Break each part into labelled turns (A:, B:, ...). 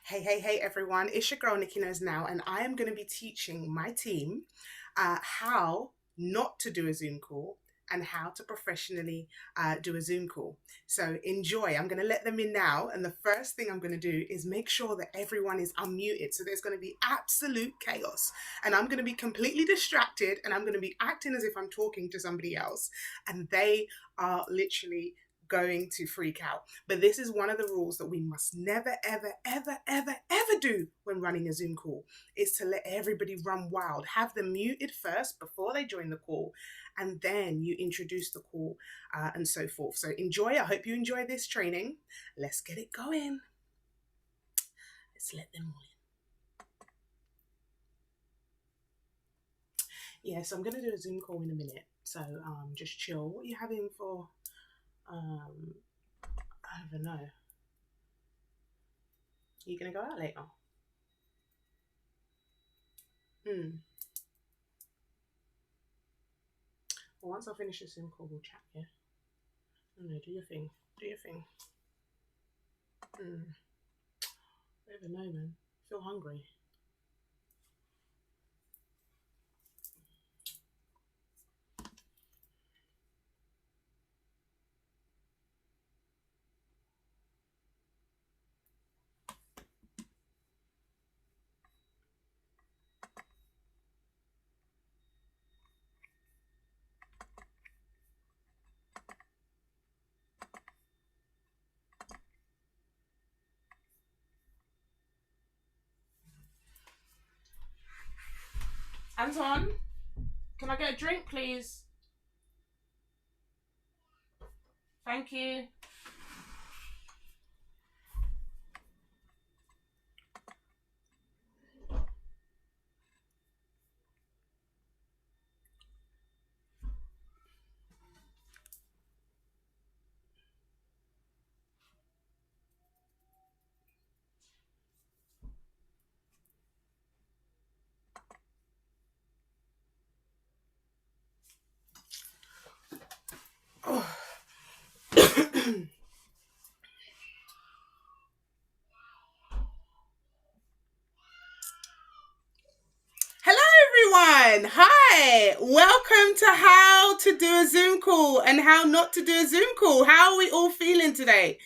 A: Hey, everyone. It's your girl, Nikki Knows Now, and I am going to be teaching my team how not to do a Zoom call and how to professionally do a Zoom call. So enjoy. I'm going to let them in now. And the first thing I'm going to do is make sure that everyone is unmuted. So there's going to be absolute chaos. And I'm going to be completely distracted and I'm going to be acting as if I'm talking to somebody else. And they are literally going to freak out. But this is one of the rules that we must never, ever do when running a Zoom call, is to let everybody run wild. Have them muted first before they join the call, and then you introduce the call and so forth. So enjoy. I hope you enjoy this training. Let's get it going. Let's let them all in. Yeah, so I'm going to do a Zoom call in a minute. So just chill. What are you having for... I don't know. Are you going to go out later? Well, once I finish this Zoom call, we'll chat, yeah? No, do your thing. Do your thing. I don't even know, man. I feel hungry. Anton, can I get a drink, please? Thank you. Oh. Hello, everyone. Hi. Welcome to how to do a Zoom call and how not to do a Zoom call. How are we all feeling today?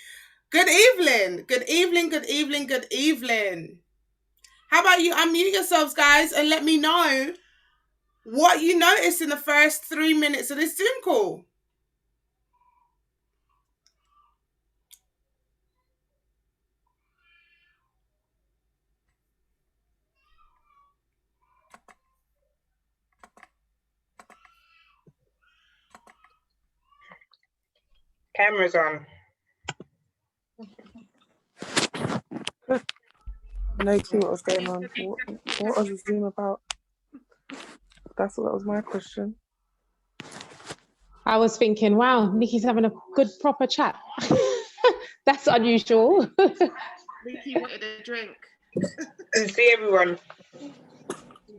A: Good evening. Good evening. Good evening. Good evening. How about you unmute yourselves, guys, and let me know what you noticed in the first 3 minutes of this Zoom call.
B: Camera's on.
C: No clue what was going on. What was the Zoom about? That was my question.
D: I was thinking, wow, Nikki's having a good proper chat. That's unusual.
A: Nikki wanted a drink.
B: And see everyone.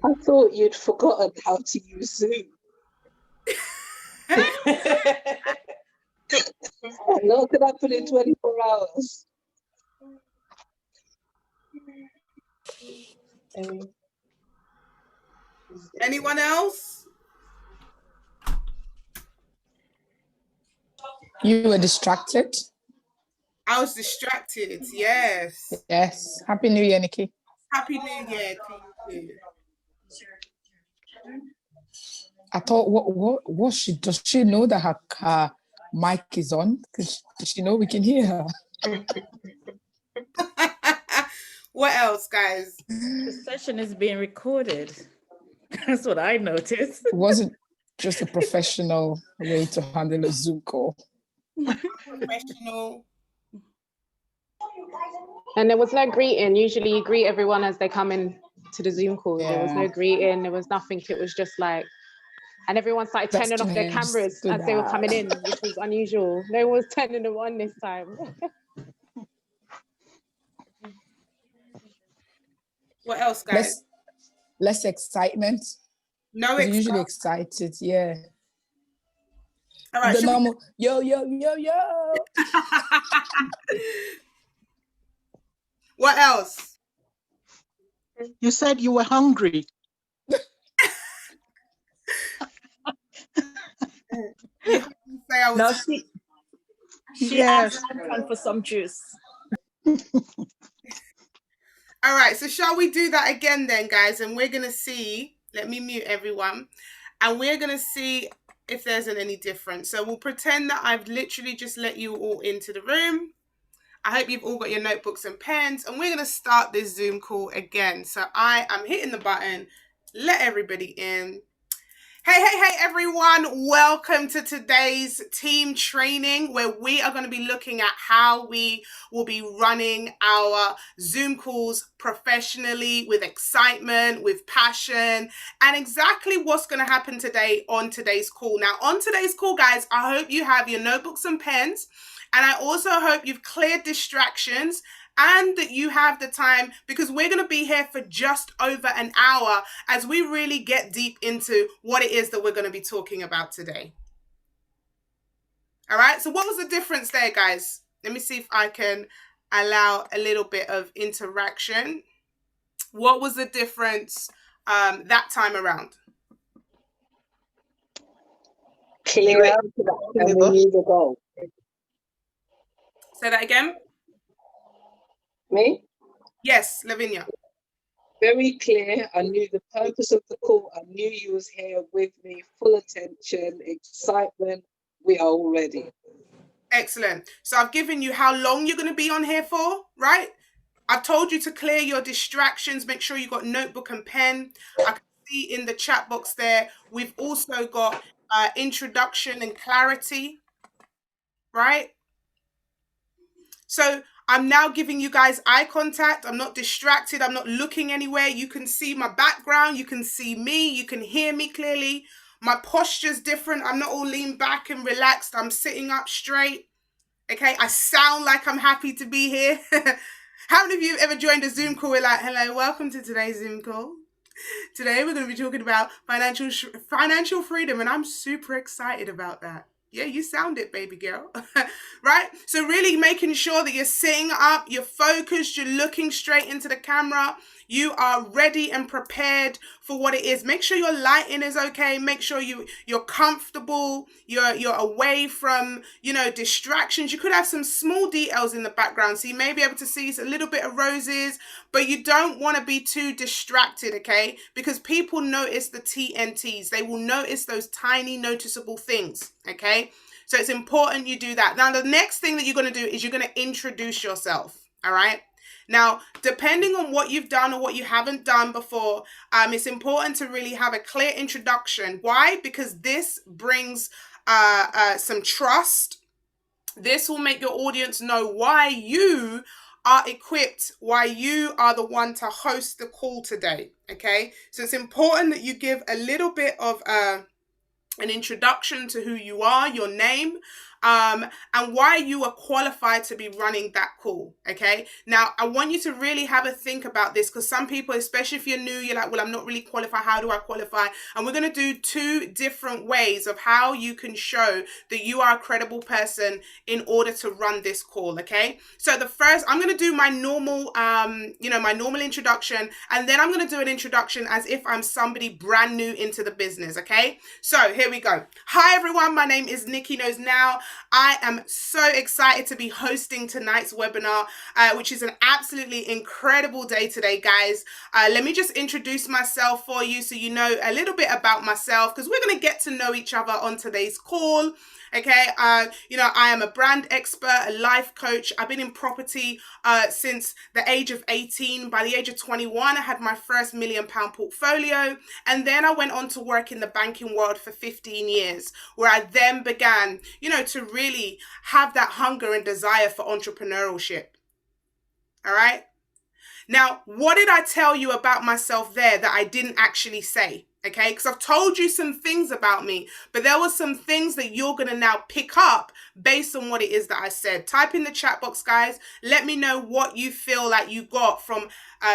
E: I thought you'd forgotten how to use Zoom. What could happen in 24 hours?
A: Anyone else?
F: You were distracted?
A: I was distracted, yes.
F: Yes. Happy New Year, Nikki.
A: Happy New Year to you too.
F: I thought, does she know that her mic is on? Does she know we can hear her?
A: What else, guys?
G: The session is being recorded. That's what I noticed.
F: It wasn't just a professional way to handle a Zoom call.
A: Professional.
D: And there was no greeting. Usually you greet everyone as they come in to the Zoom call.
F: Yeah.
D: There was no greeting. There was nothing. It was just like, and everyone started turning off their cameras as they were coming in, which was unusual. No one was turning them on this time.
A: What else, guys?
F: Less excitement.
A: No
F: excitement. Usually excited, yeah.
A: All right,
F: the normal yo.
A: What else?
H: You said you were hungry.
A: You heard me say I was
G: No, she
H: Yes.
G: asked Anton for some juice.
A: All right, so shall we do that again then, guys? And we're going to see, let me mute everyone, and we're going to see if there's any difference. So we'll pretend that I've literally just let you all into the room. I hope you've all got your notebooks and pens, and we're going to start this Zoom call again. So I am hitting the button, let everybody in. Hey, everyone. Welcome to today's team training where we are going to be looking at how we will be running our Zoom calls professionally, with excitement, with passion, and exactly what's going to happen today on today's call. Now, on today's call, guys, I hope you have your notebooks and pens, and I also hope you've cleared distractions and that you have the time, because we're going to be here for just over an hour as we really get deep into what it is that we're going to be talking about today. All right, so what was the difference there, guys? Let me see if I can allow a little bit of interaction. What was the difference that time around?
E: Clear and we need to go.
A: Say that again.
E: Me?
A: Yes, Lavinia.
E: Very clear. I knew the purpose of the call. I knew you was here with me. Full attention, excitement. We are all ready.
A: Excellent. So I've given you how long you're going to be on here for, right? I've told you to clear your distractions. Make sure you got notebook and pen. I can see in the chat box there, we've also got introduction and clarity, right? So I'm now giving you guys eye contact. I'm not distracted. I'm not looking anywhere. You can see my background. You can see me. You can hear me clearly. My posture's different. I'm not all leaned back and relaxed. I'm sitting up straight. Okay, I sound like I'm happy to be here. How many of you have ever joined a Zoom call? We're like, hello, welcome to today's Zoom call. Today we're going to be talking about financial freedom, and I'm super excited about that. Yeah, you sound it, baby girl. Right? So really making sure that you're sitting up, you're focused, you're looking straight into the camera, you are ready and prepared for what it is. Make sure your lighting is okay. Make sure you're comfortable. You're away from, distractions. You could have some small details in the background, so you may be able to see a little bit of roses, but you don't want to be too distracted, okay? Because people notice the TNTs. They will notice those tiny noticeable things, okay? So it's important you do that. Now, the next thing that you're going to do is you're going to introduce yourself, all right? Now, depending on what you've done or what you haven't done before, it's important to really have a clear introduction. Why? Because this brings some trust. This will make your audience know why you are equipped, why you are the one to host the call today, okay? So it's important that you give a little bit of an introduction to who you are, your name, and why you are qualified to be running that call, okay? Now, I want you to really have a think about this, because some people, especially if you're new, you're like, well, I'm not really qualified. How do I qualify? And we're going to do two different ways of how you can show that you are a credible person in order to run this call, okay? So the first, I'm going to do my normal, my normal introduction, and then I'm going to do an introduction as if I'm somebody brand new into the business, okay? So here we go. Hi, everyone. My name is Nikki Knows Now. I am so excited to be hosting tonight's webinar, which is an absolutely incredible day today, guys. Let me just introduce myself for you so you know a little bit about myself, because we're going to get to know each other on today's call. Okay, I am a brand expert, a life coach. I've been in property since the age of 18. By the age of 21, I had my first £1 million portfolio. And then I went on to work in the banking world for 15 years, where I then began, to really have that hunger and desire for entrepreneurship. All right. Now, what did I tell you about myself there that I didn't actually say? Okay, because I've told you some things about me, but there were some things that you're going to now pick up based on what it is that I said. Type in the chat box, guys. Let me know what you feel like you got from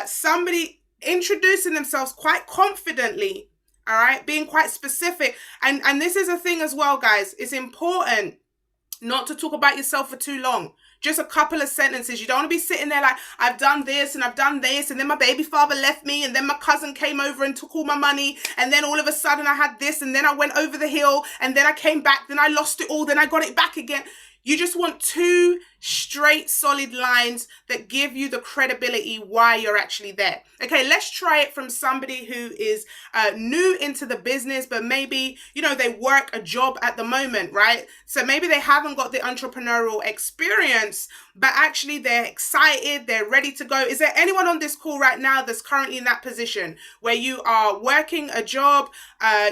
A: somebody introducing themselves quite confidently, all right, being quite specific. And this is a thing as well, guys. It's important not to talk about yourself for too long. Just a couple of sentences. You don't want to be sitting there like, I've done this and I've done this, and then my baby father left me, and then my cousin came over and took all my money, and then all of a sudden I had this, and then I went over the hill, and then I came back, then I lost it all, then I got it back again. You just want 2 straight, solid lines that give you the credibility why you're actually there. Okay, let's try it from somebody who is new into the business, but maybe, you know, they work a job at the moment, right? So maybe they haven't got the entrepreneurial experience, but actually they're excited, they're ready to go. Is there anyone on this call right now that's currently in that position where you are working a job,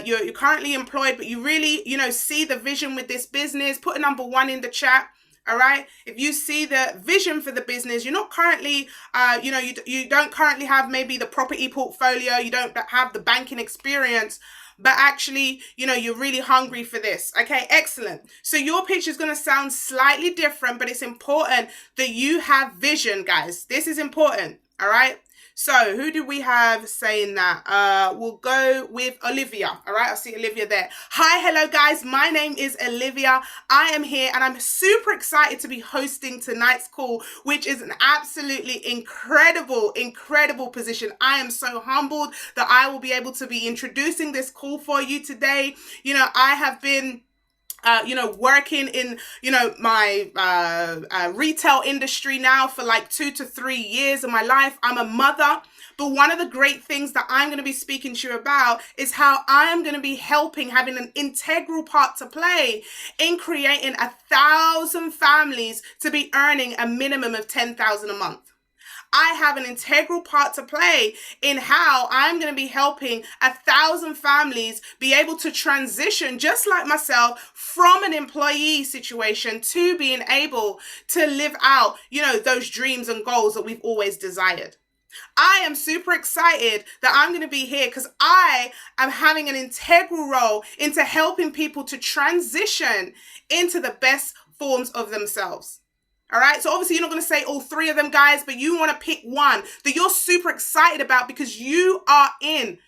A: you're currently employed, but you really, you know, see the vision with this business? Put a number 1 in the chat. All right. If you see the vision for the business, you're not currently, you don't currently have maybe the property portfolio, you don't have the banking experience, but actually, you know, you're really hungry for this. Okay, excellent. So your pitch is going to sound slightly different, but it's important that you have vision, guys. This is important. All right. So who do we have saying that? We'll go with Olivia. All right, I see Olivia there. Hi, hello guys. My name is Olivia. I am here and I'm super excited to be hosting tonight's call, which is an absolutely incredible position. I am so humbled that I will be able to be introducing this call for you today. You know, I have been working in, my retail industry now for like 2 to 3 years of my life. I'm a mother, but one of the great things that I'm going to be speaking to you about is how I am going to be having an integral part to play in creating 1,000 families to be earning a minimum of $10,000 a month. I have an integral part to play in how I'm going to be helping 1,000 families be able to transition, just like myself, from an employee situation to being able to live out, those dreams and goals that we've always desired. I am super excited that I'm going to be here because I am having an integral role into helping people to transition into the best forms of themselves. All right. So obviously you're not going to say all 3 of them, guys, but you want to pick one that you're super excited about because you are in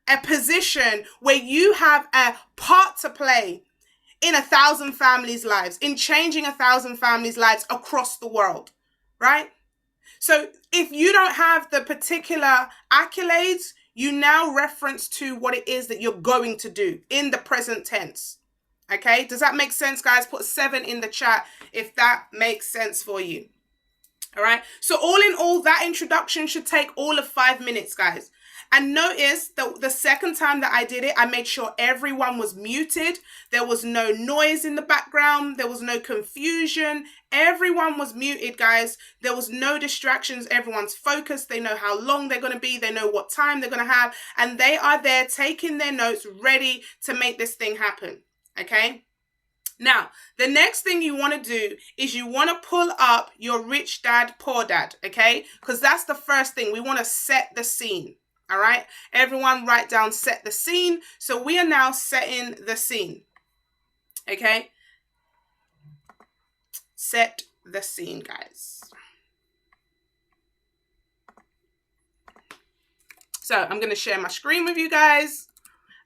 A: a position where you have a part to play in 1,000 families' lives, in changing 1,000 families' lives across the world. Right. So if you don't have the particular accolades, you now reference to what it is that you're going to do in the present tense. Okay, does that make sense, guys? Put 7 in the chat if that makes sense for you. All right, so all in all, that introduction should take all of 5 minutes, guys. And notice that the second time that I did it, I made sure everyone was muted. There was no noise in the background. There was no confusion. Everyone was muted, guys. There was no distractions. Everyone's focused. They know how long they're going to be. They know what time they're going to have. And they are there taking their notes, ready to make this thing happen. Okay. Now, the next thing you want to do is you want to pull up your Rich Dad, Poor Dad. Okay. Because that's the first thing. We want to set the scene. All right. Everyone write down, set the scene. So we are now setting the scene. Okay. Set the scene, guys. So I'm going to share my screen with you guys.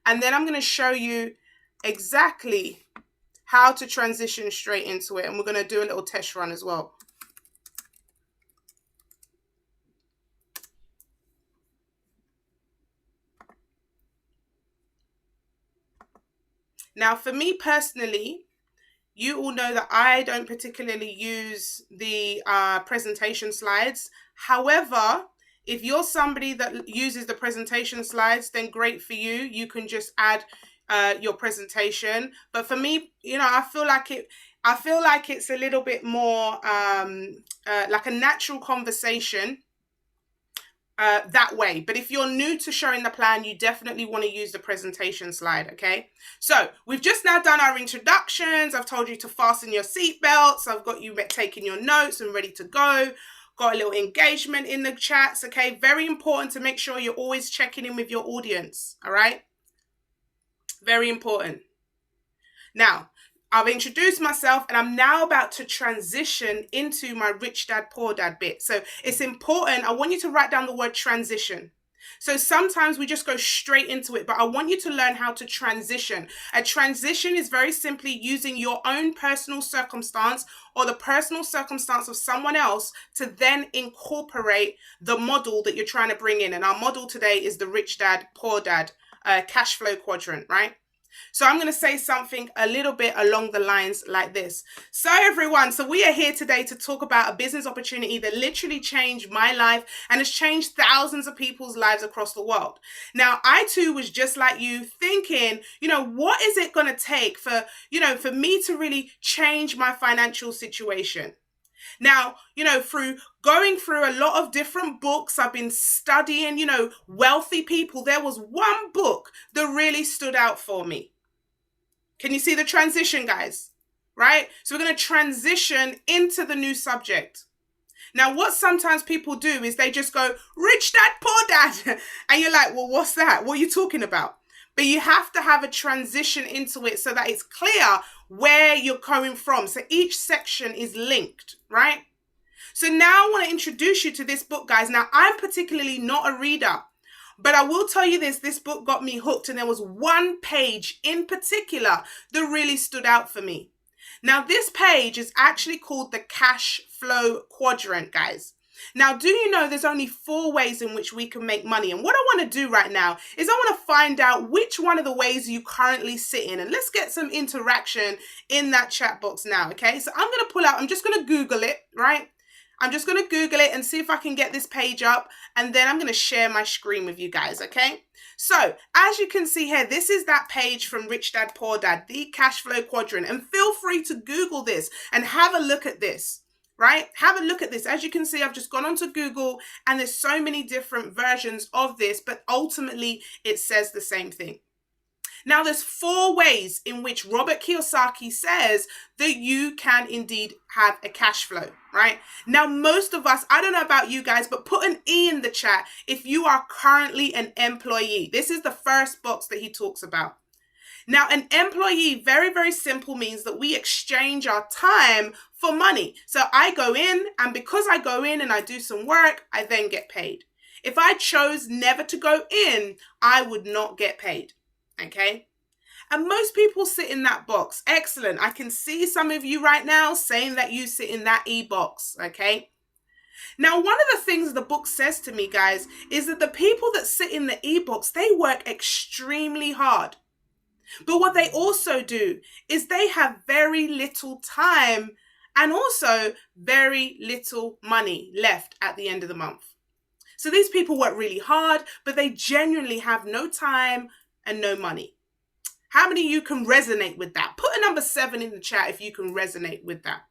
A: And then I'm going to show you exactly how to transition straight into it. And we're going to do a little test run as well. Now, for me personally, you all know that I don't particularly use the presentation slides. However, if you're somebody that uses the presentation slides, then great for you. You can just add your presentation. But for me, I feel like it's a little bit more like a natural conversation that way. But if you're new to showing the plan, you definitely want to use the presentation slide. Okay. So we've just now done our introductions. I've told you to fasten your seatbelts. I've got you taking your notes and ready to go. Got a little engagement in the chats. Okay. Very important to make sure you're always checking in with your audience. All right. Very important. Now, I've introduced myself and I'm now about to transition into my Rich Dad, Poor Dad bit. So it's important. I want you to write down the word transition. So sometimes we just go straight into it, but I want you to learn how to transition. A transition is very simply using your own personal circumstance or the personal circumstance of someone else to then incorporate the model that you're trying to bring in. And our model today is the Rich Dad, Poor Dad cash flow quadrant, right? So I'm going to say something a little bit along the lines like this. So everyone, so we are here today to talk about a business opportunity that literally changed my life and has changed thousands of people's lives across the world. Now, I too was just like you thinking, what is it going to take for me to really change my financial situation? Now, through going through a lot of different books, I've been studying, wealthy people. There was one book that really stood out for me. Can you see the transition, guys? Right? So we're going to transition into the new subject. Now, what sometimes people do is they just go, Rich Dad, Poor Dad. And you're like, well, what's that? What are you talking about? But you have to have a transition into it so that it's clear where you're coming from. So each section is linked, right? So now I want to introduce you to this book, guys. Now, I'm particularly not a reader, but I will tell you this book got me hooked, and there was one page in particular that really stood out for me. Now, this page is actually called the Cash Flow Quadrant, guys. Now, do you know there's only 4 ways in which we can make money? And what I want to do right now is I want to find out which one of the ways you currently sit in. And let's get some interaction in that chat box now, okay? So I'm just going to Google it, right? I'm just going to Google it and see if I can get this page up. And then I'm going to share my screen with you guys, okay? So as you can see here, this is that page from Rich Dad, Poor Dad, the Cash Flow Quadrant. And feel free to Google this and have a look at this. Right? Have a look at this. As you can see, I've just gone onto Google and there's so many different versions of this, but ultimately it says the same thing. Now, there's 4 ways in which Robert Kiyosaki says that you can indeed have a cash flow, right? Now, most of us, I don't know about you guys, but put an E in the chat if you are currently an employee. This is the first box that he talks about. Now, an employee, very, very simple, means that we exchange our time for money. So I go in, and because I go in and I do some work, I then get paid. If I chose never to go in, I would not get paid, okay? And most people sit in that box. Excellent. I can see some of you right now saying that you sit in that E box, okay? Now, one of the things the book says to me, guys, is that the people that sit in the E box, they work extremely hard. But what they also do is they have very little time and also very little money left at the end of the month. So these people work really hard, but they genuinely have no time and no money. How many of you can resonate with that? Put a number 7 in the chat if you can resonate with that.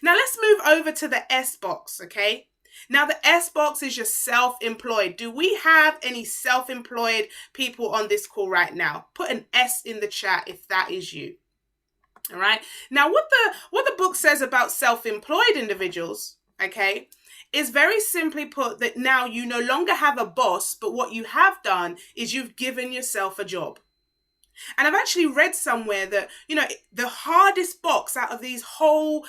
A: Now let's move over to the S box, okay? Now, the S box is your self-employed. Do we have any self-employed people on this call right now? Put an S in the chat if that is you. All right. Now, what the book says about self-employed individuals, okay, is very simply put that now you no longer have a boss, but what you have done is you've given yourself a job. And I've actually read somewhere that, the hardest box out of these whole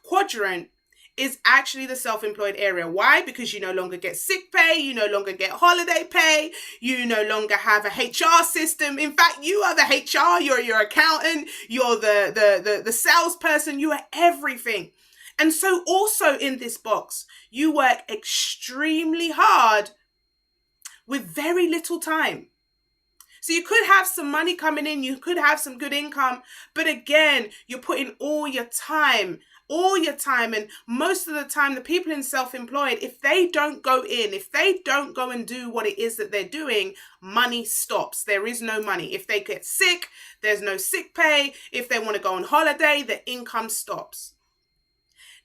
A: quadrant is actually the self-employed area. Why? Because you no longer get sick pay, you no longer get holiday pay, you no longer have a HR system. In fact, you are the HR, you're your accountant, you're the salesperson, you are everything. And so also in this box, you work extremely hard with very little time. So you could have some money coming in, you could have some good income, but again, you're putting all your time, and most of the time the people in self-employed, if they don't go in, if they don't go and do what it is that they're doing, money stops. There is no money. If they get sick, there's no sick pay. If they want to go on holiday, the income stops.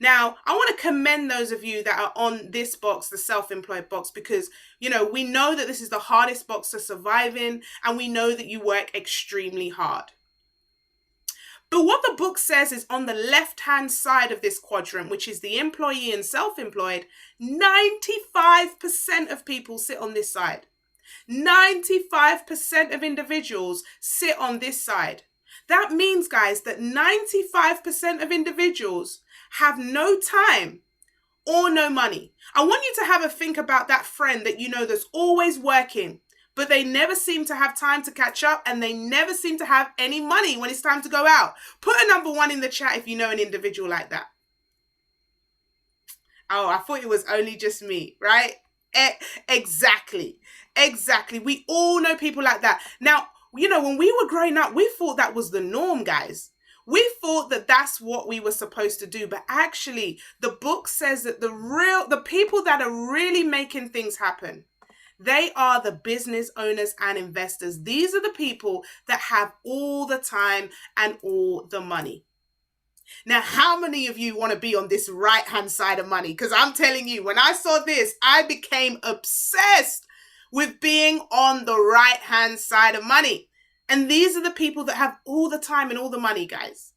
A: Now, I want to commend those of you that are on this box, the self-employed box, because, we know that this is the hardest box to survive in, and we know that you work extremely hard. But what the book says is on the left-hand side of this quadrant, which is the employee and self-employed, 95% of people sit on this side. 95% of individuals sit on this side. That means, guys, that 95% of individuals have no time or no money. I want you to have a think about that friend that you know that's always working, but they never seem to have time to catch up, and they never seem to have any money when it's time to go out. Put a number 1 in the chat if you know an individual like that. Oh, I thought it was only just me, right? Exactly. We all know people like that. Now, you know, when we were growing up, we thought that was the norm, guys. We thought that that's what we were supposed to do. But actually, the book says that the people that are really making things happen, they are the business owners and investors. These are the people that have all the time and all the money. Now, how many of you want to be on this right-hand side of money? Because I'm telling you, when I saw this, I became obsessed with being on the right-hand side of money. And these are the people that have all the time and all the money, guys.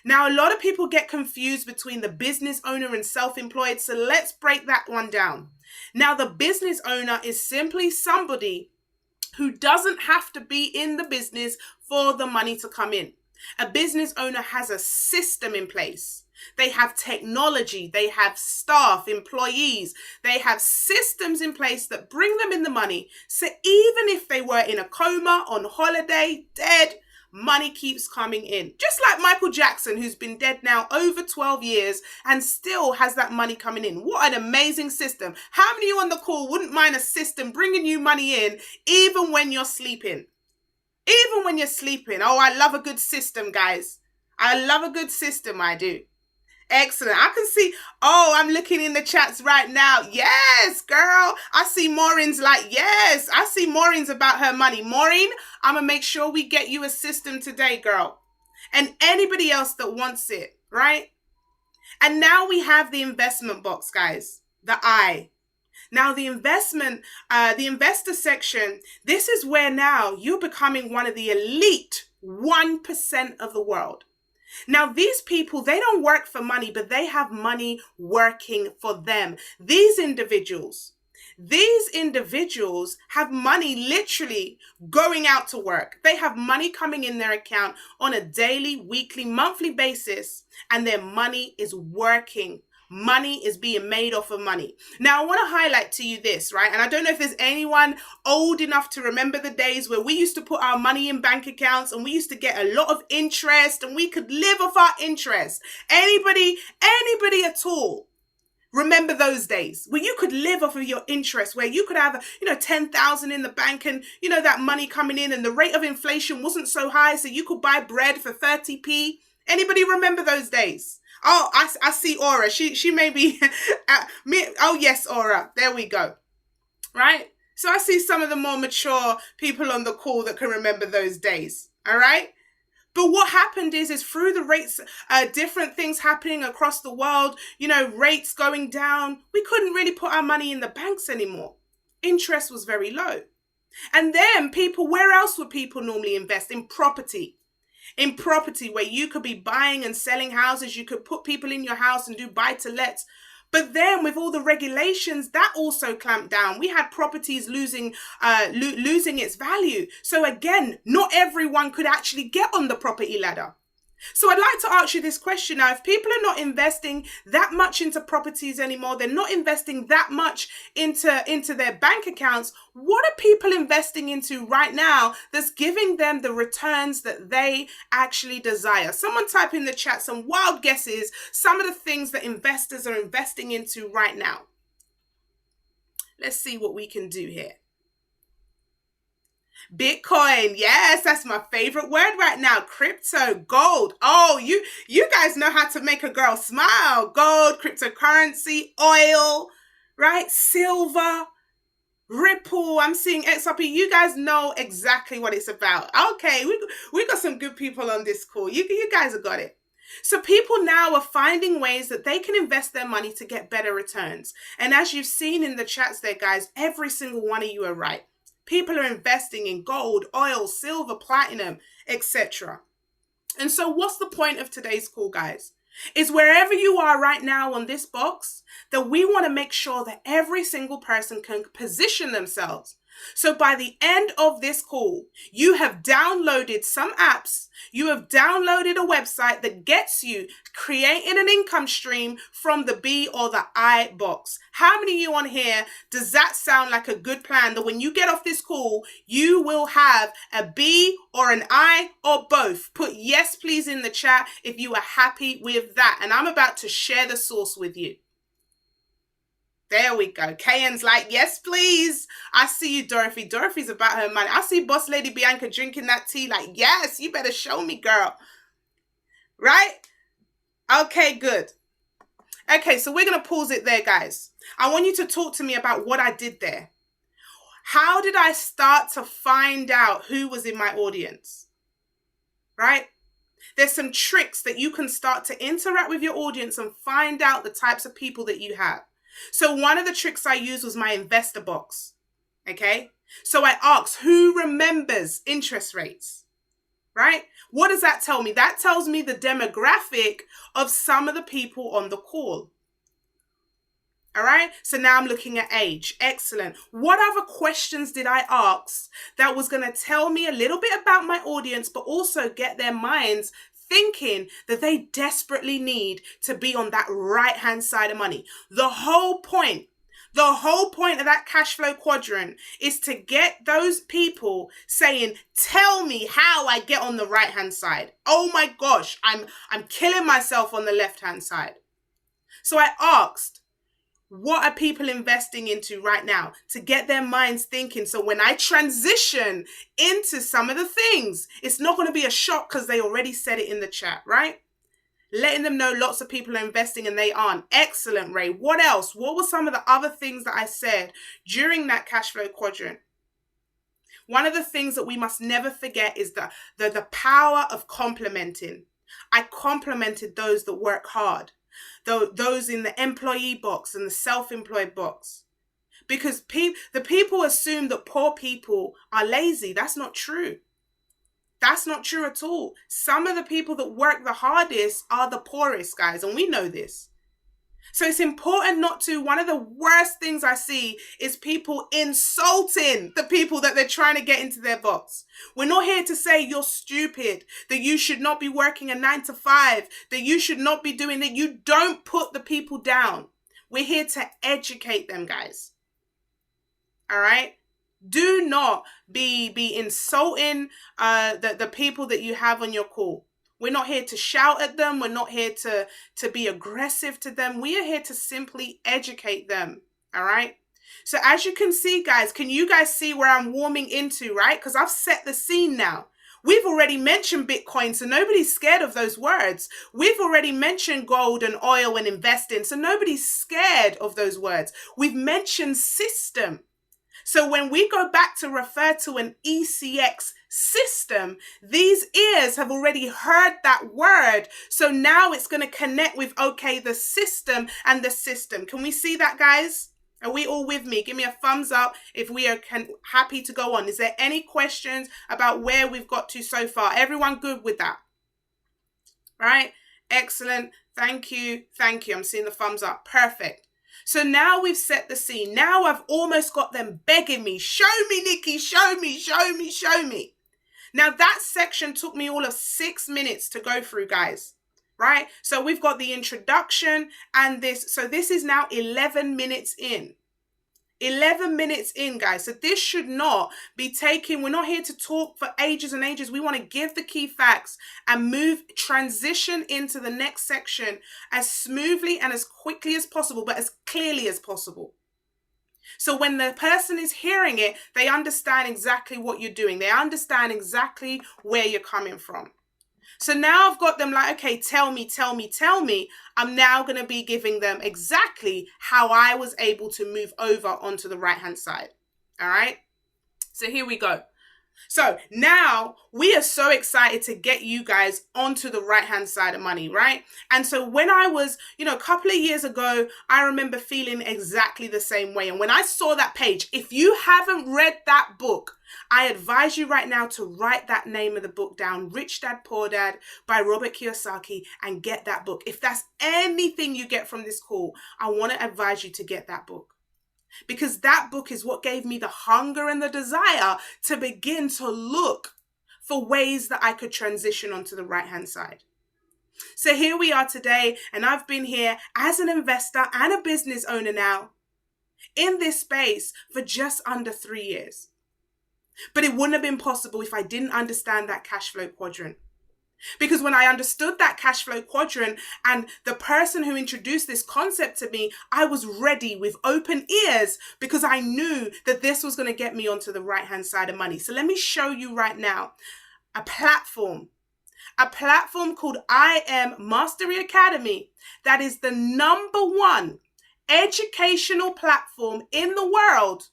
A: Now, a lot of people get confused between the business owner and self-employed. So let's break that one down. Now, the business owner is simply somebody who doesn't have to be in the business for the money to come in. A business owner has a system in place. They have technology, they have staff, employees, they have systems in place that bring them in the money. So even if they were in a coma, on holiday, dead, money keeps coming in. Just like Michael Jackson, who's been dead now over 12 years and still has that money coming in. What an amazing system. How many of you on the call wouldn't mind a system bringing you money in even when you're sleeping? Even when you're sleeping. Oh, I love a good system, guys. I love a good system, I do. Excellent. I can see, oh, I'm looking in the chats right now. Yes, girl. I see Maureen's like, yes. I see Maureen's about her money. Maureen, I'm going to make sure we get you a system today, girl. And anybody else that wants it, right? And now we have the investment box, guys. The I. Now, the investor section, this is where now you're becoming one of the elite 1% of the world. Now, these people, they don't work for money, but they have money working for them. These individuals have money literally going out to work. They have money coming in their account on a daily, weekly, monthly basis, and their money is working. Money is being made off of money. Now, I want to highlight to you this, right? And I don't know if there's anyone old enough to remember the days where we used to put our money in bank accounts and we used to get a lot of interest and we could live off our interest. Anybody at all remember those days where you could live off of your interest, where you could have, 10,000 in the bank and, that money coming in and the rate of inflation wasn't so high, so you could buy bread for 30p. Anybody remember those days? Oh, I see Aura. She may be me. Oh, yes, Aura. There we go. Right? So I see some of the more mature people on the call that can remember those days. All right? But what happened is through the rates, different things happening across the world, rates going down, we couldn't really put our money in the banks anymore. Interest was very low. And then where else would people normally invest? In property. In property, where you could be buying and selling houses, you could put people in your house and do buy-to-lets. But then with all the regulations, that also clamped down. We had properties losing its value. So again, not everyone could actually get on the property ladder. So I'd like to ask you this question now. If people are not investing that much into properties anymore, they're not investing that much into their bank accounts, what are people investing into right now that's giving them the returns that they actually desire? Someone type in the chat some wild guesses, some of the things that investors are investing into right now. Let's see what we can do here. Bitcoin, yes, that's my favorite word right now. Crypto, gold. Oh, you guys know how to make a girl smile. Gold, cryptocurrency, oil, right? Silver, Ripple. I'm seeing XRP. You guys know exactly what it's about. Okay, we got some good people on this call. You guys have got it. So people now are finding ways that they can invest their money to get better returns. And as you've seen in the chats there, guys, every single one of you are right. People are investing in gold, oil, silver, platinum, etc. And so what's the point of today's call, guys? Is wherever you are right now on this box, that we want to make sure that every single person can position themselves So by the end of this call, you have downloaded some apps, you have downloaded a website that gets you creating an income stream from the B or the I box. How many of you on here, does that sound like a good plan, that when you get off this call, you will have a B or an I or both? Put yes, please, in the chat if you are happy with that. And I'm about to share the source with you. There we go. KN's like, yes, please. I see you, Dorothy. Dorothy's about her money. I see Boss Lady Bianca drinking that tea like, yes, you better show me, girl. Right? Okay, good. Okay, so we're going to pause it there, guys. I want you to talk to me about what I did there. How did I start to find out who was in my audience? Right? There's some tricks that you can start to interact with your audience and find out the types of people that you have. So one of the tricks I used was my investor box. Okay. So I asked, who remembers interest rates? Right? What does that tell me? That tells me the demographic of some of the people on the call. All right. So now I'm looking at age. Excellent. What other questions did I ask that was going to tell me a little bit about my audience, but also get their minds thinking that they desperately need to be on that right-hand side of money? The whole point of that cash flow quadrant is to get those people saying, tell me how I get on the right-hand side. Oh my gosh, I'm killing myself on the left-hand side. So I asked, what are people investing into right now, to get their minds thinking? So when I transition into some of the things, it's not going to be a shock because they already said it in the chat, right? Letting them know lots of people are investing and they aren't. Excellent, Ray. What else? What were some of the other things that I said during that cash flow quadrant? One of the things that we must never forget is the power of complimenting. I complimented those that work hard. Those in the employee box and the self-employed box, because the people assume that poor people are lazy. That's not true. That's not true at all. Some of the people that work the hardest are the poorest, guys, and we know this. So it's important not to, one of the worst things I see is people insulting the people that they're trying to get into their box. We're not here to say you're stupid, that you should not be working a 9 to 5, that you should not be doing that. You don't put the people down. We're here to educate them, guys. All right? Do not be insulting the people that you have on your call. We're not here to shout at them. We're not here to be aggressive to them. We are here to simply educate them. All right. So as you can see, guys, can you guys see where I'm warming into, right? Because I've set the scene now. We've already mentioned Bitcoin, so nobody's scared of those words. We've already mentioned gold and oil and investing, so nobody's scared of those words. We've mentioned system. So when we go back to refer to an ECX system, these ears have already heard that word. So now it's going to connect with, okay, the system and the system. Can we see that, guys? Are we all with me? Give me a thumbs up if we are happy to go on. Is there any questions about where we've got to so far? Everyone good with that? Right? Excellent. Thank you. Thank you. I'm seeing the thumbs up. Perfect. So now we've set the scene. Now I've almost got them begging me, show me, Nikki, show me, show me, show me. Now that section took me all of 6 minutes to go through, guys, right? So we've got the introduction and this. So this is now 11 minutes in. 11 minutes in, guys. So this should not be taking, we're not here to talk for ages and ages. We want to give the key facts and transition into the next section as smoothly and as quickly as possible, but as clearly as possible. So when the person is hearing it, they understand exactly what you're doing. They understand exactly where you're coming from. So now I've got them like, okay, tell me, tell me, tell me. I'm now going to be giving them exactly how I was able to move over onto the right-hand side. All right. So here we go. So now we are so excited to get you guys onto the right-hand side of money, right? And so when I was, a couple of years ago, I remember feeling exactly the same way. And when I saw that page, if you haven't read that book, I advise you right now to write that name of the book down, Rich Dad, Poor Dad by Robert Kiyosaki, and get that book. If that's anything you get from this call, I want to advise you to get that book. because that book is what gave me the hunger and the desire to begin to look for ways that I could transition onto the right-hand side. So here we are today, and I've been here as an investor and a business owner now in this space for just under 3 years. But it wouldn't have been possible if I didn't understand that cash flow quadrant. Because when I understood that cash flow quadrant and the person who introduced this concept to me, I was ready with open ears because I knew that this was going to get me onto the right-hand side of money. So let me show you right now a platform called I Am Mastery Academy that is the #1 educational platform in the world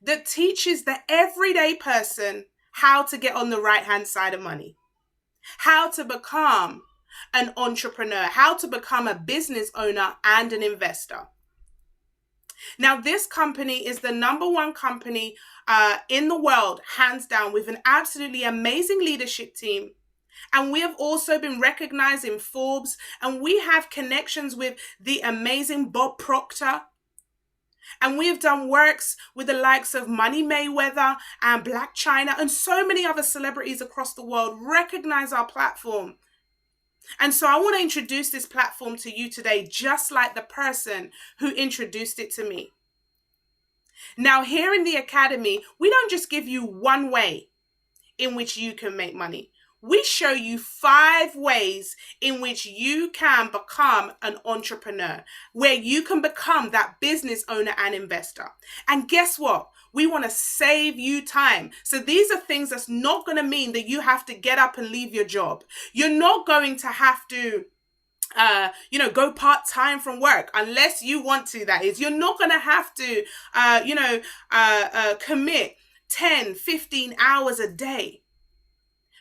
A: that teaches the everyday person how to get on the right-hand side of money, how to become an entrepreneur, how to become a business owner and an investor. Now, this company is the #1 company in the world, hands down, with an absolutely amazing leadership team. And we have also been recognized in Forbes, and we have connections with the amazing Bob Proctor. And we have done works with the likes of Money Mayweather and Black China, and so many other celebrities across the world recognize our platform. And so I want to introduce this platform to you today, just like the person who introduced it to me. Now, here in the Academy, we don't just give you one way in which you can make money. We show you 5 ways in which you can become an entrepreneur, where you can become that business owner and investor. And guess what? We want to save you time. So these are things that's not going to mean that you have to get up and leave your job. You're not going to have to go part-time from work, unless you want to, that is. You're not going to have to, commit 10, 15 hours a day.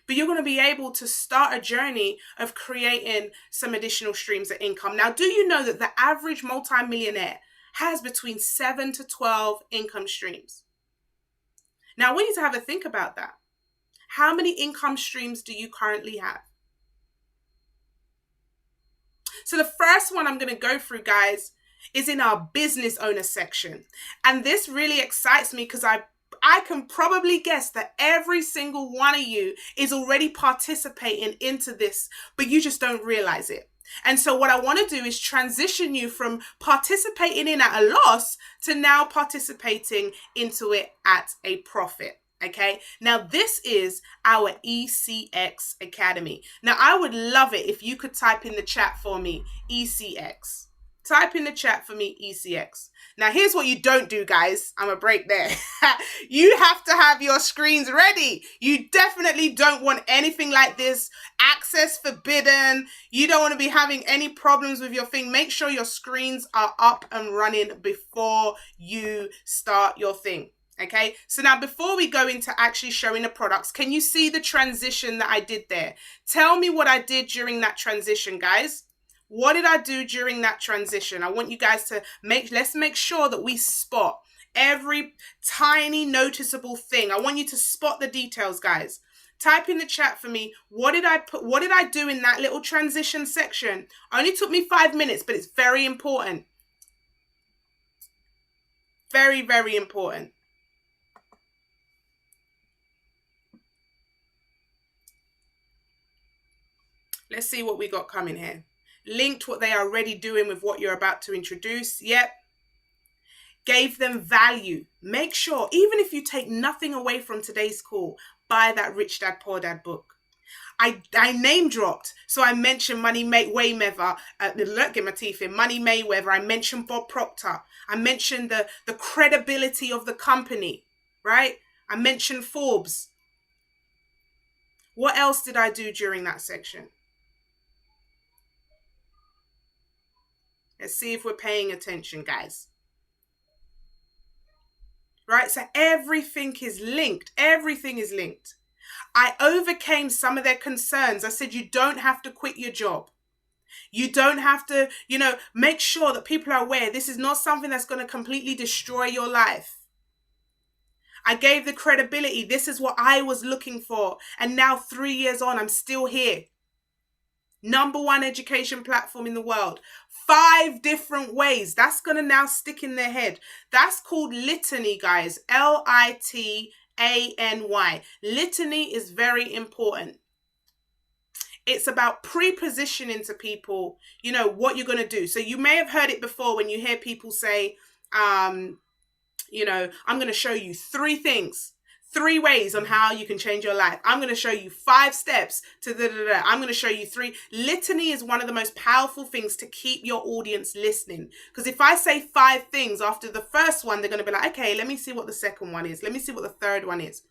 A: But you're going to be able to start a journey of creating some additional streams of income. Now, do you know that the average multimillionaire has between 7 to 12 income streams? Now, I want you to have a think about that. How many income streams do you currently have? So the first one I'm going to go through, guys, is in our business owner section. And this really excites me because I can probably guess that every single one of you is already participating into this, but you just don't realize it. And so what I want to do is transition you from participating in at a loss to now participating into it at a profit. Okay, now this is our ECX Academy. Now I would love it if you could type in the chat for me, ECX. Type in the chat for me, ECX. Now, here's what you don't do, guys. I'm going to break there. You have to have your screens ready. You definitely don't want anything like this. Access forbidden. You don't want to be having any problems with your thing. Make sure your screens are up and running before you start your thing. Okay, so now before we go into actually showing the products, can you see the transition that I did there? Tell me what I did during that transition, guys. What did I do during that transition? I want you guys to let's make sure that we spot every tiny noticeable thing. I want you to spot the details, guys. Type in the chat for me. What did I do in that little transition section? Only took me 5 minutes, but it's very important. Very, very important. Let's see what we got coming here. Linked what they are already doing with what you're about to introduce. Yep. Gave them value. Make sure, even if you take nothing away from today's call, buy that Rich Dad Poor Dad book. I name dropped. So I mentioned Money Mayweather. Get my teeth in. Money Mayweather. I mentioned Bob Proctor. I mentioned the credibility of the company, right? I mentioned Forbes. What else did I do during that section? Let's see if we're paying attention, guys. Right, so everything is linked. Everything is linked. I overcame some of their concerns. I said, you don't have to quit your job. You don't have to, make sure that people are aware this is not something that's going to completely destroy your life. I gave the credibility. This is what I was looking for. And now 3 years on, I'm still here. #1 education platform in the world. 5 different ways. That's going to now stick in their head. That's called litany, guys. Litany. Litany is very important. It's about pre-positioning to people, you know, what you're going to do. So you may have heard it before when you hear people say, you know, I'm going to show you 3 things, 3 ways on how you can change your life. I'm going to show you 5 steps to I'm going to show you 3. Litany is one of the most powerful things to keep your audience listening. Because if I say 5 things after the first one, they're going to be like, okay, let me see what the second one is. Let me see what the third one is.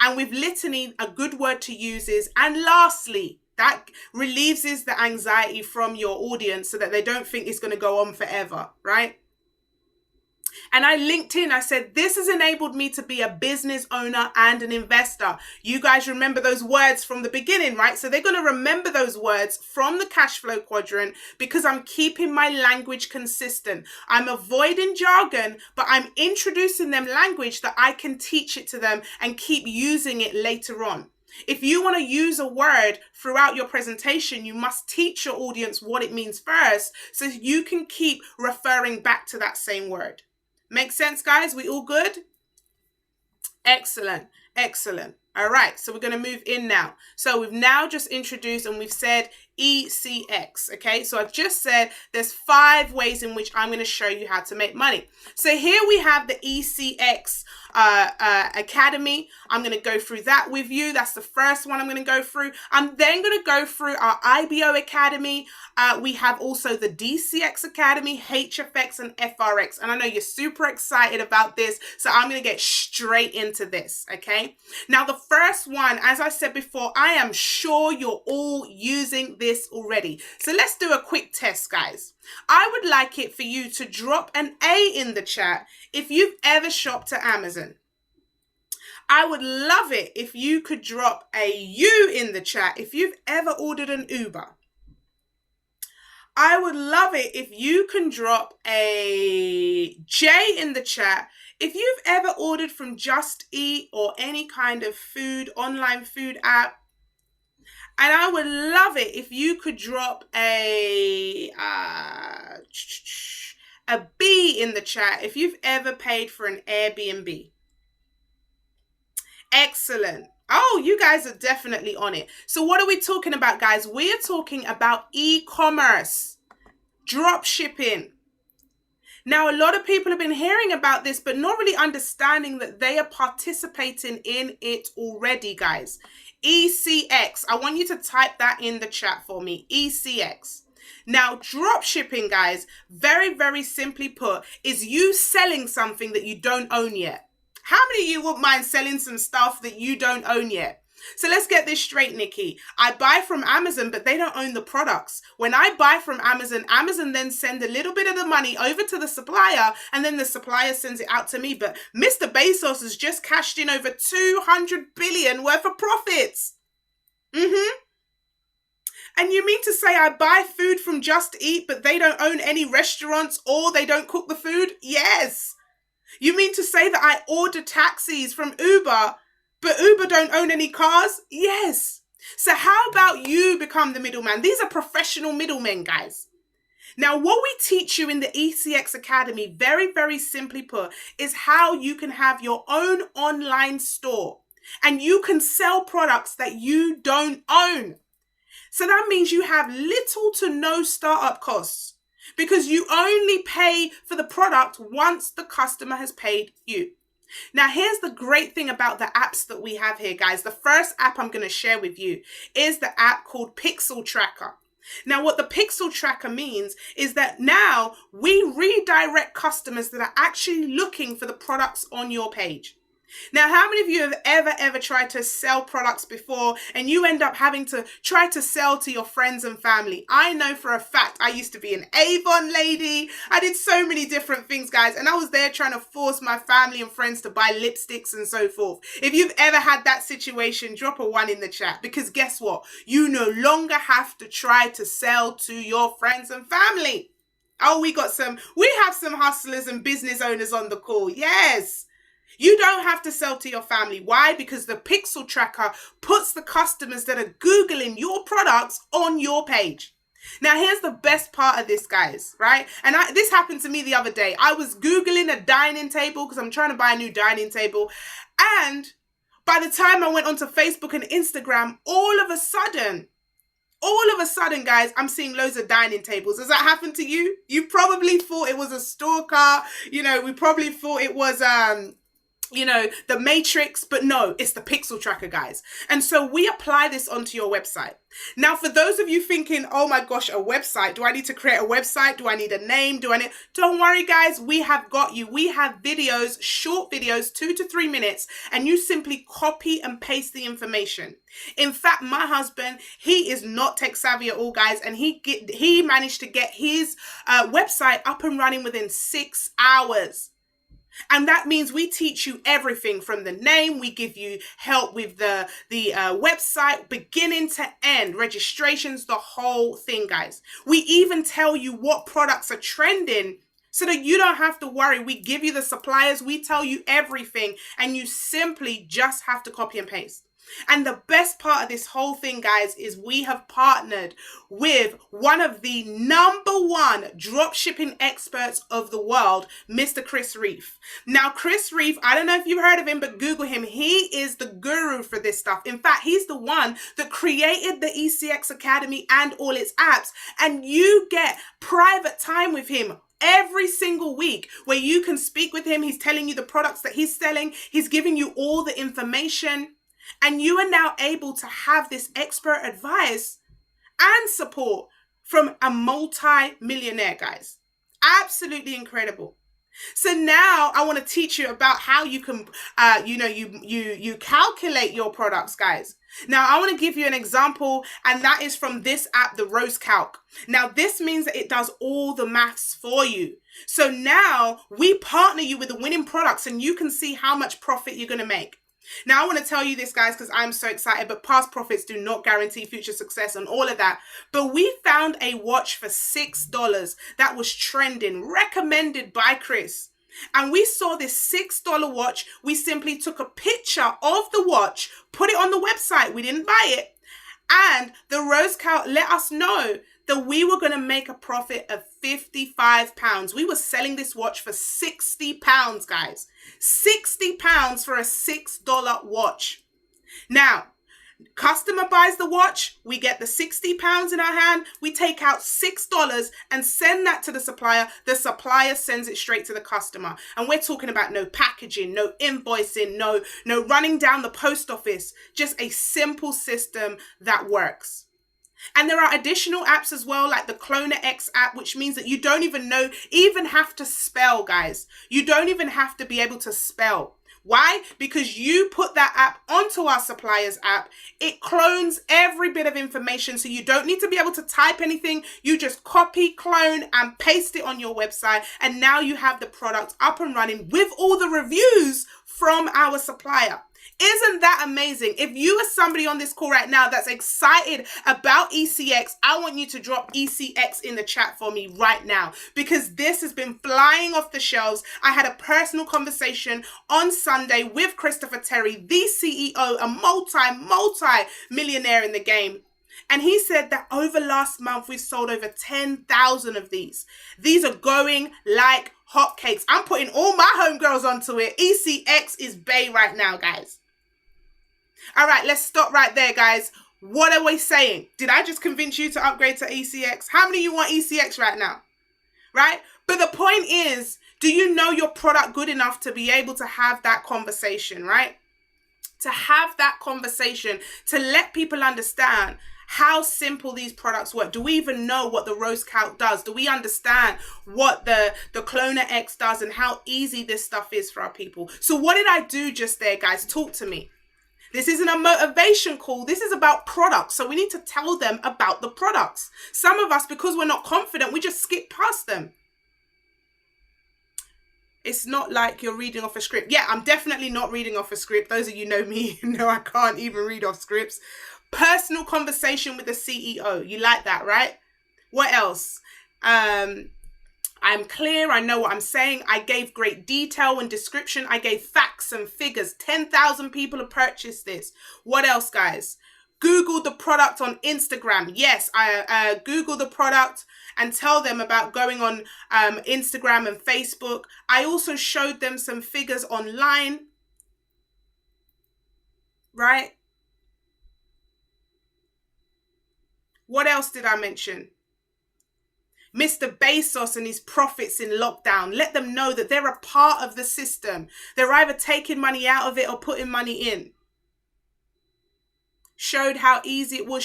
A: And with litany, a good word to use is, and lastly. That relieves the anxiety from your audience so that they don't think it's going to go on forever, right? And I linked in, I said, this has enabled me to be a business owner and an investor. You guys remember those words from the beginning, right? So they're going to remember those words from the cash flow quadrant because I'm keeping my language consistent. I'm avoiding jargon, but I'm introducing them language that I can teach it to them and keep using it later on. If you want to use a word throughout your presentation, you must teach your audience what it means first so you can keep referring back to that same word. Make sense, guys? We all good? Excellent. Excellent. All right, so we're going to move in now. So we've now just introduced and we've said ECX, okay? So I've just said there's 5 ways in which I'm going to show you how to make money. So here we have the ECX Academy. I'm going to go through that with you. That's the first one I'm going to go through. I'm then going to go through our IBO Academy. We have also the DCX Academy, HFX and FRX. And I know you're super excited about this, so I'm going to get straight into this, okay? Now, the first one, as I said before, I am sure you're all using this already. So let's do a quick test, guys. I would like it for you to drop an A in the chat if you've ever shopped at Amazon. I would love it if you could drop a U in the chat if you've ever ordered an Uber. I would love it if you can drop a J in the chat if you've ever ordered from Just Eat or any kind of food, online food app. And I would love it if you could drop a B in the chat if you've ever paid for an Airbnb. Excellent. Oh, you guys are definitely on it. So what are we talking about, guys? We are talking about e-commerce, drop shipping. Now, a lot of people have been hearing about this, but not really understanding that they are participating in it already, guys. ECX. I want you to type that in the chat for me. ECX. Now, drop shipping, guys, very, very simply put, is you selling something that you don't own yet. How many of you wouldn't mind selling some stuff that you don't own yet? So let's get this straight, Nikki. I buy from Amazon, but they don't own the products. When I buy from Amazon, Amazon then send a little bit of the money over to the supplier, and then the supplier sends it out to me. But Mr. Bezos has just cashed in over 200 billion worth of profits. And you mean to say I buy food from Just Eat, but they don't own any restaurants or they don't cook the food? Yes. You mean to say that I order taxis from Uber, but Uber don't own any cars? Yes. So how about you become the middleman? These are professional middlemen, guys. Now, what we teach you in the ECX Academy, very, very simply put, is how you can have your own online store and you can sell products that you don't own. So that means you have little to no startup costs because you only pay for the product once the customer has paid you. Now, here's the great thing about the apps that we have here, guys. The first app I'm going to share with you is the app called Pixel Tracker. Now, what the Pixel Tracker means is that now we redirect customers that are actually looking for the products on your page. Now, how many of you have ever tried to sell products before and you end up having to try to sell to your friends and family? I know for a fact I used to be an Avon lady. I did so many different things, guys, and I was there trying to force my family and friends to buy lipsticks and so forth. If you've ever had that situation, drop a 1 in the chat, because guess what? You no longer have to try to sell to your friends and family. Oh, we have some hustlers and business owners on the call. Yes. You don't have to sell to your family. Why? Because the pixel tracker puts the customers that are Googling your products on your page. Now, here's the best part of this, guys, right? And this happened to me the other day. I was Googling a dining table because I'm trying to buy a new dining table. And by the time I went onto Facebook and Instagram, all of a sudden, guys, I'm seeing loads of dining tables. Has that happened to you? You probably thought it was a stalker. You know, we probably thought it was, you know, the Matrix, but no, it's the pixel tracker, guys. And so we apply this onto your website. Now, for those of you thinking, oh my gosh, a website, do I need to create a website? Do I need a name? Don't worry, guys, we have got you. We have videos, short videos, 2 to 3 minutes, and you simply copy and paste the information. In fact, my husband, he is not tech savvy at all, guys, and he managed to get his website up and running within 6 hours. And that means we teach you everything from the name. We give you help with the website, beginning to end, registrations, the whole thing, guys. We even tell you what products are trending so that you don't have to worry. We give you the suppliers. We tell you everything, and you simply just have to copy and paste. And the best part of this whole thing, guys, is we have partnered with one of the #1 drop shipping experts of the world, Mr. Chris Reef. Now, Chris Reef, I don't know if you've heard of him, but Google him. He is the guru for this stuff. In fact, he's the one that created the ECX Academy and all its apps. And you get private time with him every single week where you can speak with him. He's telling you the products that he's selling. He's giving you all the information. And you are now able to have this expert advice and support from a multi-millionaire, guys. Absolutely incredible. So now I want to teach you about how you can, you calculate your products, guys. Now I want to give you an example, and that is from this app, the Rose Calc. Now this means that it does all the maths for you. So now we partner you with the winning products, and you can see how much profit you're going to make. Now, I want to tell you this, guys, because I'm so excited, but past profits do not guarantee future success and all of that. But we found a watch for $6 that was trending, recommended by Chris. And we saw this $6 watch. We simply took a picture of the watch, put it on the website. We didn't buy it. And the Rose Calc let us know that we were going to make a profit of £55. We were selling this watch for £60, guys. £60 for a $6 watch. Now, customer buys the watch, we get the £60 in our hand, we take out $6 and send that to the supplier. The supplier sends it straight to the customer. And we're talking about no packaging, no invoicing, no running down the post office, just a simple system that works. And there are additional apps as well, like the Cloner X app, which means that you don't even have to spell, guys. You don't even have to be able to spell. Why? Because you put that app onto our suppliers app. It clones every bit of information, so you don't need to be able to type anything. You just copy, clone, and paste it on your website. And now you have the product up and running with all the reviews from our supplier. Isn't that amazing? If you are somebody on this call right now that's excited about ECX, I want you to drop ECX in the chat for me right now, because this has been flying off the shelves. I had a personal conversation on Sunday with Christopher Terry, the CEO, a multi-millionaire in the game. And he said that over last month, we've sold over 10,000 of these. These are going like hotcakes. I'm putting all my homegirls onto it. ECX is bae right now, guys. All right, let's stop right there, guys. What are we saying? Did I just convince you to upgrade to ECX? How many of you want ECX right now? Right? But the point is, do you know your product good enough to be able to have that conversation, right? To have that conversation, to let people understand how simple these products work. Do we even know what the Rose Calc does? Do we understand what the Cloner X does and how easy this stuff is for our people? So what did I do just there, guys? Talk to me. This isn't a motivation call. This is about products. So we need to tell them about the products. Some of us, because we're not confident, we just skip past them. It's not like you're reading off a script. Yeah, I'm definitely not reading off a script. Those of you know me know I can't even read off scripts. Personal conversation with the CEO. You like that, right? What else? I'm clear. I know what I'm saying. I gave great detail and description. I gave facts and figures. 10,000 people have purchased this. What else, guys? Google the product on Instagram. Yes, I Google the product and tell them about going on Instagram and Facebook. I also showed them some figures online. Right? What else did I mention? Mr. Bezos and his profits in lockdown. Let them know that they're a part of the system. They're either taking money out of it or putting money in. Showed how easy it was,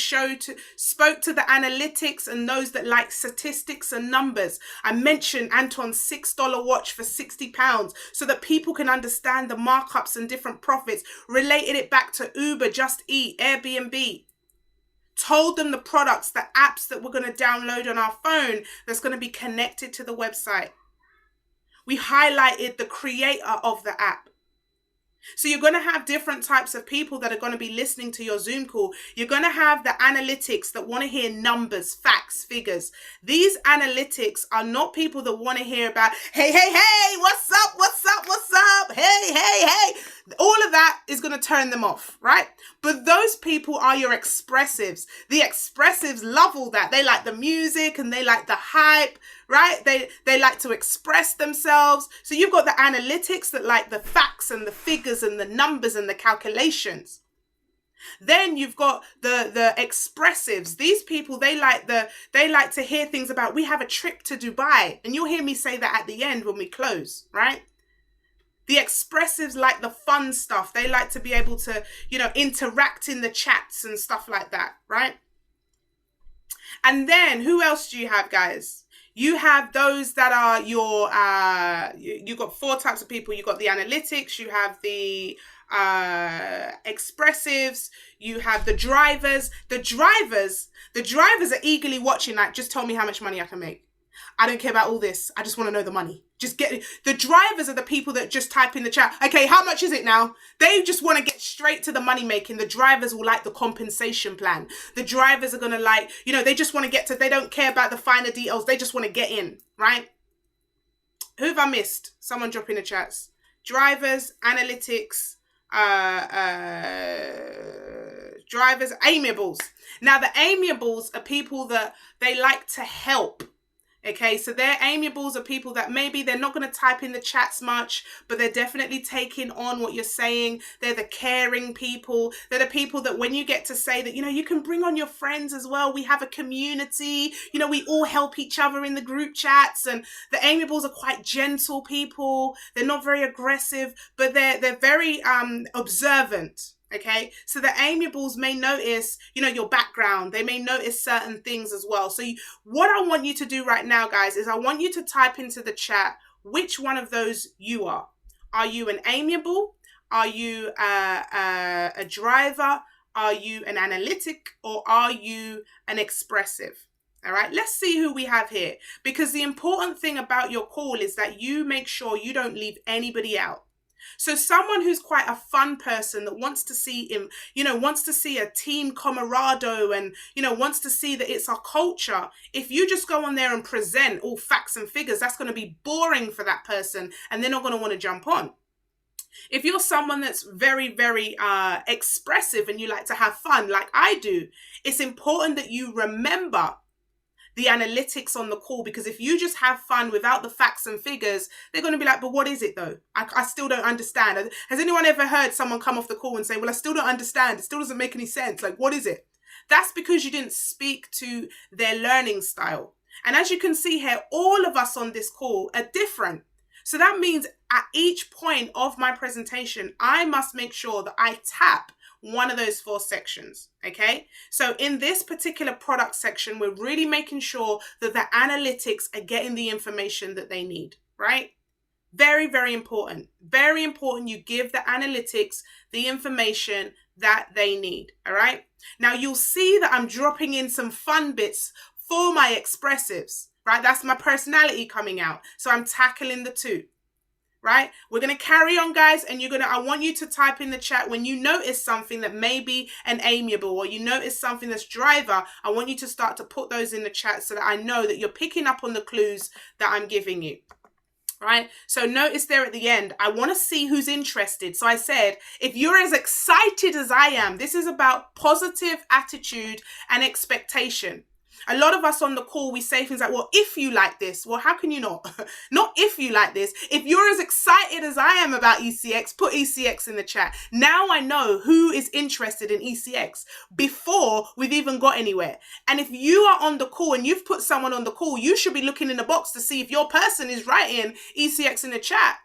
A: spoke to the analytics and those that like statistics and numbers. I mentioned Antoine's $6 watch for £60 so that people can understand the markups and different profits. Related it back to Uber, Just Eat, Airbnb. Told them the products, the apps that we're going to download on our phone that's going to be connected to the website. We highlighted the creator of the app. So you're going to have different types of people that are going to be listening to your Zoom call. You're going to have the analytics that want to hear numbers, facts, figures. These analytics are not people that want to hear about, hey, what's up, hey. All of that is going to turn them off, right? But those people are your expressives. The expressives love all that. They like the music and they like the hype, right? They like to express themselves. So you've got the analytics that like the facts and the figures and the numbers and the calculations. Then you've got the expressives. These people, they like to hear things about, we have a trip to Dubai. And you'll hear me say that at the end when we close, right? The expressives like the fun stuff. They like to be able to, interact in the chats and stuff like that, right? And then who else do you have, guys? You have those that are your, you've got 4 types of people. You've got the analytics, you have the expressives, you have the drivers. The drivers are eagerly watching, like, just tell me how much money I can make. I don't care about all this. I just want to know the money. Just get it. The drivers are the people that just type in the chat, okay, how much is it now? They just want to get straight to the money making. The drivers will like the compensation plan. The drivers are going to like, they just want to get to, they don't care about the finer details. They just want to get in, right? Who have I missed? Someone drop in the chats. Drivers, analytics, drivers, amiables. Now the amiables are people that they like to help. Okay, so they're amiables are people that maybe they're not going to type in the chats much, but they're definitely taking on what you're saying. They're the caring people. They're the people that when you get to say that, you can bring on your friends as well. We have a community, we all help each other in the group chats. And the amiables are quite gentle people. They're not very aggressive, but they're very observant. Okay, so the amiables may notice, your background. They may notice certain things as well. So what I want you to do right now, guys, is I want you to type into the chat which one of those you are. Are you an amiable? Are you a driver? Are you an analytic? Or are you an expressive? All right, let's see who we have here. Because the important thing about your call is that you make sure you don't leave anybody out. So someone who's quite a fun person that wants to see him, wants to see a team camarado and, wants to see that it's our culture. If you just go on there and present all facts and figures, that's going to be boring for that person and they're not going to want to jump on. If you're someone that's very, very expressive and you like to have fun like I do, it's important that you remember the analytics on the call, because if you just have fun without the facts and figures, they're going to be like, but what is it though? I still don't understand. Has anyone ever heard someone come off the call and say, well, I still don't understand. It still doesn't make any sense. Like, what is it? That's because you didn't speak to their learning style. And as you can see here, all of us on this call are different. So that means at each point of my presentation, I must make sure that I tap one of those 4 sections, okay? So in this particular product section, we're really making sure that the analytics are getting the information that they need, right? Very, very important. Very important you give the analytics the information that they need, all right? Now you'll see that I'm dropping in some fun bits for my expressives, right? That's my personality coming out. So I'm tackling the 2. right? We're going to carry on, guys, and I want you to type in the chat when you notice something that may be an amiable, or you notice something that's driver. I want you to start to put those in the chat so that I know that you're picking up on the clues that I'm giving you. Right? So notice there at the end, I want to see who's interested. So I said, if you're as excited as I am, this is about positive attitude and expectation. A lot of us on the call, we say things like, well, if you like this, well, how can you not? Not if you like this. If you're as excited as I am about ECX, put ECX in the chat. Now I know who is interested in ECX before we've even got anywhere. And if you are on the call and you've put someone on the call, you should be looking in the box to see if your person is writing ECX in the chat,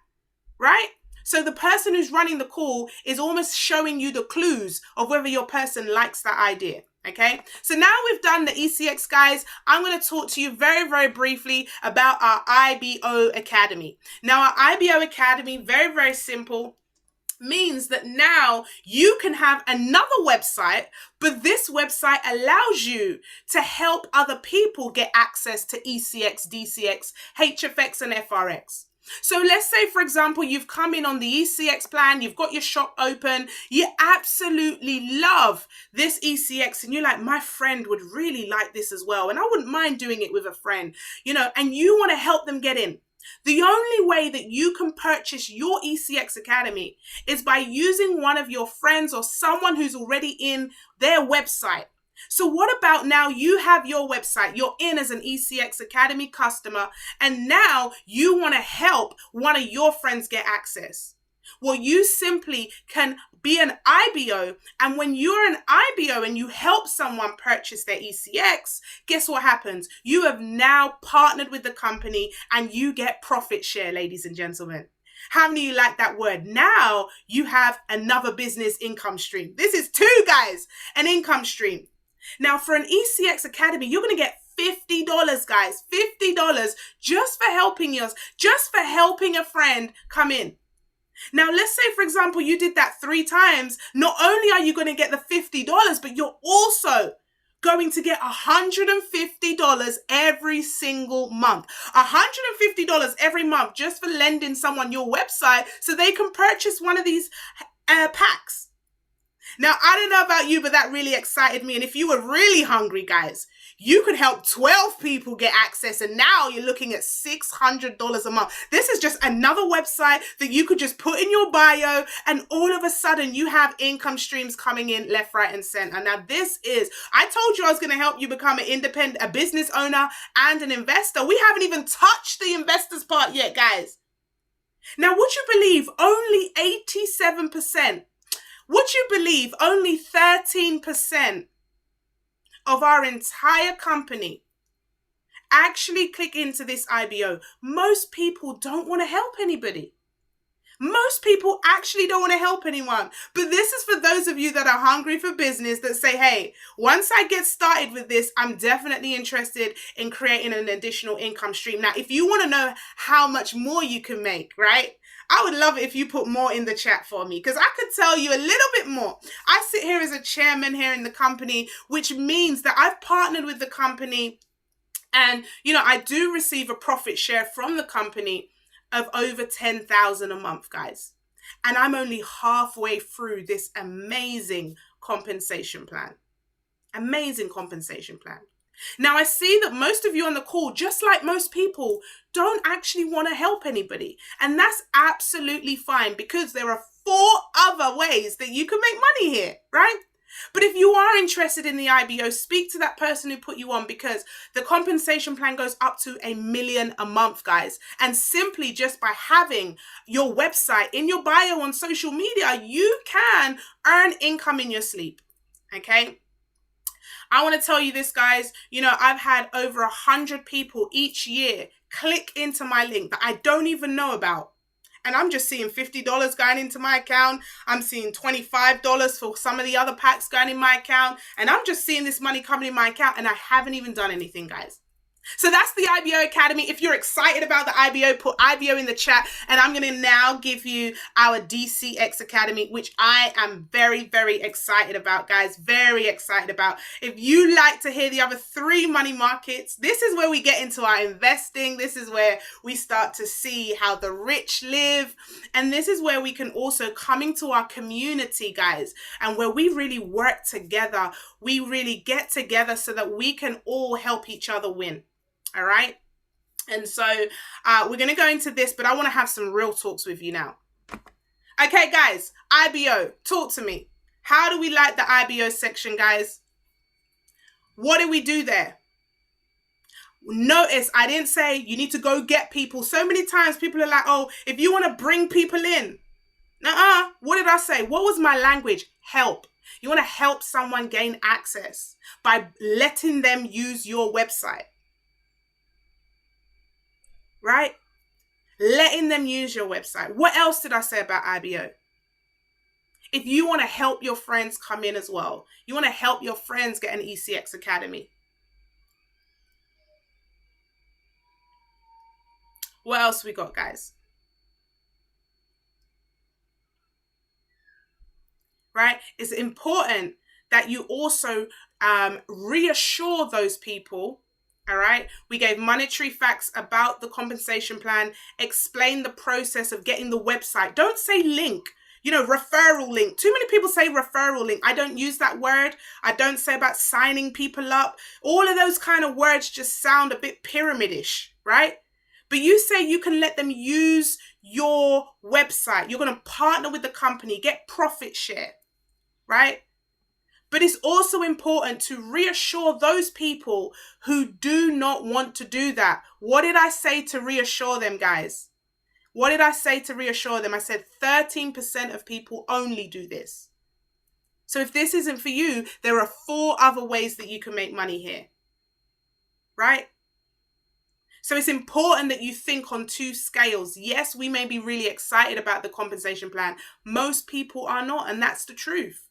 A: right? So the person who's running the call is almost showing you the clues of whether your person likes that idea. Okay, so now we've done the ECX, guys. I'm going to talk to you very, very briefly about our IBO Academy. Now, our IBO Academy, very, very simple, means that now you can have another website, but this website allows you to help other people get access to ECX, DCX, HFX, and FRX. So let's say, for example, you've come in on the ECX plan, you've got your shop open, you absolutely love this ECX, and you're like, my friend would really like this as well, and I wouldn't mind doing it with a friend, you know, and you want to help them get in. The only way that you can purchase your ECX Academy is by using one of your friends or someone who's already in their website. So what about now you have your website, you're in as an ECX Academy customer, and now you want to help one of your friends get access? Well, you simply can be an IBO, and when you're an IBO and you help someone purchase their ECX, guess what happens? You have now partnered with the company and you get profit share, ladies and gentlemen. How many of you like that word? Now you have another business income stream. This is two, guys, an income stream. Now, for an ECX Academy, you're going to get $50, guys, $50 just for helping us, just for helping a friend come in. Now, let's say, for example, you did that 3 times. Not only are you going to get the $50, but you're also going to get $150 every single month. $150 every month just for lending someone your website so they can purchase one of these packs. Now, I don't know about you, but that really excited me. And if you were really hungry, guys, you could help 12 people get access. And now you're looking at $600 a month. This is just another website that you could just put in your bio. And all of a sudden you have income streams coming in left, right, and center. Now this is, I told you I was going to help you become an independent, a business owner and an investor. We haven't even touched the investors part yet, guys. Now, would you believe only 87%? Would you believe only 13% of our entire company actually click into this IBO? Most people don't want to help anybody. Most people actually don't want to help anyone. But this is for those of you that are hungry for business, that say, hey, once I get started with this, I'm definitely interested in creating an additional income stream. Now, if you want to know how much more you can make, right? I would love it if you put more in the chat for me, because I could tell you a little bit more. I sit here as a chairman here in the company, which means that I've partnered with the company and, you know, I do receive a profit share from the company of over $10,000 a month, guys. And I'm only halfway through this amazing compensation plan. Amazing compensation plan. Now, I see that most of you on the call, just like most people, don't actually want to help anybody. And that's absolutely fine, because there are 4 other ways that you can make money here, right? But if you are interested in the IBO, speak to that person who put you on, because the compensation plan goes up to $1 million a month, guys. And simply just by having your website in your bio on social media, you can earn income in your sleep, okay? I want to tell you this, guys. You know, I've had over 100 people each year click into my link that I don't even know about. And I'm just seeing $50 going into my account. I'm seeing $25 for some of the other packs going in my account. And I'm just seeing this money coming in my account, and I haven't even done anything, guys. So that's the IBO Academy. If you're excited about the IBO, put IBO in the chat. And I'm going to now give you our DCX Academy, which I am very, very excited about, guys. Very excited about. If you like to hear the other 3 money markets, this is where we get into our investing. This is where we start to see how the rich live. And this is where we can also come into our community, guys, and where we really work together. We really get together so that we can all help each other win. All right. And so we're going to go into this, but I want to have some real talks with you now. Okay, guys, IBO, talk to me. How do we like the IBO section, guys? What do we do there? Notice I didn't say you need to go get people. So many times people are like, oh, if you want to bring people in. Nuh-uh. What did I say? What was my language? Help. You want to help someone gain access by letting them use your website. Right? Letting them use your website. What else did I say about IBO? If you want to help your friends come in as well, you want to help your friends get an ECX Academy. What else we got, guys? Right? It's important that you also reassure those people. All right. We gave monetary facts about the compensation plan, explain the process of getting the website. Don't say link, referral link. Too many people say referral link. I don't use that word. I don't say about signing people up. All of those kind of words just sound a bit pyramidish, right? But you say you can let them use your website. You're going to partner with the company, get profit share, right? But it's also important to reassure those people who do not want to do that. What did I say to reassure them, guys? What did I say to reassure them? I said 13% of people only do this. So if this isn't for you, there are 4 other ways that you can make money here. Right? So it's important that you think on 2 scales. Yes, we may be really excited about the compensation plan. Most people are not, and that's the truth.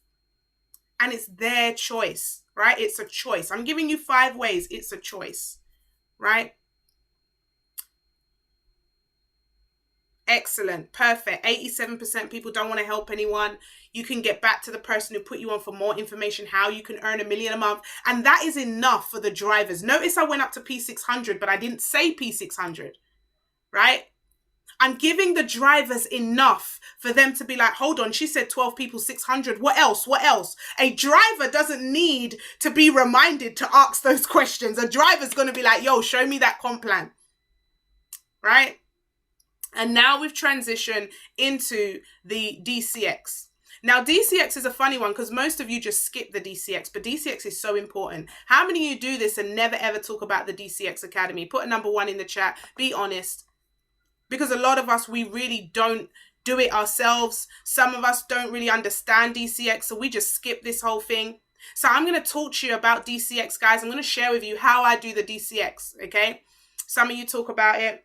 A: And it's their choice, right? It's a choice. I'm giving you 5 ways. It's a choice, right? Excellent. Perfect. 87% people don't want to help anyone. You can get back to the person who put you on for more information, how you can earn $1 million a month. And that is enough for the drivers. Notice I went up to P600, but I didn't say P600, right? I'm giving the drivers enough for them to be like, hold on, she said 12 people, 600. What else? What else? A driver doesn't need to be reminded to ask those questions. A driver's going to be like, yo, show me that comp plan. Right? And now we've transitioned into the DCX. Now, DCX is a funny one because most of you just skip the DCX, but DCX is so important. How many of you do this and never ever talk about the DCX Academy? Put a number 1 in the chat. Be honest. Because a lot of us, we really don't do it ourselves. Some of us don't really understand DCX, so we just skip this whole thing. So I'm going to talk to you about DCX, guys. I'm going to share with you how I do the DCX, okay? Some of you talk about it,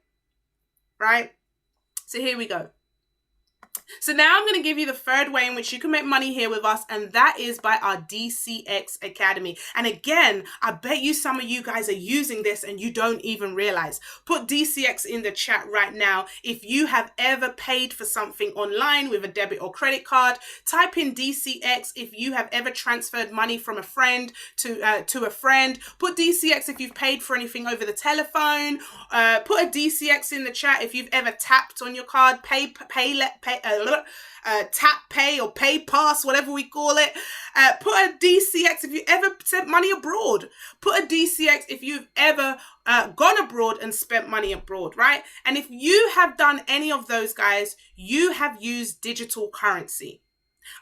A: right? So here we go. So now I'm going to give you the 3rd way in which you can make money here with us, and that is by our DCX Academy. And again, I bet you some of you guys are using this and you don't even realize. Put DCX in the chat right now. If you have ever paid for something online with a debit or credit card, type in DCX. If you have ever transferred money from a friend to a friend, put DCX if you've paid for anything over the telephone. Put a DCX in the chat if you've ever tapped on your card, tap pay or pay pass, whatever we call it. Put a DCX if you ever sent money abroad. Put a DCX if you've ever gone abroad and spent money abroad, right? And if you have done any of those, guys, you have used digital currency.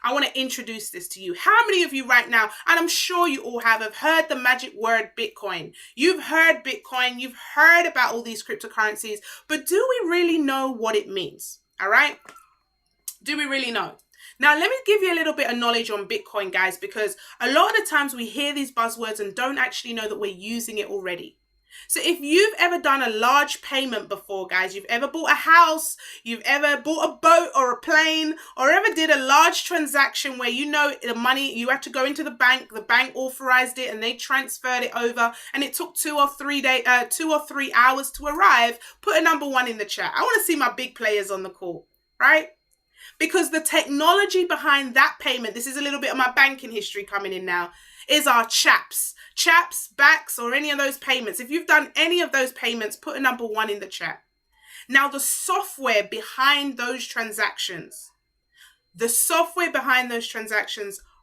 A: I want to introduce this to you. How many of you right now, and I'm sure you all have heard the magic word Bitcoin. You've heard Bitcoin, you've heard about all these cryptocurrencies, but do we really know what it means? All right? Do we really know? Now, let me give you a little bit of knowledge on Bitcoin, guys, because a lot of the times we hear these buzzwords and don't actually know that we're using it already. So if you've ever done a large payment before, guys, you've ever bought a house, you've ever bought a boat or a plane, or ever did a large transaction where you know the money, you had to go into the bank authorized it and they transferred it over and it took 2 or 3 hours to arrive, put a number 1 in the chat. I want to see my big players on the call, right? Because the technology behind that payment, this is a little bit of my banking history coming in now, is our chaps, backs, or any of those payments. If you've done any of those payments, put a number 1 in the chat. Now, the software behind those transactions,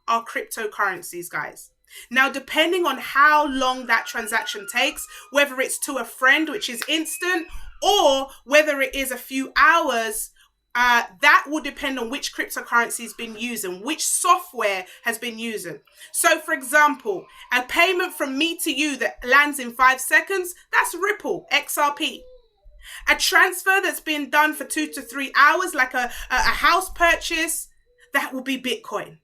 A: are cryptocurrencies, guys. Now, depending on how long that transaction takes, whether it's to a friend, which is instant, or whether it is a few hours, that will depend on which cryptocurrency has been using, which software has been using. So, for example, a payment from me to you that lands in 5 seconds, that's Ripple, XRP. A transfer that's been done for 2 to 3 hours, like a house purchase, that will be Bitcoin.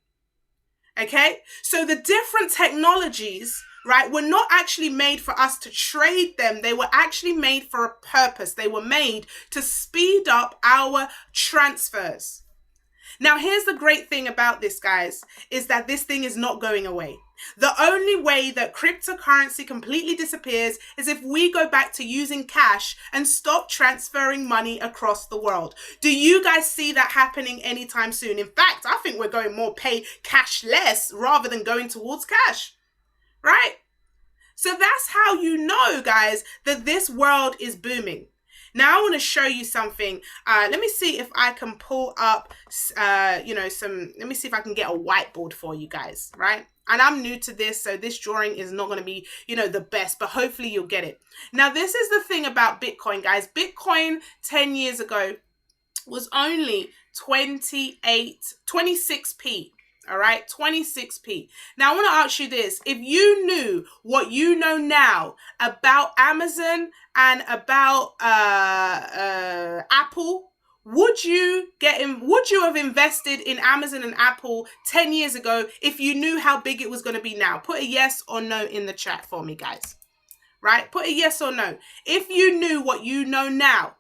A: Okay? So the different technologies, right, were not actually made for us to trade them. They were actually made for a purpose. They were made to speed up our transfers. Now, here's the great thing about this, guys, is that this thing is not going away. The only way that cryptocurrency completely disappears is if we go back to using cash and stop transferring money across the world. Do you guys see that happening anytime soon? In fact, I think we're going more pay cashless rather than going towards cash. Right? So that's how you know, guys, that this world is booming. Now I want to show you something. Let me see if I can pull up, let me see if I can get a whiteboard for you guys, right? And I'm new to this, so this drawing is not going to be, the best, but hopefully you'll get it. Now, this is the thing about Bitcoin, guys. Bitcoin 10 years ago was only 26p. All right, 26p. Now, I want to ask you this. If you knew what you know now about Amazon and about Apple, would you have invested in Amazon and Apple 10 years ago if you knew how big it was going to be now? Put a yes or no in the chat for me, guys. Right? Put a yes or no. If you knew what you know now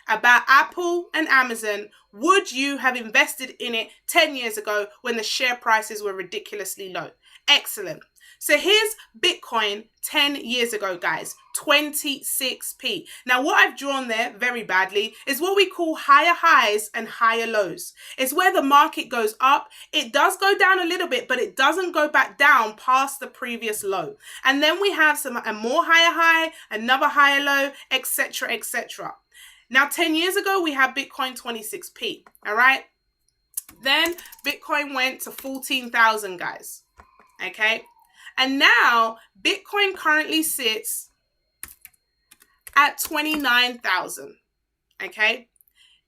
A: about Apple and Amazon, would you have invested in it 10 years ago when the share prices were ridiculously low? Excellent. So here's Bitcoin 10 years ago, guys, 26p. Now, what I've drawn there very badly is what we call higher highs and higher lows. It's where the market goes up. It does go down a little bit, but it doesn't go back down past the previous low. And then we have a more higher high, another higher low, etc., etc. Now, 10 years ago, we had Bitcoin 26p, all right? Then Bitcoin went to 14,000, guys, okay? And now Bitcoin currently sits at 29,000, okay?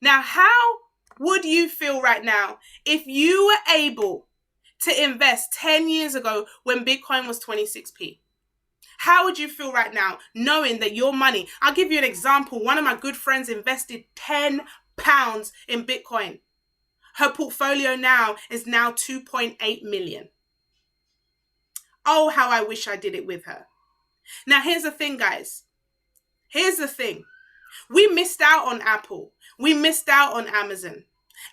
A: Now, how would you feel right now if you were able to invest 10 years ago when Bitcoin was 26p? How would you feel right now knowing that your money, I'll give you an example. One of my good friends invested £10 in Bitcoin. Her portfolio now is 2.8 million. Oh, how I wish I did it with her. Now, here's the thing, guys. Here's the thing. We missed out on Apple. We missed out on Amazon.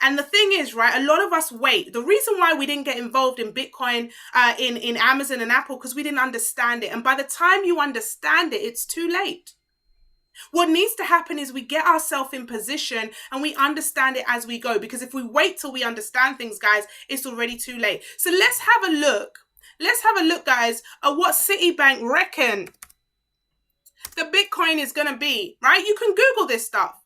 A: And the thing is, right, a lot of us wait. The reason why we didn't get involved in Bitcoin, in Amazon and Apple, because we didn't understand it. And by the time you understand it, it's too late. What needs to happen is we get ourselves in position and we understand it as we go. Because if we wait till we understand things, guys, it's already too late. So let's have a look. Let's have a look, guys, at what Citibank reckon the Bitcoin is going to be, right? You can Google this stuff.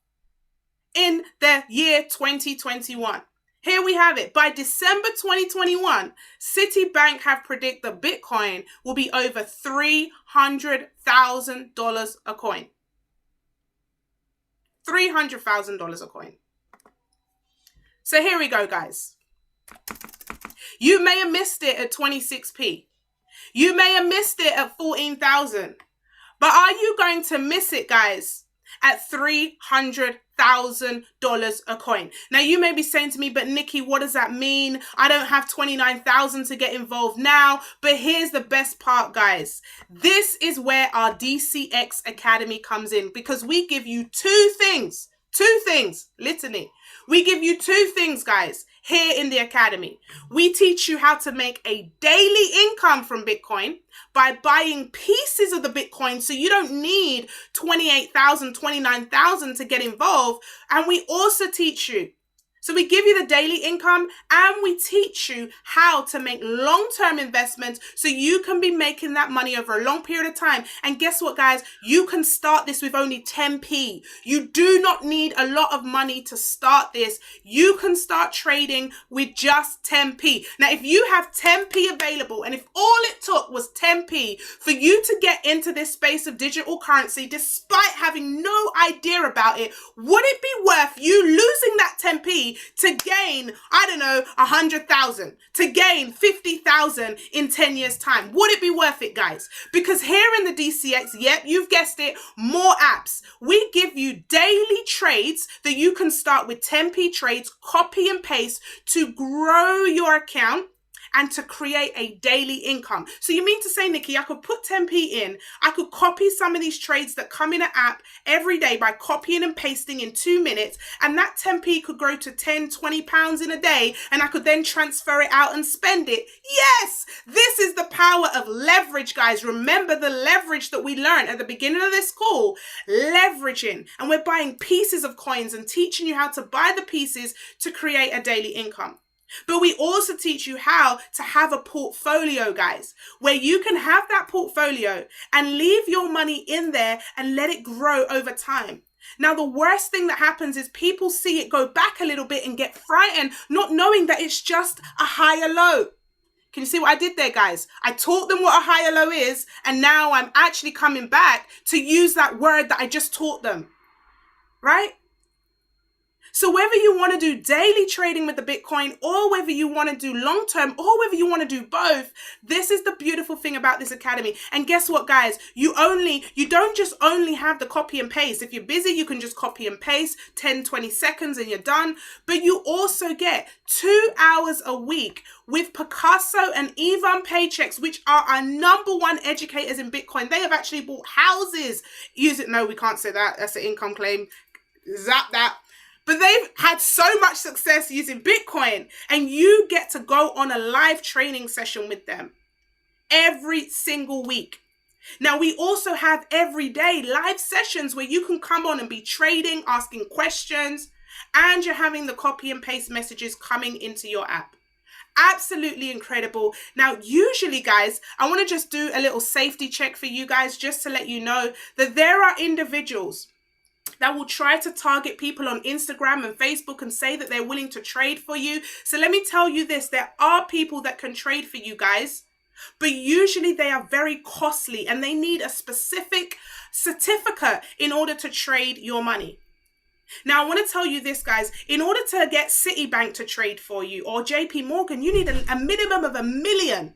A: In the year 2021. Here we have it. By December 2021, Citibank have predicted that Bitcoin will be over $300,000 a coin. $300,000 a coin. So here we go, guys. You may have missed it at 26p. You may have missed it at 14,000. But are you going to miss it, guys, at $300,000 a coin. Now you may be saying to me, but Nikki, what does that mean? I don't have 29,000 to get involved now. But here's the best part, guys. This is where our DCX Academy comes in, because we give you two things, literally. We give you two things, guys, here in the Academy. We teach you how to make a daily income from Bitcoin by buying pieces of the Bitcoin, so you don't need 28,000, 29,000 to get involved. And we also teach you, so we give you the daily income and we teach you how to make long-term investments so you can be making that money over a long period of time. And guess what, guys? You can start this with only 10p. You do not need a lot of money to start this. You can start trading with just 10p. Now, if you have 10p available, and if all it took was 10p for you to get into this space of digital currency, despite having no idea about it, would it be worth you losing that 10p to gain, I don't know, 100,000, to gain 50,000 in 10 years time? Would it be worth it, guys? Because here in the DCX, yep, you've guessed it, more apps. We give you daily trades that you can start with 10p trades, copy and paste to grow your account and to create a daily income. So you mean to say, Nikki, I could put 10p in, I could copy some of these trades that come in an app every day by copying and pasting in 2 minutes, and that 10p could grow to 10, 20 pounds in a day, and I could then transfer it out and spend it. Yes, this is the power of leverage, guys. Remember the leverage that we learned at the beginning of this call, leveraging, and we're buying pieces of coins and teaching you how to buy the pieces to create a daily income. But we also teach you how to have a portfolio, guys, where you can have that portfolio and leave your money in there and let it grow over time. Now, the worst thing that happens is people see it go back a little bit and get frightened, not knowing that it's just a higher low. Can you see what I did there, guys? I taught them what a higher low is, and now I'm actually coming back to use that word that I just taught them, right? So whether you want to do daily trading with the Bitcoin, or whether you want to do long-term, or whether you want to do both, this is the beautiful thing about this academy. And guess what, guys? You don't just only have the copy and paste. If you're busy, you can just copy and paste 10, 20 seconds and you're done. But you also get 2 hours a week with Picasso and Ivan Paychecks, which are our #1 educators in Bitcoin. They have actually bought houses. No, we can't say that. That's an income claim. Zap that. But they've had so much success using Bitcoin, and you get to go on a live training session with them every single week. Now, we also have everyday live sessions where you can come on and be trading, asking questions, and you're having the copy and paste messages coming into your app. Absolutely incredible. Now, usually, guys, I want to just do a little safety check for you guys, just to let you know that there are individuals that will try to target people on Instagram and Facebook and say that they're willing to trade for you. So let me tell you this, there are people that can trade for you, guys, but usually they are very costly and they need a specific certificate in order to trade your money. Now, I want to tell you this, guys, in order to get Citibank to trade for you or JP Morgan, you need a minimum of $1 million.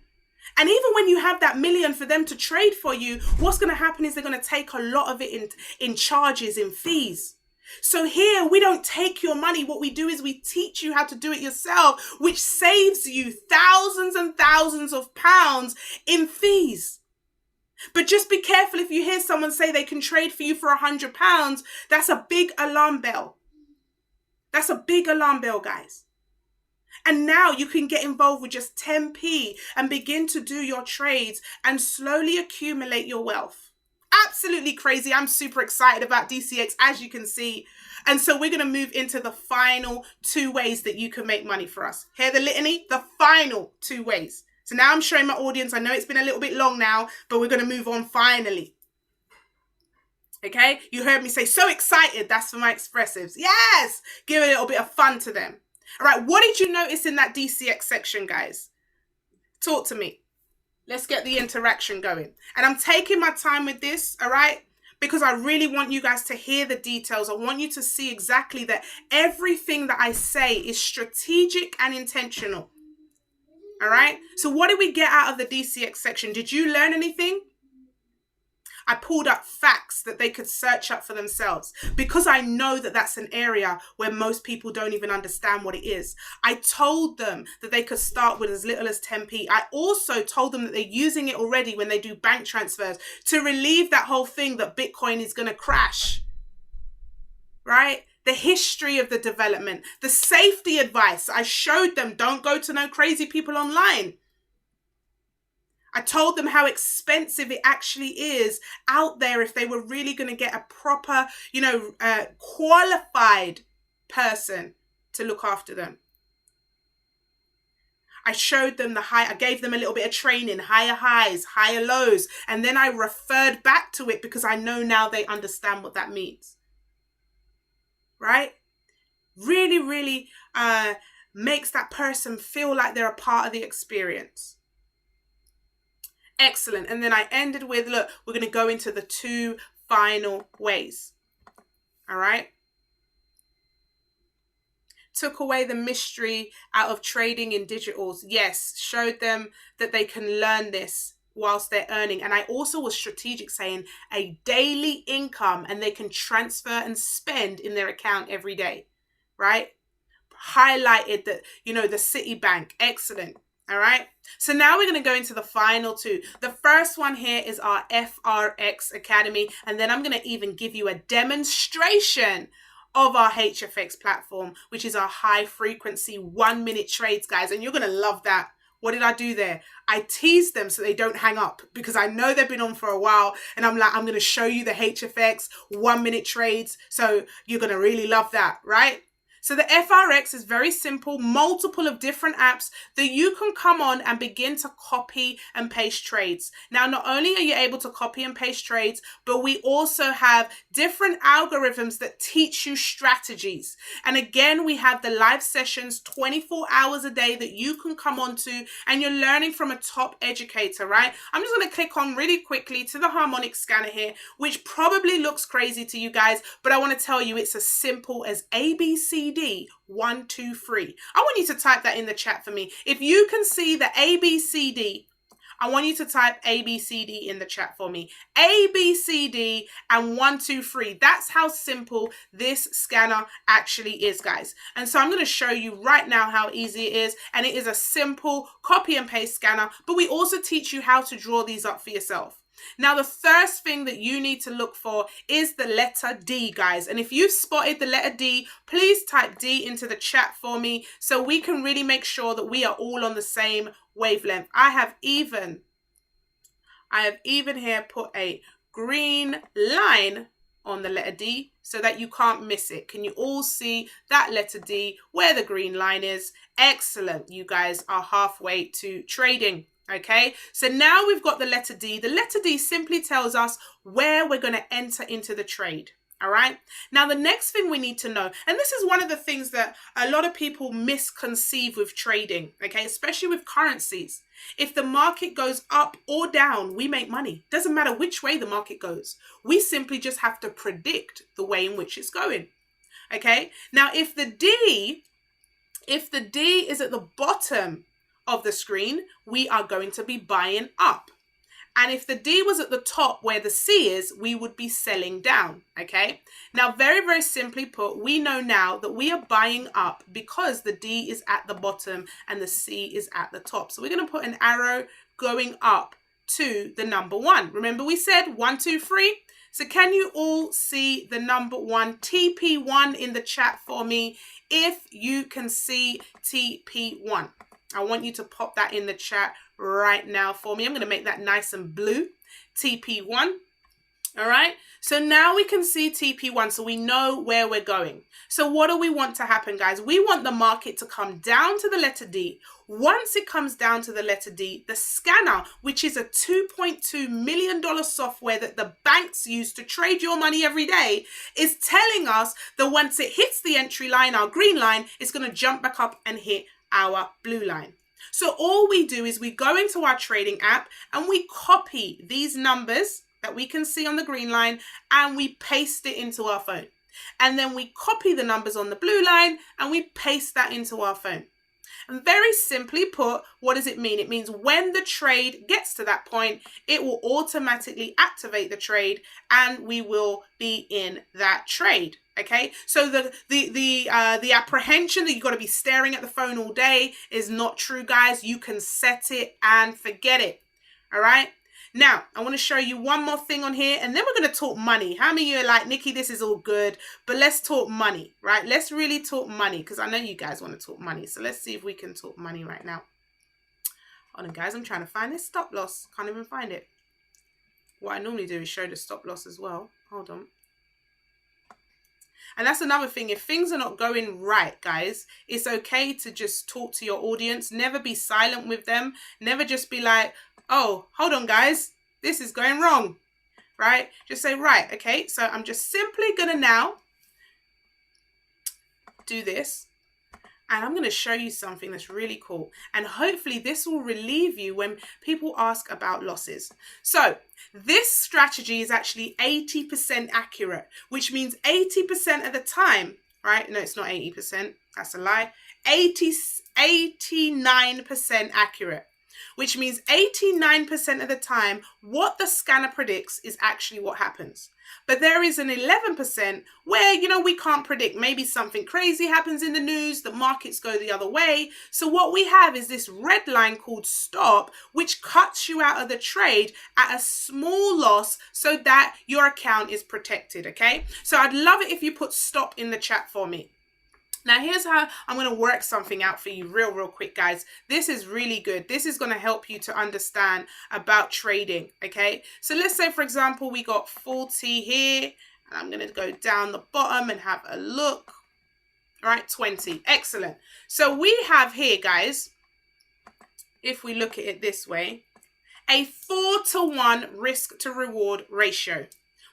A: And even when you have that $1 million for them to trade for you, what's going to happen is they're going to take a lot of it in charges, in fees. So here, we don't take your money. What we do is we teach you how to do it yourself, which saves you thousands and thousands of pounds in fees. But just be careful if you hear someone say they can trade for you for £100. That's a big alarm bell. That's a big alarm bell, guys. And now you can get involved with just 10p and begin to do your trades and slowly accumulate your wealth. Absolutely crazy. I'm super excited about DCX, as you can see. And so we're going to move into the final 2 ways that you can make money for us. Hear the litany? The final 2 ways. So now I'm showing my audience. I know it's been a little bit long now, but we're going to move on finally. Okay? You heard me say so excited. That's for my expressives. Yes! Give a little bit of fun to them. All right, what did you notice in that DCX section, guys? Talk to me. Let's get the interaction going. And I'm taking my time with this, all right? Because I really want you guys to hear the details. I want you to see exactly that everything that I say is strategic and intentional. All right? So what did we get out of the DCX section? Did you learn anything? I pulled up facts that they could search up for themselves because I know that that's an area where most people don't even understand what it is. I told them that they could start with as little as 10p. I also told them that they're using it already when they do bank transfers to relieve that whole thing that Bitcoin is going to crash, right? The history of the development, the safety advice. I showed them, don't go to no crazy people online. I told them how expensive it actually is out there if they were really going to get a proper, qualified person to look after them. I showed them I gave them a little bit of training, higher highs, higher lows, and then I referred back to it because I know now they understand what that means. Right? Really, really makes that person feel like they're a part of the experience. Excellent. And then I ended with, look, we're going to go into the 2 final ways. All right. Took away the mystery out of trading in digitals. Yes. Showed them that they can learn this whilst they're earning. And I also was strategic, saying a daily income, and they can transfer and spend in their account every day. Right. Highlighted that, the Citibank. Excellent. All right. So now we're going to go into the final 2. The first one here is our FRX Academy. And then I'm going to even give you a demonstration of our HFX platform, which is our high frequency 1-minute trades, guys. And you're going to love that. What did I do there? I teased them so they don't hang up because I know they've been on for a while. And I'm like, I'm going to show you the HFX 1-minute trades. So you're going to really love that, right? So the FRX is very simple, multiple of different apps that you can come on and begin to copy and paste trades. Now, not only are you able to copy and paste trades, but we also have different algorithms that teach you strategies. And again, we have the live sessions 24 hours a day that you can come on to, and you're learning from a top educator, right? I'm just going to click on really quickly to the harmonic scanner here, which probably looks crazy to you guys, but I want to tell you it's as simple as ABCD 1, 2, 3. I want you to type that in the chat for me. If you can see the ABCD, I want you to type ABCD in the chat for me. ABCD and 1, 2, 3. That's how simple this scanner actually is, guys. And so I'm going to show you right now how easy it is. And it is a simple copy and paste scanner, but we also teach you how to draw these up for yourself. Now, the first thing that you need to look for is the letter D, guys. And if you've spotted the letter D, please type D into the chat for me so we can really make sure that we are all on the same wavelength. I have even here put a green line on the letter D so that you can't miss it. Can you all see that letter D where the green line is? Excellent. You guys are halfway to trading. Okay, so now we've got the letter D. The letter D simply tells us where we're going to enter into the trade. All right. Now, the next thing we need to know, and this is one of the things that a lot of people misconceive with trading, okay, especially with currencies. If the market goes up or down, we make money. Doesn't matter which way the market goes. We simply just have to predict the way in which it's going. Okay. Now, if the D is at the bottom of the screen, we are going to be buying up. And if the D was at the top where the C is, we would be selling down. Okay. Now, very, very simply put, we know now that we are buying up because the D is at the bottom and the C is at the top. So we're going to put an arrow going up to the number 1. Remember, we said 1, 2, 3. So can you all see the number 1 TP1 in the chat for me? If you can see TP1. I want you to pop that in the chat right now for me. I'm going to make that nice and blue. TP1. All right. So now we can see TP1. So we know where we're going. So what do we want to happen, guys? We want the market to come down to the letter D. Once it comes down to the letter D, the scanner, which is a $2.2 million software that the banks use to trade your money every day, is telling us that once it hits the entry line, our green line, it's going to jump back up and hit our blue line. So all we do is we go into our trading app and we copy these numbers that we can see on the green line and we paste it into our phone. And then we copy the numbers on the blue line and we paste that into our phone. And very simply put, what does it mean? It means when the trade gets to that point, it will automatically activate the trade and we will be in that trade. Okay, so the apprehension that you've got to be staring at the phone all day is not true, guys. You can set it and forget it. All right. Now, I want to show you one more thing on here, and then we're going to talk money. How many of you are like, Nikki, this is all good, but let's talk money, right? Let's really talk money, because I know you guys want to talk money. So let's see if we can talk money right now. Hold on, guys. I'm trying to find this stop loss. Can't even find it. What I normally do is show the stop loss as well. Hold on. And that's another thing. If things are not going right, guys, it's okay to just talk to your audience. Never be silent with them. Never just be like, oh, hold on, guys, this is going wrong, right? Just say, right, okay, so I'm just simply going to now do this. And I'm going to show you something that's really cool. And hopefully this will relieve you when people ask about losses. So this strategy is actually 80% accurate, which means 80% of the time, right? No, it's not 80%. That's a lie. 89% accurate, which means 89% of the time, what the scanner predicts is actually what happens. But there is an 11% where, you know, we can't predict. Maybe something crazy happens in the news, the markets go the other way. So what we have is this red line called stop, which cuts you out of the trade at a small loss so that your account is protected, okay? So I'd love it if you put stop in the chat for me. Now, here's how I'm going to work something out for you real quick, guys. This is really good. This is going to help you to understand about trading, okay? So let's say, for example, we got 40 here, and I'm going to go down the bottom and have a look. All right, 20. Excellent. So we have here, guys, if we look at it this way, a 4-to-1 risk to reward ratio.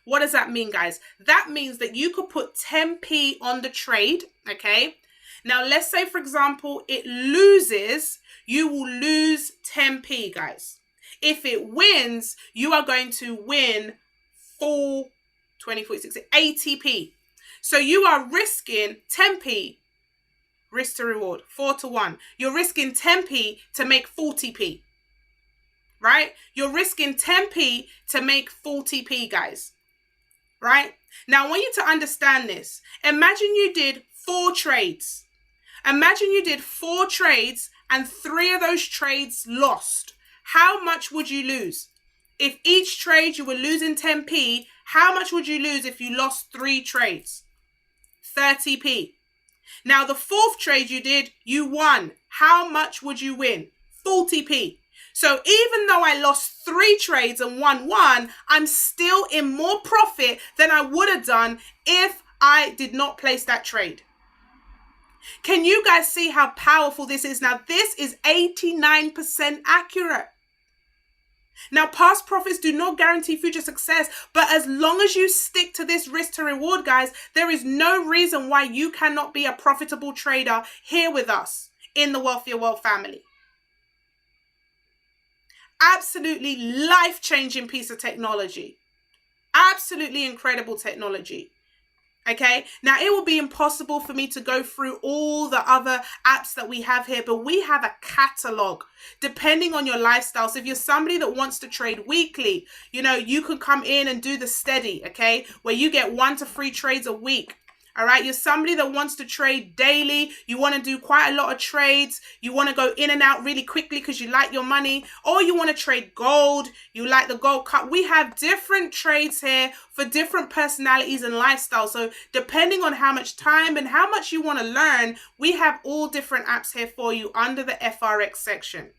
A: What does that mean, guys? That means that you could put 10p on the trade, okay? Now, let's say, for example, it loses, you will lose 10p, guys. If it wins, you are going to win 80p. So you are risking 10p, risk to reward, 4-to-1. You're risking 10p to make 40p, right? You're risking 10p to make 40p, guys. Right? Now, I want you to understand this. Imagine you did 4 trades. Imagine you did 4 trades and 3 of those trades lost. How much would you lose? If each trade you were losing 10p, how much would you lose if you lost 3 trades? 30p. Now, the 4th trade you did, you won. How much would you win? 40p. So even though I lost 3 trades and won 1, I'm still in more profit than I would have done if I did not place that trade. Can you guys see how powerful this is? Now, this is 89% accurate. Now, past profits do not guarantee future success, but as long as you stick to this risk to reward, guys, there is no reason why you cannot be a profitable trader here with us in the Wealthier World family. Absolutely life-changing piece of technology. Absolutely incredible technology. Okay, now it will be impossible for me to go through all the other apps that we have here, but we have a catalog depending on your lifestyle. So if you're somebody that wants to trade weekly, you know, you can come in and do the steady, okay, where you get 1 to 3 trades a week. All right, you're somebody that wants to trade daily. You want to do quite a lot of trades. You want to go in and out really quickly because you like your money, or you want to trade gold. You like the gold cut. We have different trades here for different personalities and lifestyles. So depending on how much time and how much you want to learn, we have all different apps here for you under the FRX section.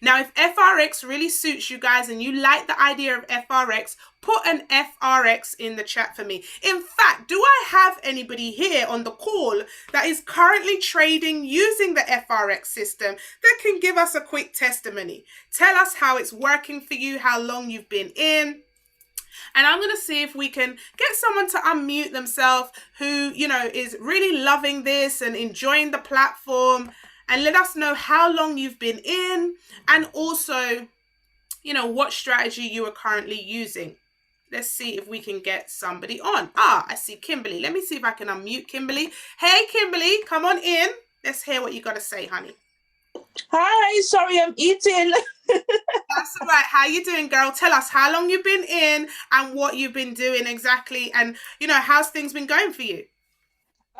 A: Now, if FRX really suits you guys and you like the idea of FRX, put an FRX in the chat for me. In fact, do I have anybody here on the call that is currently trading using the FRX system that can give us a quick testimony? Tell us how it's working for you, how long you've been in. And I'm going to see if we can get someone to unmute themselves who, you know, is really loving this and enjoying the platform. And let us know how long you've been in and also, you know, what strategy you are currently using. Let's see if we can get somebody on. I see Kimberly. Let me see if I can unmute Kimberly. Hey, Kimberly, come on in. Let's hear what you got to say, honey.
I: Hi, sorry, I'm eating.
A: That's all right. How you doing, girl? Tell us how long you've been in and what you've been doing exactly, and how's things been going for you?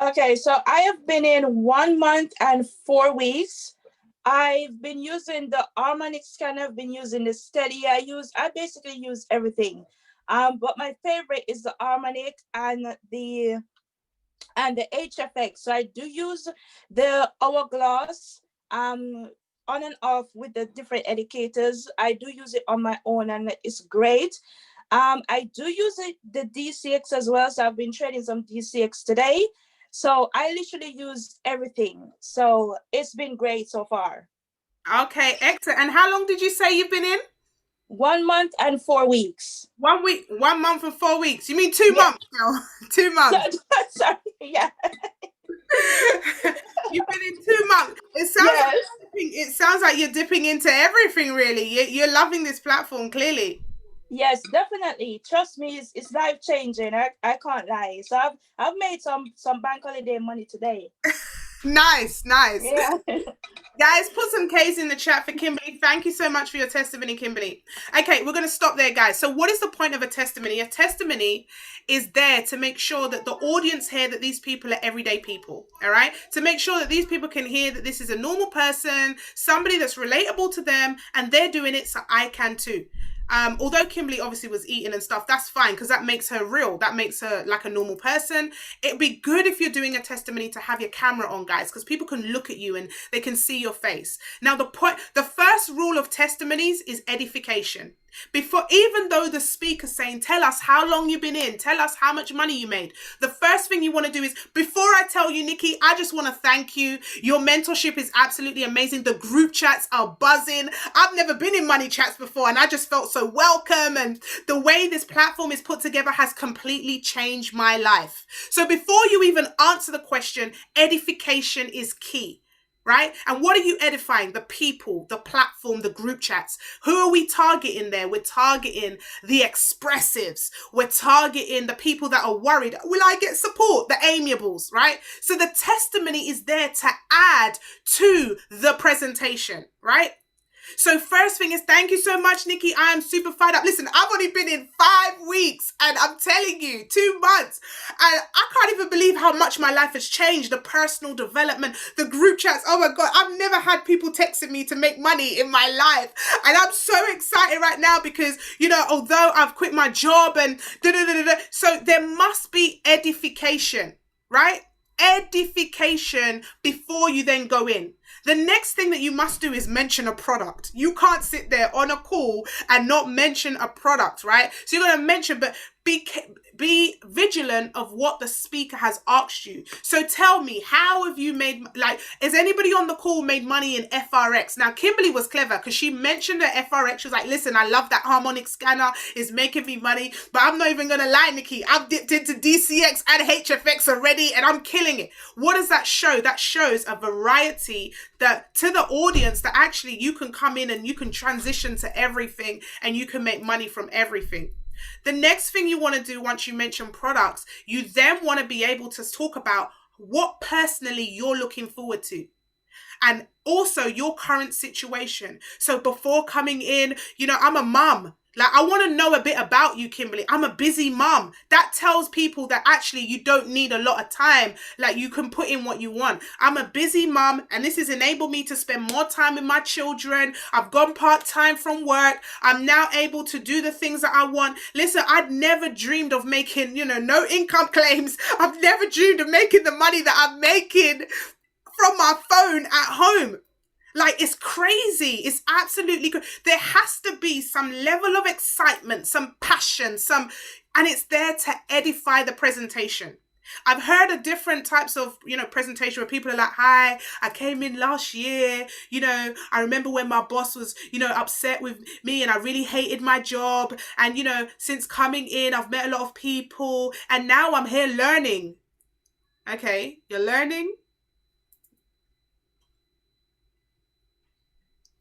I: Okay, so I have been in 1 month and 4 weeks. I've been using the Harmonic scanner. I've been using the Steady. I basically use everything. But my favorite is the Harmonic and the HFX. So I do use the Hourglass on and off with the different educators. I do use it on my own and it's great. I do use the DCX as well. So I've been trading some DCX today. So I literally use everything. So it's been great so far.
A: Okay, excellent. And how long did you say you've been in?
I: 1 month and 4 weeks.
A: 1 week, 1 month and 4 weeks. You mean 2 months now? 2 months.
I: Sorry, yeah.
A: You've been in 2 months. It sounds like you're dipping into everything, really. You're loving this platform, clearly.
I: Yes, definitely. Trust me, it's life changing. I can't lie. So I've made some bank holiday money today.
A: Nice.
I: Yeah.
A: Guys, put some K's in the chat for Kimberly. Thank you so much for your testimony, Kimberly. Okay, we're going to stop there, guys. So what is the point of a testimony? A testimony is there to make sure that the audience hear that these people are everyday people, all right? To make sure that these people can hear that this is a normal person, somebody that's relatable to them, and they're doing it, so I can too. Although Kimberly obviously was eating and stuff, that's fine because that makes her real. That makes her like a normal person. It'd be good if you're doing a testimony to have your camera on, guys, because people can look at you and they can see your face. Now, the first rule of testimonies is edification. Even though the speaker's saying, tell us how long you've been in, tell us how much money you made, the first thing you want to do is, before I tell you, Nikki, I just want to thank you. Your mentorship is absolutely amazing. The group chats are buzzing. I've never been in money chats before and I just felt so welcome, and the way this platform is put together has completely changed my life. So before you even answer the question, edification is key. Right? And what are you edifying? The people, the platform, the group chats. Who are we targeting there? We're targeting the expressives. We're targeting the people that are worried. Will I get support? The amiables, right? So the testimony is there to add to the presentation, right? So first thing is, thank you so much, Nikki. I am super fired up. Listen, I've only been in 5 weeks and I'm telling you, 2 months. And I can't even believe how much my life has changed. The personal development, the group chats. Oh my God, I've never had people texting me to make money in my life. And I'm so excited right now because, although I've quit my job and so there must be edification, right? Edification before you then go in. The next thing that you must do is mention a product. You can't sit there on a call and not mention a product, right? So you're going to mention, but be vigilant of what the speaker has asked you. So tell me, how have you made, is anybody on the call made money in FRX? Now, Kimberly was clever because she mentioned the FRX. She was like, listen, I love that Harmonic scanner. It's making me money, but I'm not even going to lie, Nikki. I've dipped into DCX and HFX already and I'm killing it. What does that show? That shows a variety that to the audience that actually you can come in and you can transition to everything and you can make money from everything. The next thing you want to do once you mention products, you then want to be able to talk about what personally you're looking forward to. And also your current situation. So before coming in, I'm a mum. I want to know a bit about you, Kimberly. I'm a busy mum. That tells people that actually you don't need a lot of time. You can put in what you want. I'm a busy mum and this has enabled me to spend more time with my children. I've gone part-time from work. I'm now able to do the things that I want. Listen, I'd never dreamed of making, no income claims. I've never dreamed of making the money that I'm making from my phone at home. It's crazy. It's absolutely good. There has to be some level of excitement, some passion, and it's there to edify the presentation. I've heard of different types of, presentation where people are like, hi, I came in last year. I remember when my boss was, upset with me and I really hated my job. And, since coming in, I've met a lot of people and now I'm here learning. Okay, you're learning.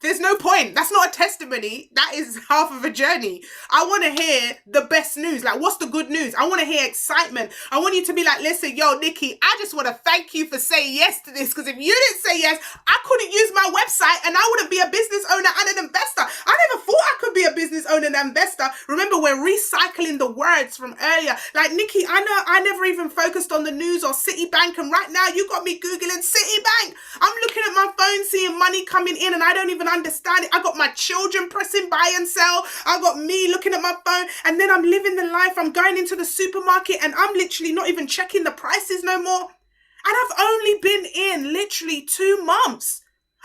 A: There's no point. That's not a testimony. That is half of a journey. I want to hear the best news. Like, what's the good news? I want to hear excitement. I want you to be like, listen, yo, Nikki, I just want to thank you for saying yes to this. Because if you didn't say yes, I couldn't use my website and I wouldn't be a business owner and an investor. I never thought I could be a business owner and an investor. Remember, we're recycling the words from earlier. Like, Nikki, I know I never even focused on the news or Citibank. And right now you got me Googling Citibank. I'm looking at my phone, seeing money coming in and I don't even understand it. I got my children pressing buy and sell. I got me looking at my phone and then I'm living the life. I'm going into the supermarket and I'm literally not even checking the prices no more. And I've only been in literally 2 months.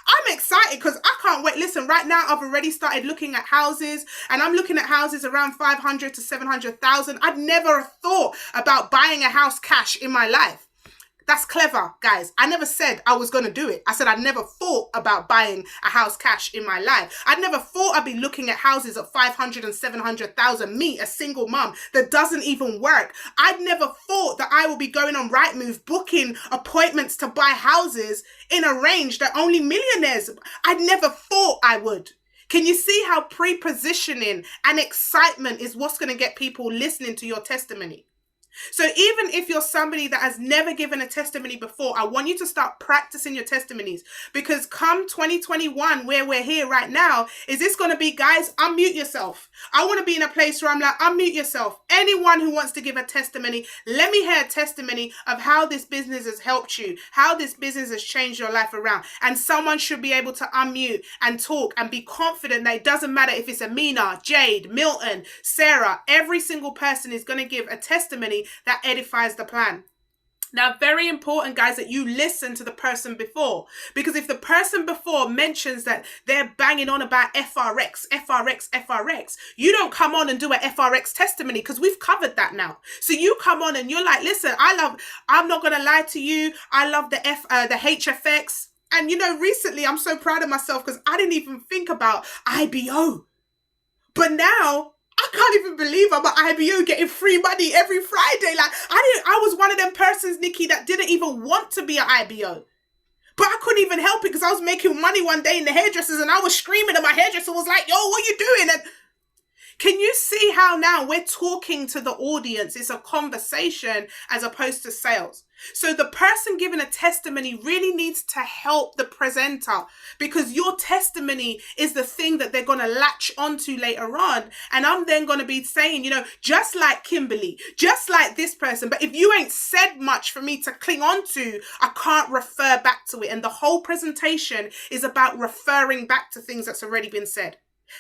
A: I'm excited because I can't wait. Listen, right now I've already started looking at houses and I'm looking at houses around 500 to 700,000. I'd never thought about buying a house cash in my life. That's clever, guys. I never said I was going to do it. I said I never thought about buying a house cash in my life. I never thought I'd be looking at houses at 500 and 700,000. Me, a single mum that doesn't even work. I'd never thought that I will be going on Rightmove, booking appointments to buy houses in a range that only millionaires. I'd never thought I would. Can you see how pre-positioning and excitement is what's going to get people listening to your testimony? So even if you're somebody that has never given a testimony before, I want you to start practicing your testimonies, because come 2021, where we're here right now, is this going to be, guys, unmute yourself. I want to be in a place where I'm like, unmute yourself. Anyone who wants to give a testimony, let me hear a testimony of how this business has helped you, how this business has changed your life around. And someone should be able to unmute and talk and be confident that it doesn't matter if it's Amina, Jade, Milton, Sarah, every single person is going to give a testimony that edifies the plan. Now, very important, guys, that you listen to the person before, because if the person before mentions that they're banging on about FRX, you don't come on and do a FRX testimony, because we've covered that now. So you come on and you're like, listen, I'm not going to lie to you. I love the HFX. And, you know, recently I'm so proud of myself because I didn't even think about IBO. But now I can't even believe I'm at IBO getting free money every Friday. Like, I was one of them persons, Nikki, that didn't even want to be at IBO. But I couldn't even help it because I was making money one day in the hairdressers and I was screaming and my hairdresser was like, yo, what are you doing? And can you see how now we're talking to the audience? It's a conversation as opposed to sales. So the person giving a testimony really needs to help the presenter, because your testimony is the thing that they're going to latch onto later on. And I'm then going to be saying, you know, just like Kimberly, just like this person. But if you ain't said much for me to cling on to, I can't refer back to it. And the whole presentation is about referring back to things that's already been said.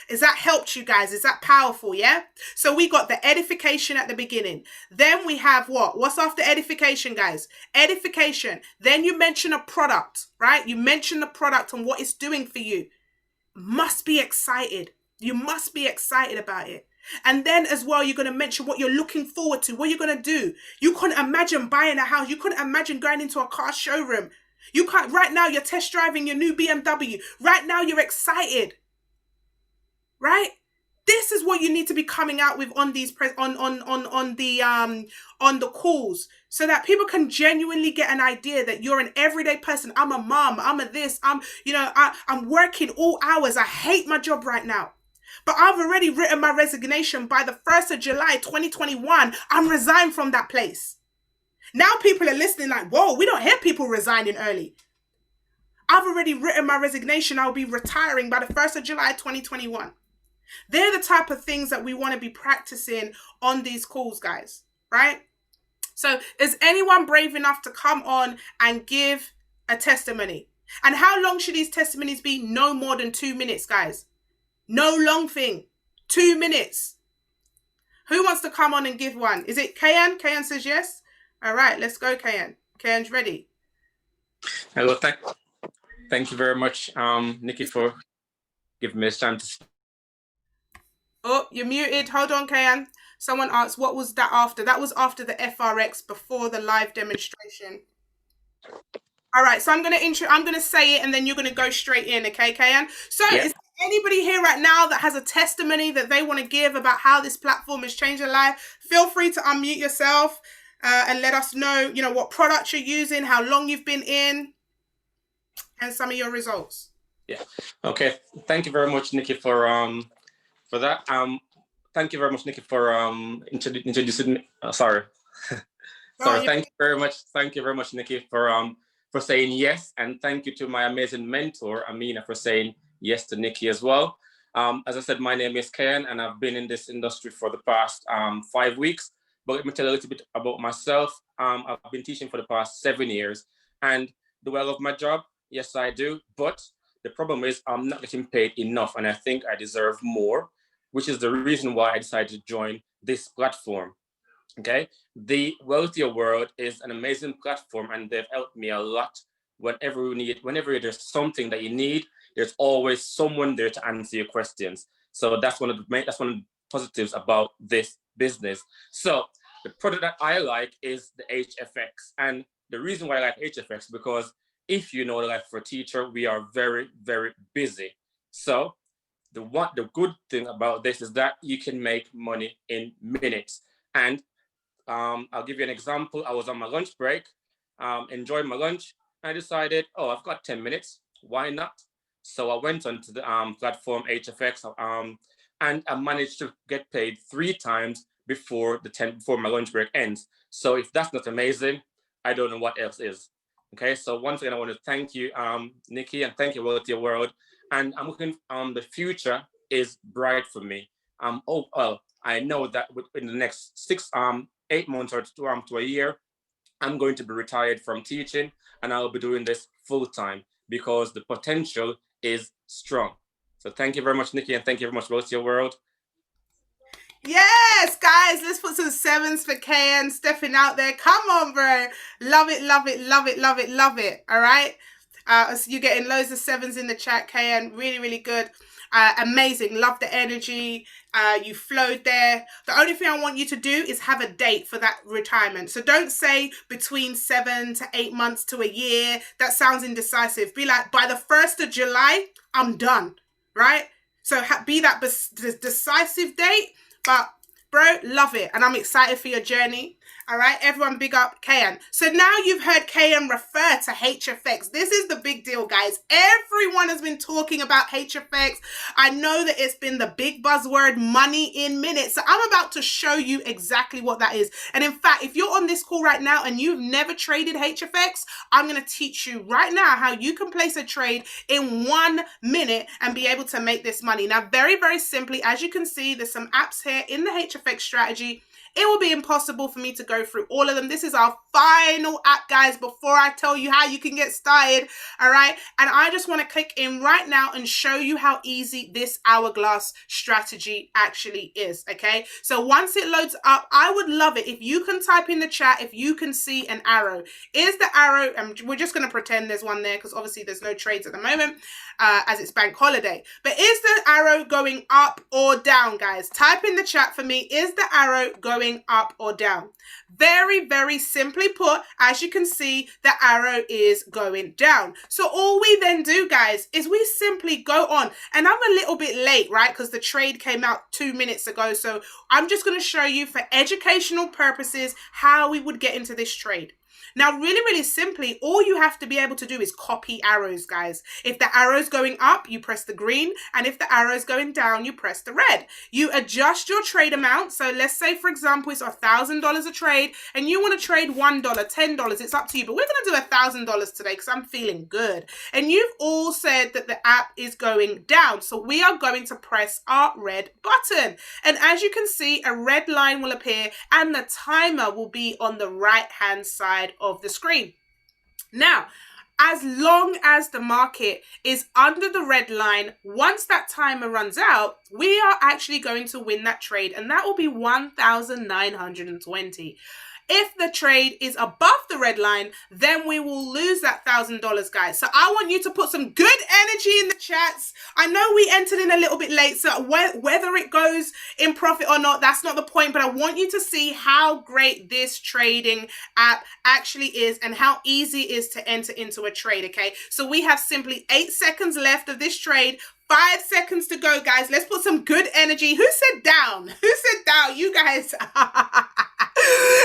A: Is that helped you guys? Is that powerful? Yeah. So we got the edification at the beginning. Then we have what? What's after edification, guys? Edification. Then you mention a product, right? You mention the product and what it's doing for you. Must be excited. You must be excited about it. And then as well, you're going to mention what you're looking forward to, what you're going to do. You couldn't imagine buying a house. You couldn't imagine going into a car showroom. You can't. Right now, you're test driving your new BMW. Right now, you're excited. Right? This is what you need to be coming out with on these on the calls, so that people can genuinely get an idea that you're an everyday person. I'm a mom. I'm a this. I'm working all hours. I hate my job right now. But I've already written my resignation. By the 1st of July 2021, I'm resigned from that place. Now people are listening like, whoa, we don't hear people resigning early. I've already written my resignation. I'll be retiring by the 1st of July 2021. They're the type of things that we want to be practicing on these calls, guys, right? So is anyone brave enough to come on and give a testimony? And how long should these testimonies be? No more than 2 minutes, guys. No long thing. 2 minutes. Who wants to come on and give one? Is it Kayan? Kayan says yes. All right, let's go, Kayan. Kayan's ready.
J: Hello, thank you very much, Nikki, for giving me this time to speak.
A: Oh, you're muted. Hold on, Kayan. Someone asked, what was that after? That was after the FRX, before the live demonstration. All right, so I'm gonna say it and then you're gonna go straight in, okay, Kayan? So yeah. Is there anybody here right now that has a testimony that they want to give about how this platform has changed their life? Feel free to unmute yourself and let us know, what products you're using, how long you've been in, and some of your results.
J: Yeah. Okay. Thank you very much, Nikki, for that. Thank you very much, Nikki, for introducing me. Sorry. Sorry. Thank you very much. Thank you very much, Nikki, for saying yes, and thank you to my amazing mentor, Amina, for saying yes to Nikki as well. As I said, my name is Ken, and I've been in this industry for the past 5 weeks. But let me tell you a little bit about myself. I've been teaching for the past 7 years, and do I love my job? Yes, I do. But the problem is I'm not getting paid enough, and I think I deserve more, which is the reason why I decided to join this platform. Okay, the Wealthier World is an amazing platform, and they've helped me a lot. Whenever there's something that you need, there's always someone there to answer your questions. So that's one of the positives about this business. So the product that I like is the HFX, and the reason why I like HFX because if you know the Life for a Teacher, we are very, very busy. So the good thing about this is that you can make money in minutes. And I'll give you an example. I was on my lunch break, enjoying my lunch. I decided, I've got 10 minutes. Why not? So I went onto the platform HFX, and I managed to get paid 3 times before my lunch break ends. So if that's not amazing, I don't know what else is. Okay, so once again, I want to thank you, Nikki, and thank you, Wealthier World. And I'm looking, the future is bright for me. I know that in the next 8 months or to a year, I'm going to be retired from teaching, and I'll be doing this full time because the potential is strong. So thank you very much, Nikki, and thank you very much, Wealthier World.
A: Yes, guys, let's put some 7s for KN stepping out there. Come on, bro. Love it, love it, love it, love it, love it. All right. So you're getting loads of 7s in the chat, KN. Really, really good. Amazing. Love the energy. You flowed there. The only thing I want you to do is have a date for that retirement. So don't say between 7 to 8 months to a year. That sounds indecisive. Be like, by the 1st of July, I'm done. Right? So be that decisive date. But bro, love it. And I'm excited for your journey. All right, everyone, big up KN. So now you've heard KN refer to HFX. This is the big deal, guys. Everyone has been talking about HFX. I know that it's been the big buzzword, money in minutes. So I'm about to show you exactly what that is. And in fact, if you're on this call right now and you've never traded HFX, I'm going to teach you right now how you can place a trade in 1 minute and be able to make this money. Now, very, very simply, as you can see, there's some apps here in the HFX strategy. It will be impossible for me to go through all of them. This is our final app, guys, before I tell you how you can get started, all right? And I just want to click in right now and show you how easy this hourglass strategy actually is, okay? So once it loads up, I would love it if you can type in the chat if you can see an arrow. Is the arrow, and we're just going to pretend there's one there because obviously there's no trades at the moment as it's bank holiday. But is the arrow going up or down, guys? Type in the chat for me. Is the arrow going up or down? Very, very simply put, as you can see, the arrow is going down. So all we then do, guys, is we simply go on. And I'm a little bit late, right? Because the trade came out 2 minutes ago. So I'm just going to show you for educational purposes how we would get into this trade. Now, really, really simply, all you have to be able to do is copy arrows, guys. If the arrow's going up, you press the green. And if the arrow's going down, you press the red. You adjust your trade amount. So let's say, for example, it's $1,000 a trade and you want to trade $1, $10. It's up to you. But we're going to do $1,000 today because I'm feeling good. And you've all said that the app is going down. So we are going to press our red button. And as you can see, a red line will appear and the timer will be on the right-hand side of the screen. Now, as long as the market is under the red line, once that timer runs out, we are actually going to win that trade, and that will be 1,920. If the trade is above the red line, then we will lose that $1,000, guys. So I want you to put some good energy in the chats. I know we entered in a little bit late, so whether it goes in profit or not, that's not the point. But I want you to see how great this trading app actually is and how easy it is to enter into a trade, okay? So we have simply 8 seconds left of this trade. 5 seconds to go, guys. Let's put some good energy. Who said down? Who said down? You guys.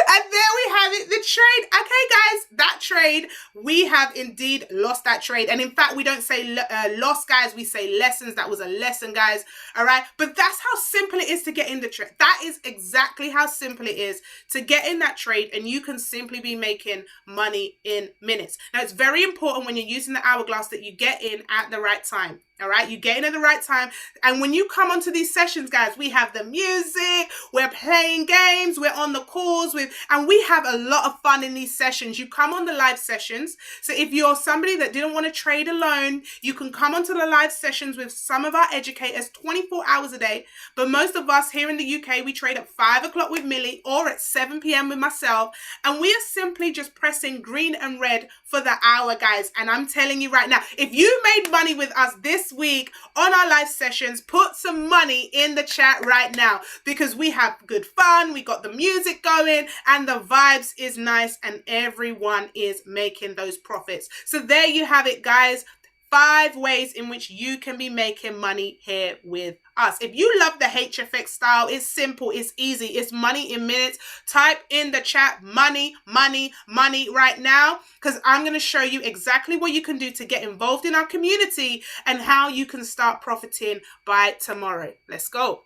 A: And there we have it, the trade. Okay, guys, that trade, we have indeed lost that trade. And in fact, we don't say lost, guys. We say lessons. That was a lesson, guys. All right. But that's how simple it is to get in the trade. That is exactly how simple it is to get in that trade. And you can simply be making money in minutes. Now, it's very important when you're using the hourglass that you get in at the right time. All right, you get in at the right time. And when you come onto these sessions, guys, we have the music, we're playing games, we're on the calls and we have a lot of fun in these sessions. You come on the live sessions. So if you're somebody that didn't want to trade alone, you can come onto the live sessions with some of our educators 24 hours a day. But most of us here in the UK, we trade at 5 o'clock with Millie or at 7 p.m. with myself. And we are simply just pressing green and red for the hour, guys. And I'm telling you right now, if you made money with us this week on our live sessions, put some money in the chat right now, because we have good fun, we got the music going and the vibes is nice and everyone is making those profits. So there you have it, guys. 5 ways in which you can be making money here with us. If you love the HFX style, it's simple, it's easy, it's money in minutes. Type in the chat money, money, money right now, because I'm going to show you exactly what you can do to get involved in our community and how you can start profiting by tomorrow. Let's go.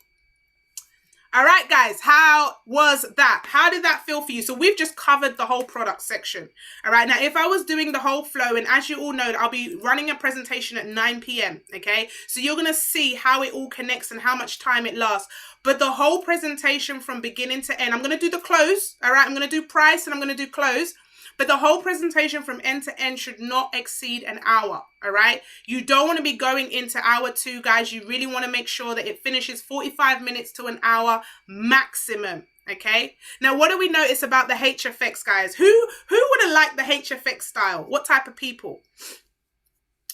A: All right, guys, how was that? How did that feel for you? So we've just covered the whole product section. All right, now if I was doing the whole flow, and as you all know, I'll be running a presentation at 9 p.m. Okay, so you're going to see how it all connects and how much time it lasts. But the whole presentation from beginning to end, I'm going to do the close. All right, I'm going to do price and I'm going to do close. But the whole presentation from end to end should not exceed an hour, all right? You don't want to be going into hour 2, guys. You really want to make sure that it finishes 45 minutes to an hour maximum, okay? Now, what do we notice about the HFX, guys? Who would have liked the HFX style? What type of people?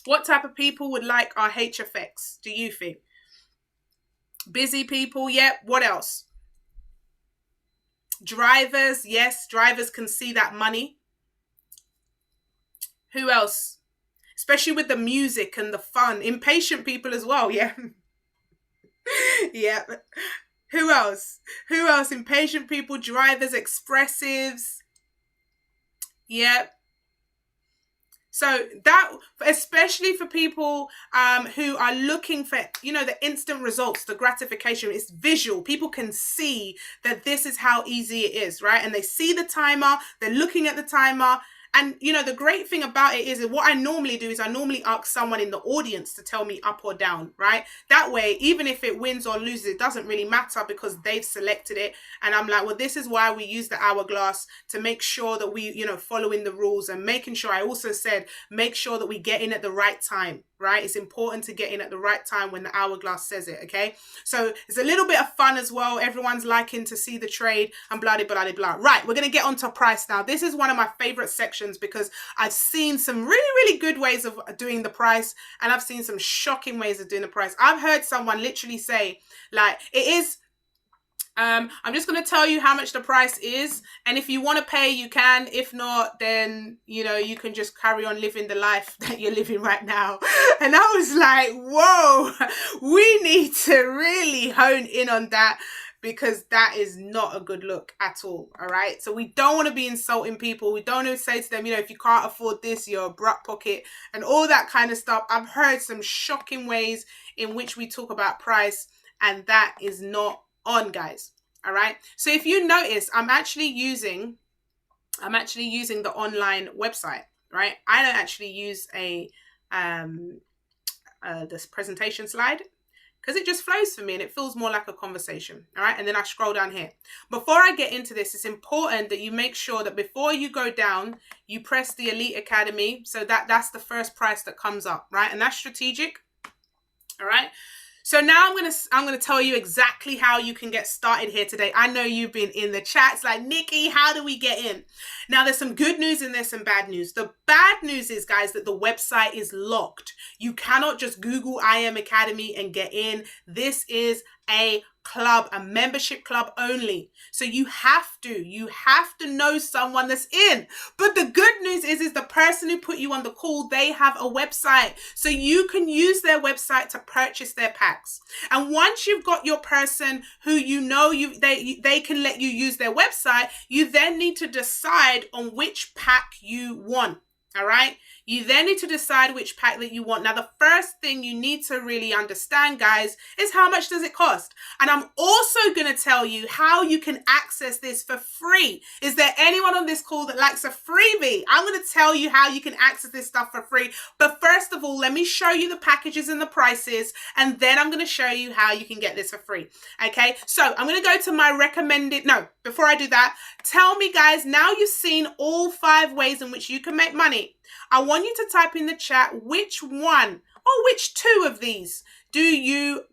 A: What type of people would like our HFX, do you think? Busy people, yep. What else? Drivers, yes. Drivers can see that money. Who else? Especially with the music and the fun. Impatient people as well, yeah. Yeah. Who else? Who else? Impatient people, drivers, expressives. Yeah. So that, especially for people who are looking for, you know, the instant results, the gratification, it's visual. People can see that this is how easy it is, right? And they see the timer, they're looking at the timer. And, you know, the great thing about it is what I normally do is I normally ask someone in the audience to tell me up or down, right? That way, even if it wins or loses, it doesn't really matter because they've selected it. And I'm like, well, this is why we use the hourglass to make sure that we, you know, following the rules and making sure, I also said, make sure that we get in at the right time, right? It's important to get in at the right time when the hourglass says it, okay? So it's a little bit of fun as well. Everyone's liking to see the trade and blah, blah, blah, blah. Right, we're going to get on to price now. This is one of my favorite sections because I've seen some really, really good ways of doing the price and I've seen some shocking ways of doing the price. I've heard someone literally say, like, it is, I'm just going to tell you how much the price is. And if you want to pay, you can. If not, then, you know, you can just carry on living the life that you're living right now. And I was like, whoa, we need to really hone in on that because that is not a good look at all. All right. So we don't want to be insulting people. We don't want to say to them, you know, if you can't afford this, you're a brat pocket and all that kind of stuff. I've heard some shocking ways in which we talk about price and that is not on, guys. All right. So if you notice, I'm actually using the online website, right? I don't actually use this presentation slide because it just flows for me and it feels more like a conversation. All right. And then I scroll down here. Before I get into this, it's important that you make sure that before you go down, you press the Elite Academy. So that's the first price that comes up, right? And that's strategic. All right. So now I'm gonna tell you exactly how you can get started here today. I know you've been in the chats like, Nikki, how do we get in? Now there's some good news and there's some bad news. The bad news is, guys, that the website is locked. You cannot just Google IM Academy and get in. This is a club, a membership club only. So you have to know someone that's in. But the good news is the person who put you on the call, they have a website. So you can use their website to purchase their packs. And once you've got your person who you know they can let you use their website, you then need to decide on which pack you want. All right. You then need to decide which pack that you want. Now, the first thing you need to really understand, guys, is how much does it cost? And I'm also going to tell you how you can access this for free. Is there anyone on this call that likes a freebie? I'm going to tell you how you can access this stuff for free. But first of all, let me show you the packages and the prices, and then I'm going to show you how you can get this for free. Okay, so I'm going to go to my recommended. No, before I do that, tell me, guys, now you've seen all 5 ways in which you can make money. I want you to type in the chat which one or which 2 of these do you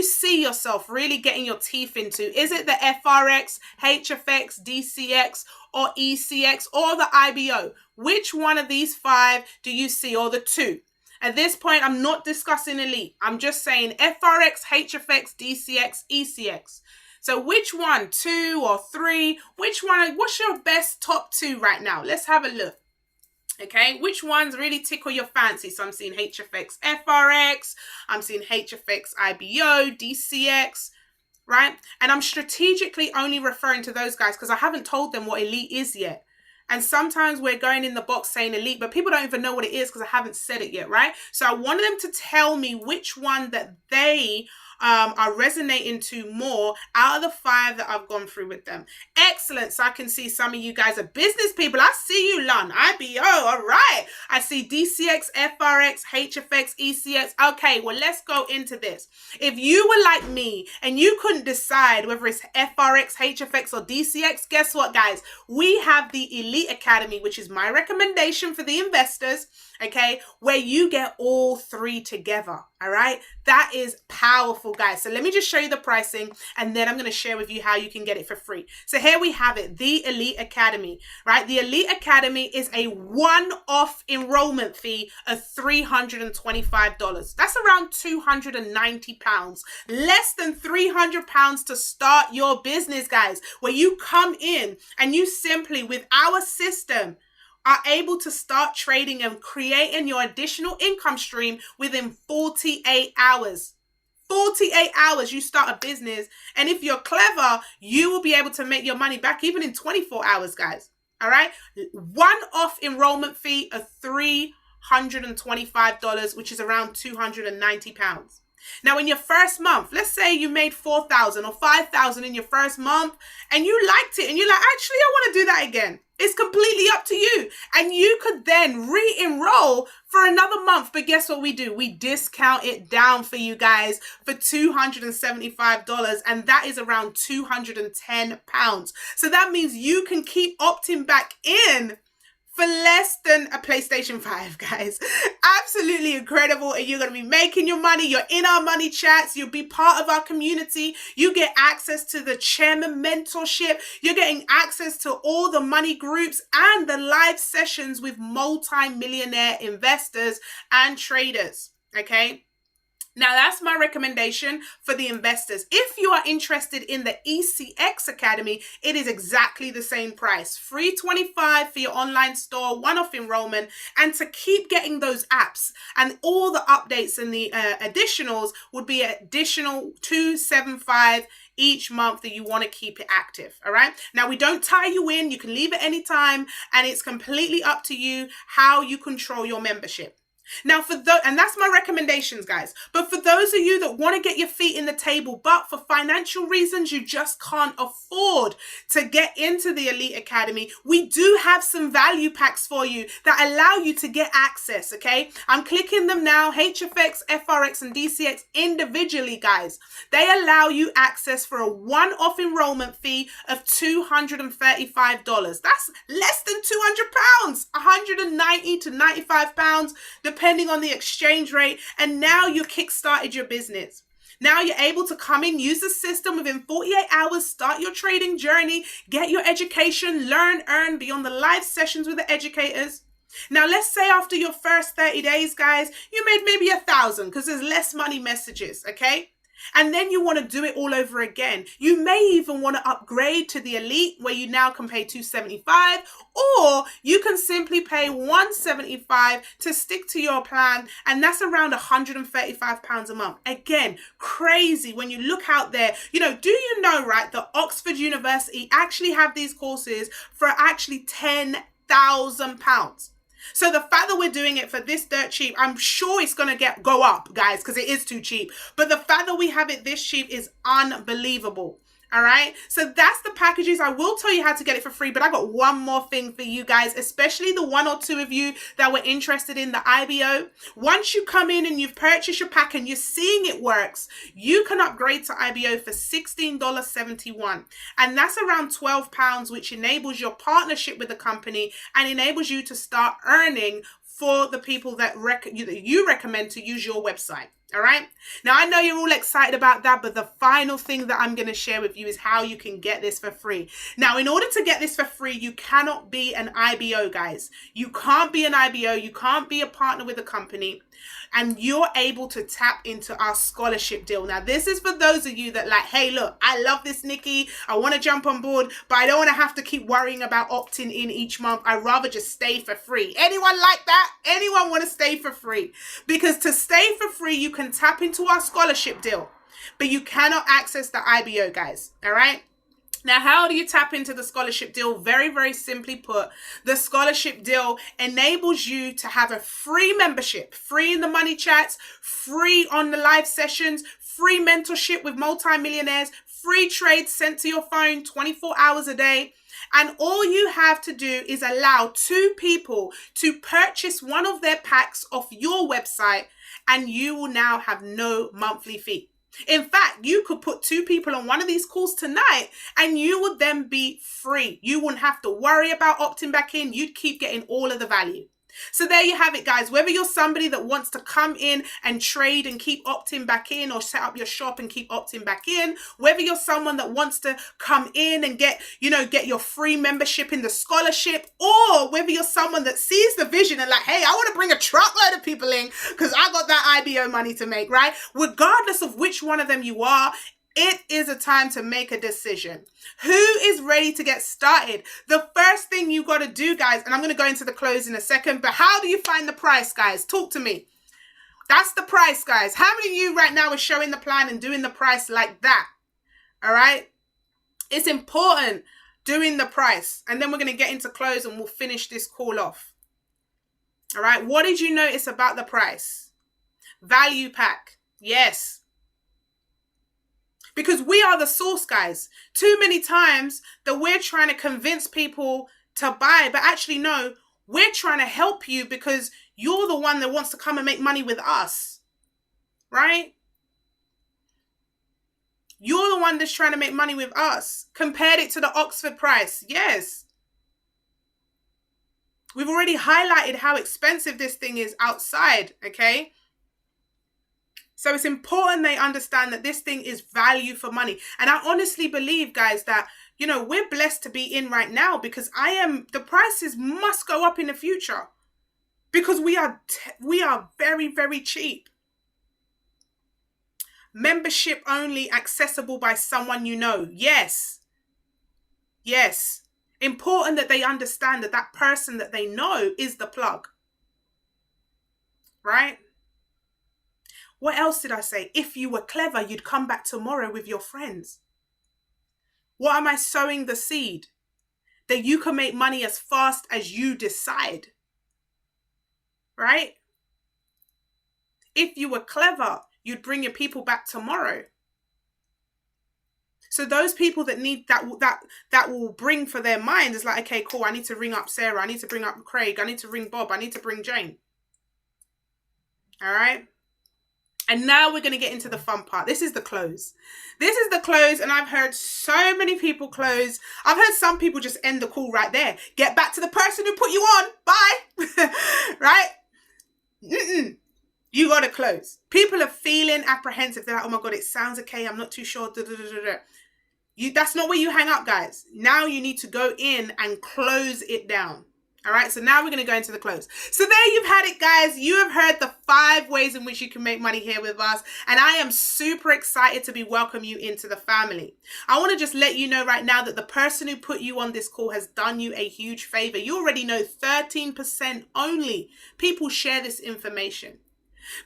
A: see yourself really getting your teeth into? Is it the FRX, HFX, DCX, or ECX, or the IBO? Which one of these 5 do you see, or the 2? At this point, I'm not discussing elite. I'm just saying FRX, HFX, DCX, ECX. So which one, 2 or 3? Which one? What's your best top 2 right now? Let's have a look. Okay, which ones really tickle your fancy? So I'm seeing HFX FRX, I'm seeing HFX IBO, DCX, right? And I'm strategically only referring to those guys because I haven't told them what elite is yet. And sometimes we're going in the box saying elite, but people don't even know what it is because I haven't said it yet, right? So I wanted them to tell me which one that they are resonating to more out of the 5 that I've gone through with them. Excellent. So I can see some of you guys are business people. I see you, Lon. IBO. All right. I see DCX, FRX, HFX, ECX. Okay, well, let's go into this. If you were like me and you couldn't decide whether it's FRX, HFX, or DCX, guess what, guys? We have the Elite Academy, which is my recommendation for the investors, okay, where you get all 3 together. All right. That is powerful, guys. So let me just show you the pricing, and then I'm going to share with you how you can get it for free. So here we have it, the Elite Academy, right? The Elite Academy is a one-off enrollment fee of $325. That's around £290, less than £300 to start your business, guys, where you come in and you simply, with our system, are able to start trading and creating your additional income stream within 48 hours. 48 hours, you start a business. And if you're clever, you will be able to make your money back even in 24 hours, guys. All right. One-off enrollment fee of $325, which is around £290. Now, in your first month, let's say you made $4,000 or $5,000 in your first month and you liked it and you're like, actually, I want to do that again. It's completely up to you. And you could then re-enroll for another month. But guess what we do? We discount it down for you guys for $275. And that is around £210. So that means you can keep opting back in for less than a PlayStation 5, guys. Absolutely incredible. And you're going to be making your money. You're in our money chats. You'll be part of our community. You get access to the chairman mentorship. You're getting access to all the money groups and the live sessions with multi-millionaire investors and traders. Okay. Now, that's my recommendation for the investors. If you are interested in the ECX Academy, it is exactly the same price. $325 for your online store, one-off enrollment. And to keep getting those apps and all the updates and the additionals would be additional $275 each month that you want to keep it active. All right. Now, we don't tie you in. You can leave at any time, and it's completely up to you how you control your membership. Now, and that's my recommendations, guys. But for those of you that want to get your feet in the table, but for financial reasons, you just can't afford to get into the Elite Academy, we do have some value packs for you that allow you to get access, okay? I'm clicking them now, HFX, FRX, and DCX individually, guys. They allow you access for a one-off enrollment fee of $235. That's less than £200, $190 to £95, depending on the exchange rate. And now you kickstarted your business. Now you're able to come in, use the system within 48 hours, start your trading journey, get your education, learn, earn beyond the live sessions with the educators. Now, let's say after your first 30 days, guys, you made maybe 1,000 because there's less money messages, okay? And then you want to do it all over again. You may even want to upgrade to the elite where you now can pay $275, or you can simply pay $175 to stick to your plan. And that's around £135 a month. Again, crazy when you look out there. You know, do you know, right, that Oxford University actually have these courses for actually £10,000. So the fact that we're doing it for this dirt cheap, I'm sure it's going to go up, guys, because it is too cheap. But the fact that we have it this cheap is unbelievable. All right. So that's the packages. I will tell you how to get it for free, but I got one more thing for you guys, especially the 1 or 2 of you that were interested in the IBO. Once you come in and you've purchased your pack and you're seeing it works, you can upgrade to IBO for $16.71. And that's around £12, which enables your partnership with the company and enables you to start earning for the people that you recommend to use your website. All right. Now, I know you're all excited about that, but the final thing that I'm going to share with you is how you can get this for free. Now, in order to get this for free, you cannot be an IBO, guys. You can't be an IBO. You can't be a partner with a company. And you're able to tap into our scholarship deal. Now, this is for those of you that like, hey, look, I love this, Nikki. I want to jump on board, but I don't want to have to keep worrying about opting in each month. I'd rather just stay for free. Anyone like that? Anyone want to stay for free? Because to stay for free, you can tap into our scholarship deal, but you cannot access the IBO, guys. All right. Now, how do you tap into the scholarship deal? Very, very simply put, the scholarship deal enables you to have a free membership, free in the money chats, free on the live sessions, free mentorship with multimillionaires, free trades sent to your phone 24 hours a day. And all you have to do is allow 2 people to purchase one of their packs off your website, and you will now have no monthly fee. In fact, you could put 2 people on one of these calls tonight and you would then be free. You wouldn't have to worry about opting back in. You'd keep getting all of the value. So there you have it, guys. Whether you're somebody that wants to come in and trade and keep opting back in, or set up your shop and keep opting back in, whether you're someone that wants to come in and get your free membership in the scholarship, or whether you're someone that sees the vision and like, hey, I want to bring a truckload of people in because I got that IBO money to make, right? Regardless of which one of them you are, it is a time to make a decision. Who is ready to get started? The first thing you got to do, guys, and I'm going to go into the close in a second, but how do you find the price, guys? Talk to me. That's the price, guys. How many of you right now are showing the plan and doing the price like that? All right. It's important doing the price. And then we're going to get into close and we'll finish this call off. All right. What did you notice about the price? Value pack. Yes. Because we are the source, guys. Too many times that we're trying to convince people to buy, but actually, no, we're trying to help you because you're the one that wants to come and make money with us, right? You're the one that's trying to make money with us. Compared it to the Oxford price. Yes. We've already highlighted how expensive this thing is outside, okay? So it's important they understand that this thing is value for money. And I honestly believe, guys, that, we're blessed to be in right now because the prices must go up in the future because we are very, very cheap. Membership only, accessible by someone you know. Yes. Yes. Important that they understand that that person that they know is the plug. Right? What else did I say? If you were clever, you'd come back tomorrow with your friends. What am I sowing the seed? That you can make money as fast as you decide. Right? If you were clever, you'd bring your people back tomorrow. So those people that need that will bring for their mind is like, okay, cool. I need to ring up Sarah. I need to bring up Craig. I need to ring Bob. I need to bring Jane. All right. And now we're going to get into the fun part. This is the close. This is the close. And I've heard so many people close. I've heard some people just end the call right there. Get back to the person who put you on. Bye. Right? You got to close. People are feeling apprehensive. They're like, oh my God, it sounds okay. I'm not too sure. That's not where you hang up, guys. Now you need to go in and close it down. All right, so now we're going to go into the close. So there you've had it, guys. You have heard the 5 ways in which you can make money here with us. And I am super excited to welcome you into the family. I want to just let you know right now that the person who put you on this call has done you a huge favor. You already know 13% only people share this information.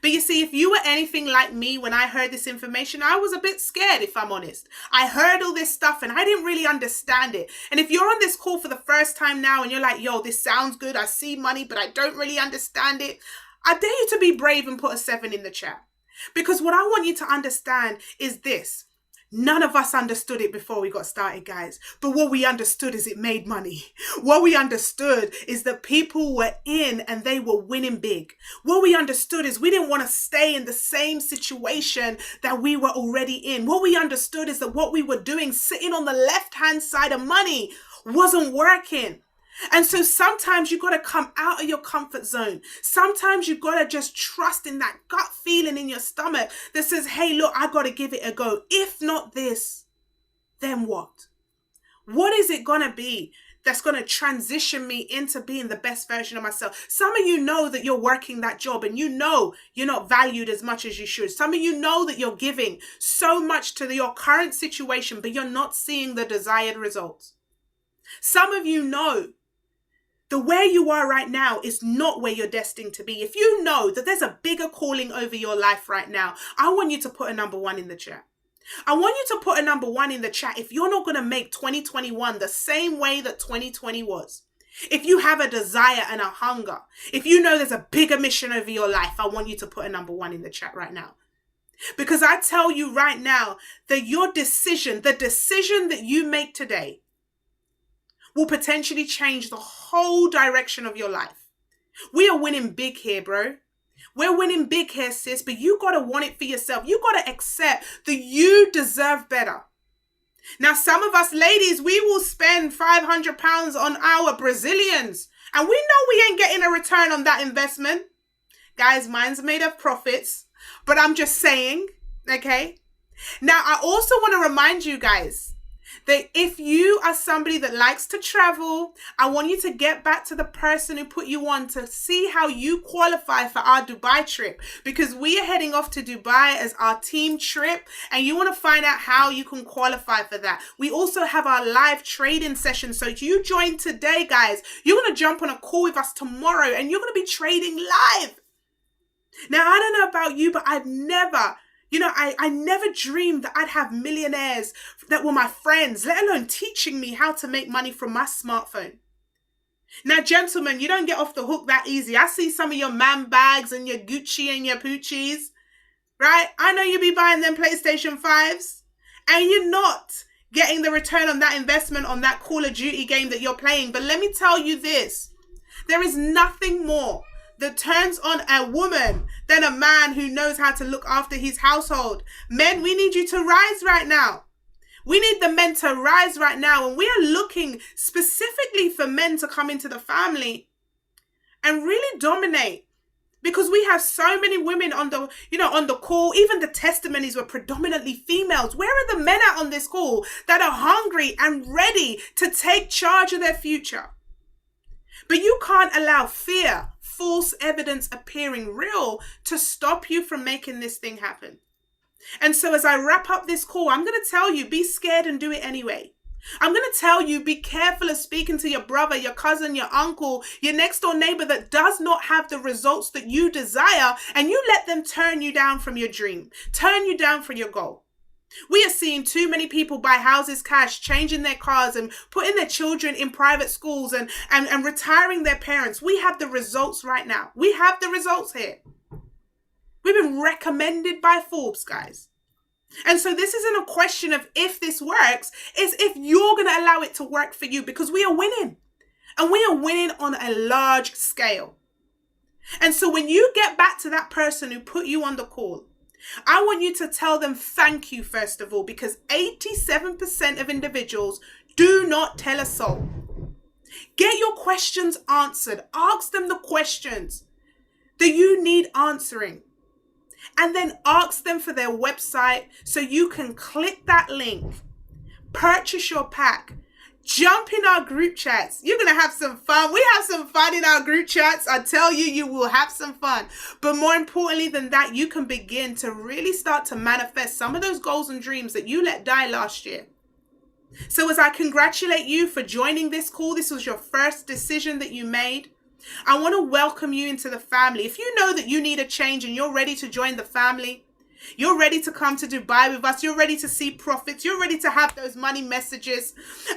A: But you see, if you were anything like me when I heard this information, I was a bit scared, if I'm honest. I heard all this stuff and I didn't really understand it. And if you're on this call for the first time now and you're like, yo, this sounds good, I see money, but I don't really understand it, I dare you to be brave and put a 7 in the chat. Because what I want you to understand is this. None of us understood it before we got started, guys. But what we understood is it made money. What we understood is that people were in and they were winning big. What we understood is we didn't want to stay in the same situation that we were already in. What we understood is that what we were doing, sitting on the left-hand side of money, wasn't working. And so sometimes you got to come out of your comfort zone. Sometimes you got to just trust in that gut feeling in your stomach that says, hey, look, I got to give it a go. If not this, then what? What is it going to be that's going to transition me into being the best version of myself? Some of you know that you're working that job and you know you're not valued as much as you should. Some of you know that you're giving so much to your current situation, but you're not seeing the desired results. Some of you know the where you are right now is not where you're destined to be. If you know that there's a bigger calling over your life right now, I want you to put a number 1 in the chat. I want you to put a number 1 in the chat if you're not going to make 2021 the same way that 2020 was. If you have a desire and a hunger, if you know there's a bigger mission over your life, I want you to put a number 1 in the chat right now. Because I tell you right now that your decision, the decision that you make today, will potentially change the whole direction of your life. We are winning big here, bro. We're winning big here, sis, but you got to want it for yourself. You got to accept that you deserve better. Now, some of us ladies, we will spend £500 on our Brazilians, and we know we ain't getting a return on that investment. Guys, mine's made of profits, but I'm just saying, okay? Now, I also want to remind you guys that if you are somebody that likes to travel, I want you to get back to the person who put you on to see how you qualify for our Dubai trip, because we are heading off to Dubai as our team trip and you want to find out how you can qualify for that. We also have our live trading session. So if you join today, guys, you're going to jump on a call with us tomorrow and you're going to be trading live. Now, I don't know about you, but I've never... I never dreamed that I'd have millionaires that were my friends, let alone teaching me how to make money from my smartphone. Now, gentlemen, you don't get off the hook that easy. I see some of your man bags and your Gucci and your Poochies, right? I know you be buying them PlayStation 5s and you're not getting the return on that investment on that Call of Duty game that you're playing. But let me tell you this, there is nothing more that turns on a woman than a man who knows how to look after his household. Men, we need you to rise right now. We need the men to rise right now. And we are looking specifically for men to come into the family and really dominate. Because we have so many women on the call. Even the testimonies were predominantly females. Where are the men at on this call that are hungry and ready to take charge of their future? But you can't allow fear, false evidence appearing real to stop you from making this thing happen. And so as I wrap up this call, I'm going to tell you, be scared and do it anyway. I'm going to tell you, be careful of speaking to your brother, your cousin, your uncle, your next door neighbor that does not have the results that you desire, and you let them turn you down from your dream, turn you down from your goal. We are seeing too many people buy houses cash, changing their cars and putting their children in private schools and retiring their parents. We have the results right now. We have the results here. We've been recommended by Forbes, guys. And so this isn't a question of if this works, it's if you're going to allow it to work for you, because we are winning. And we are winning on a large scale. And so when you get back to that person who put you on the call, I want you to tell them thank you, first of all, because 87% of individuals do not tell a soul. Get your questions answered. Ask them the questions that you need answering. And then ask them for their website so you can click that link, purchase your pack, Jump in our group chats. You're going to have some fun. We have some fun in our group chats. I tell you, you will have some fun. But more importantly than that, you can begin to really start to manifest some of those goals and dreams that you let die last year. So as I congratulate you for joining this call, this was your first decision that you made. I want to welcome you into the family. If you know that you need a change and you're ready to join the family, you're ready to come to Dubai with us, you're ready to see profits, you're ready to have those money messages,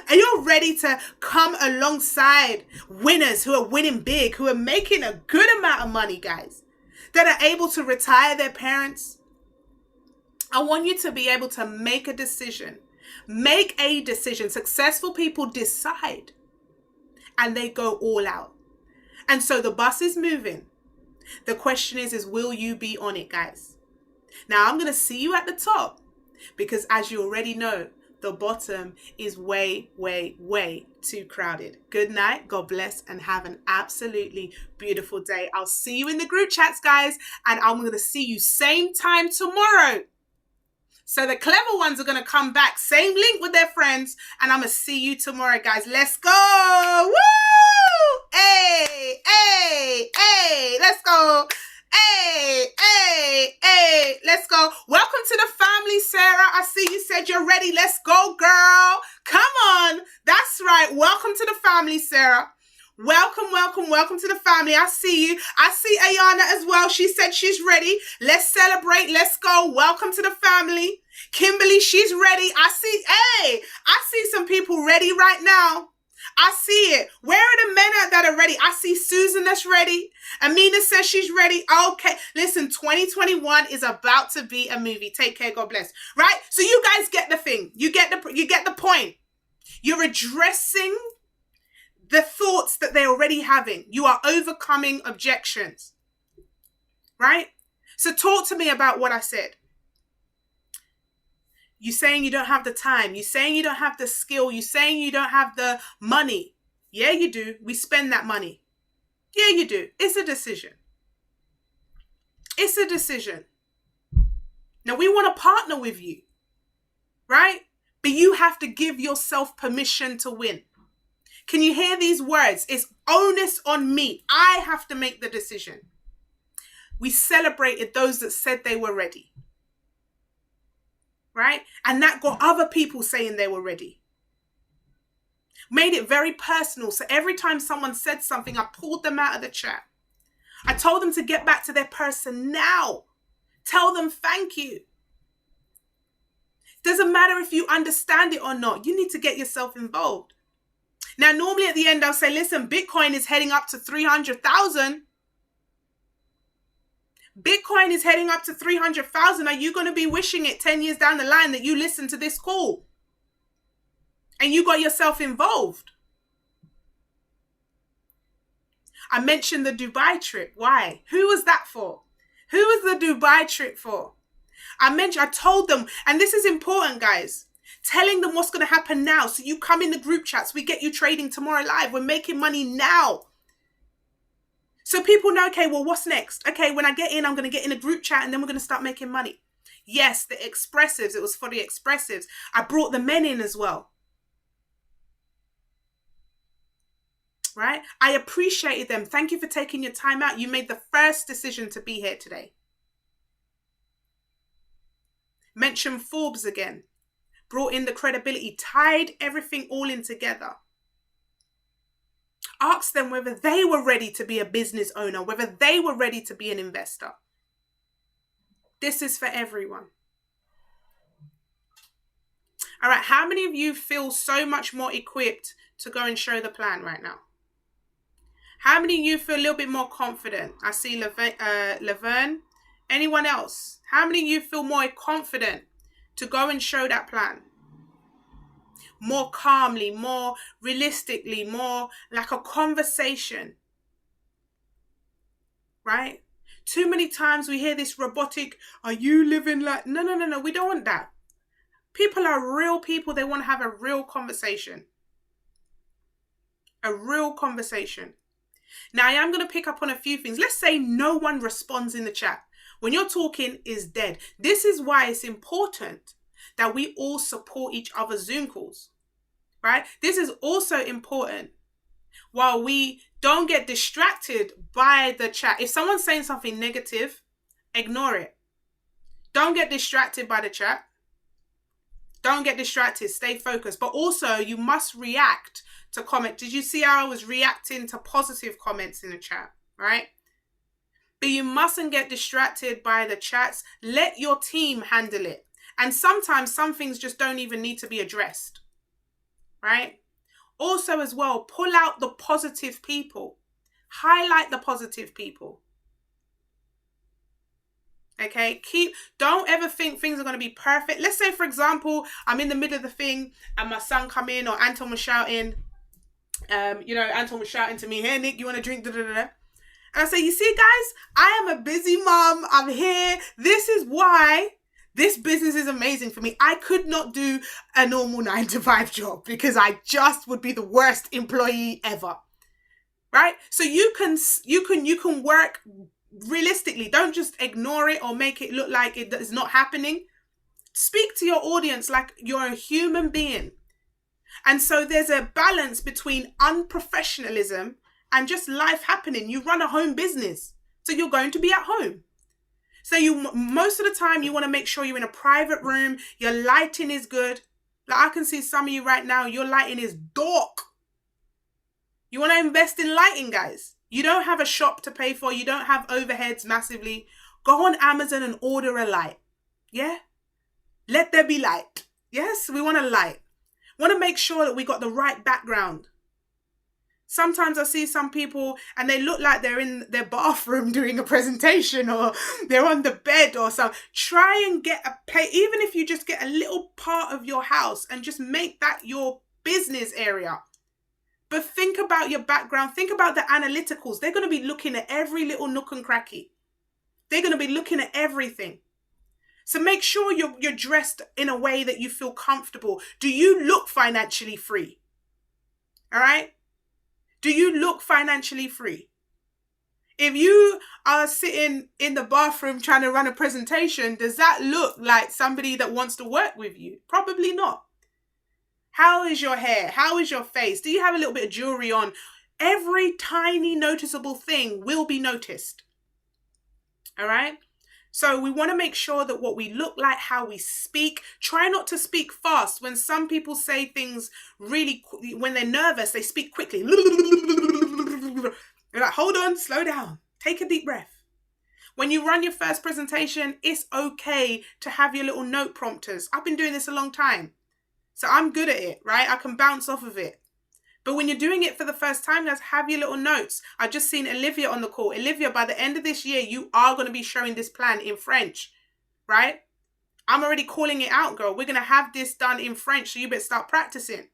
A: and you're ready to come alongside winners who are winning big, who are making a good amount of money, guys, that are able to retire their parents. I want you to be able to make a decision. Make a decision. Successful people decide and they go all out. And so the bus is moving. The question is will you be on it, guys? Now I'm going to see you at the top because as you already know, the bottom is way, way, way too crowded. Good night. God bless and have an absolutely beautiful day. I'll see you in the group chats, guys. And I'm going to see you same time tomorrow. So the clever ones are going to come back, same link with their friends, and I'm going to see you tomorrow, guys. Let's go. Woo! Hey, hey, hey, let's go. Hey, hey, hey, let's go. Welcome to the family, Sarah. I see you said you're ready. Let's go, girl. Come on. That's right. Welcome to the family, Sarah. Welcome, welcome, welcome to the family. I see you. I see Ayana as well. She said she's ready. Let's celebrate. Let's go. Welcome to the family. Kimberly, she's ready. I see some people ready right now. I see it. Where are the men that are ready? I see Susan that's ready. Amina says she's ready. Okay. Listen, 2021 is about to be a movie. Take care. God bless. Right? So you guys get the thing. You get the point. You're addressing the thoughts that they're already having. You are overcoming objections. Right? So talk to me about what I said. You're saying you don't have the time. You're saying you don't have the skill. You're saying you don't have the money. Yeah, you do. We spend that money. Yeah, you do. It's a decision. It's a decision. Now, we want to partner with you, right? But you have to give yourself permission to win. Can you hear these words? It's onus on me. I have to make the decision. We celebrated those that said they were ready. Right? And that got other people saying they were ready. Made it very personal. So every time someone said something, I pulled them out of the chat. I told them to get back to their person now. Tell them thank you. Doesn't matter if you understand it or not. You need to get yourself involved. Now, normally at the end, I'll say, listen, Bitcoin is heading up to 300,000. Bitcoin is heading up to 300,000. Are you going to be wishing it 10 years down the line that you listened to this call and you got yourself involved? I mentioned the Dubai trip. Why? Who was that for? Who was the Dubai trip for? I told them, and this is important, guys, telling them what's going to happen now. So you come in the group chats. We get you trading tomorrow live. We're making money now. So people know, okay, well, what's next? Okay, when I get in, I'm going to get in a group chat and then we're going to start making money. Yes, the expressives. It was for the expressives. I brought the men in as well. Right? I appreciated them. Thank you for taking your time out. You made the first decision to be here today. Mention Forbes again. Brought in the credibility. Tied everything all in together. Ask them whether they were ready to be a business owner, whether they were ready to be an investor. This is for everyone. All right, how many of you feel so much more equipped to go and show the plan right now? How many of you feel a little bit more confident? I see Laverne. Anyone else? How many of you feel more confident to go and show that plan? More calmly, more realistically, more like a conversation. Right? Too many times we hear this robotic, are you living like... No. We don't want that. People are real people. They want to have a real conversation. A real conversation. Now, I am going to pick up on a few things. Let's say no one responds in the chat. When you're talking is dead. This is why it's important that we all support each other's Zoom calls. right? This is also important. While we don't get distracted by the chat. If someone's saying something negative, ignore it. Don't get distracted by the chat. Don't get distracted. Stay focused. But also, you must react to comment. Did you see how I was reacting to positive comments in the chat, right? But you mustn't get distracted by the chats. Let your team handle it. And sometimes some things just don't even need to be addressed, right? Also as well, pull out the positive people. Highlight the positive people. Okay, don't ever think things are going to be perfect. Let's say, for example, I'm in the middle of the thing and my son come in, or Anton was shouting, Anton was shouting to me, hey, Nick, you want a drink? Da, da, da, da. And I say, you see, guys, I am a busy mom. I'm here. This is why this business is amazing for me. I could not do a normal 9-to-5 job because I just would be the worst employee ever. Right? So you can work realistically. Don't just ignore it or make it look like it is not happening. Speak to your audience like you're a human being. And so there's a balance between unprofessionalism and just life happening. You run a home business, so you're going to be at home. So most of the time you want to make sure you're in a private room, your lighting is good. Like I can see some of you right now, your lighting is dark. You want to invest in lighting, guys. You don't have a shop to pay for. You don't have overheads massively. Go on Amazon and order a light. Yeah? Let there be light. Yes, we want a light. Want to make sure that we got the right background. Sometimes I see some people and they look like they're in their bathroom doing a presentation, or they're on the bed or something. Try and get even if you just get a little part of your house and just make that your business area. But think about your background. Think about the analyticals. They're going to be looking at every little nook and cranny. They're going to be looking at everything. So make sure you're dressed in a way that you feel comfortable. Do you look financially free? All right? Do you look financially free? If you are sitting in the bathroom trying to run a presentation, does that look like somebody that wants to work with you? Probably not. How is your hair? How is your face? Do you have a little bit of jewelry on? Every tiny noticeable thing will be noticed. All right? So we want to make sure that what we look like, how we speak, try not to speak fast. When some people say things really, when they're nervous, they speak quickly. You're like, hold on, slow down, take a deep breath. When you run your first presentation, it's okay to have your little note prompters. I've been doing this a long time, so I'm good at it, right? I can bounce off of it. But when you're doing it for the first time, guys, have your little notes. I've just seen Olivia on the call. Olivia, by the end of this year, you are going to be showing this plan in French, right? I'm already calling it out, girl. We're going to have this done in French, so you better start practicing.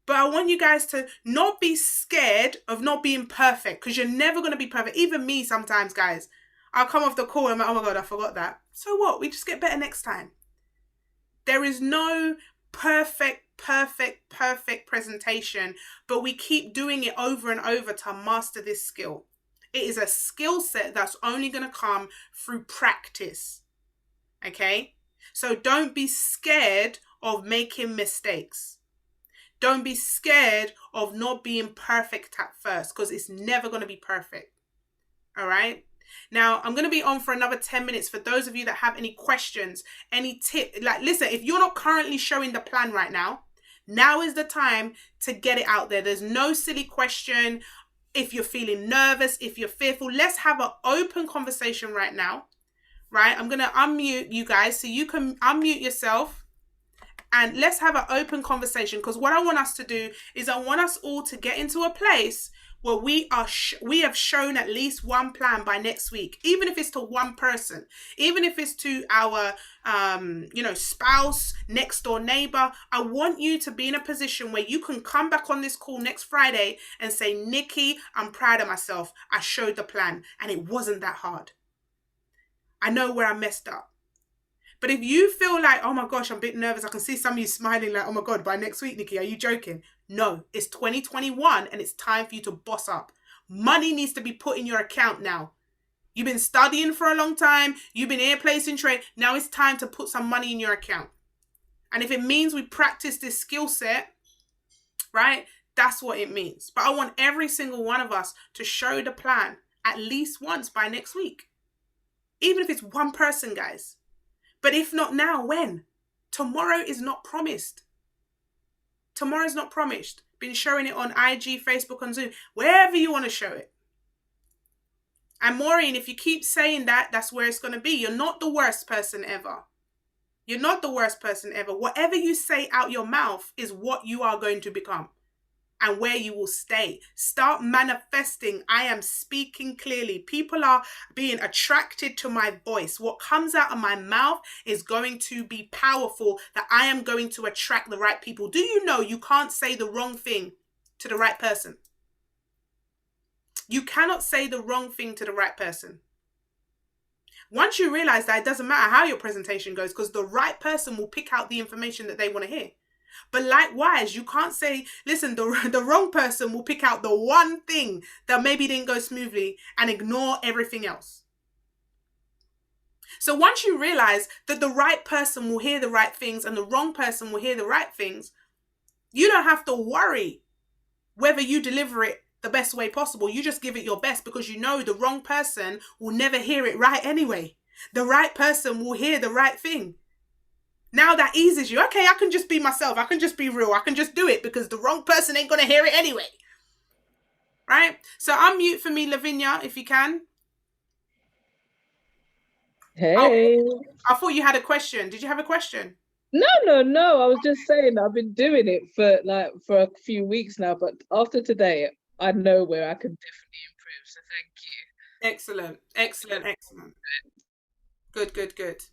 A: But I want you guys to not be scared of not being perfect, because you're never going to be perfect. Even me sometimes, guys. I'll come off the call and I'm like, oh my God, I forgot that. So what? We just get better next time. There is no perfect presentation, but we keep doing it over and over to master this skill. It is a skill set that's only going to come through practice. Okay? So don't be scared of making mistakes. Don't be scared of not being perfect at first, because it's never going to be perfect. All right? Now, I'm going to be on for another 10 minutes. For those of you that have any questions, any tip, like, listen, if you're not currently showing the plan right now, now is the time to get it out there. There's no silly question. If you're feeling nervous, if you're fearful, let's have an open conversation right now, right? I'm going to unmute you guys so you can unmute yourself and let's have an open conversation, because what I want us to do is I want us all to get into a place where we have shown at least one plan by next week, even if it's to one person, even if it's to our, spouse, next door neighbor. I want you to be in a position where you can come back on this call next Friday and say, Nikki, I'm proud of myself. I showed the plan and it wasn't that hard. I know where I messed up. But if you feel like, oh my gosh, I'm a bit nervous, I can see some of you smiling like, oh my God, by next week, Nikki, are you joking? No, it's 2021 and it's time for you to boss up. Money needs to be put in your account now. You've been studying for a long time. You've been here placing trade. Now it's time to put some money in your account. And if it means we practice this skill set, right, that's what it means. But I want every single one of us to show the plan at least once by next week. Even if it's one person, guys. But if not now, when? Tomorrow is not promised. Tomorrow's not promised. Been showing it on IG, Facebook, on Zoom, wherever you want to show it. And Maureen, if you keep saying that, that's where it's going to be. You're not the worst person ever. You're not the worst person ever. Whatever you say out your mouth is what you are going to become and where you will stay. Start manifesting. I am speaking clearly. People are being attracted to my voice. What comes out of my mouth is going to be powerful, that I am going to attract the right people. Do you know you can't say the wrong thing to the right person? You cannot say the wrong thing to the right person. Once you realize that, it doesn't matter how your presentation goes, because the right person will pick out the information that they want to hear. But likewise, you can't say, listen, the wrong person will pick out the one thing that maybe didn't go smoothly and ignore everything else. So once you realize that the right person will hear the right things and the wrong person will hear the right things, you don't have to worry whether you deliver it the best way possible. You just give it your best, because you know the wrong person will never hear it right anyway. The right person will hear the right thing. Now that eases you. Okay, I can just be myself. I can just be real. I can just do it because the wrong person ain't going to hear it anyway. Right? So unmute for me, Lavinia, if you can.
E: Hey.
A: Oh, I thought you had a question. Did you have a question?
E: No. I was just saying I've been doing it for a few weeks now, but after today, I know where I can definitely improve. So thank you.
A: Excellent. Good.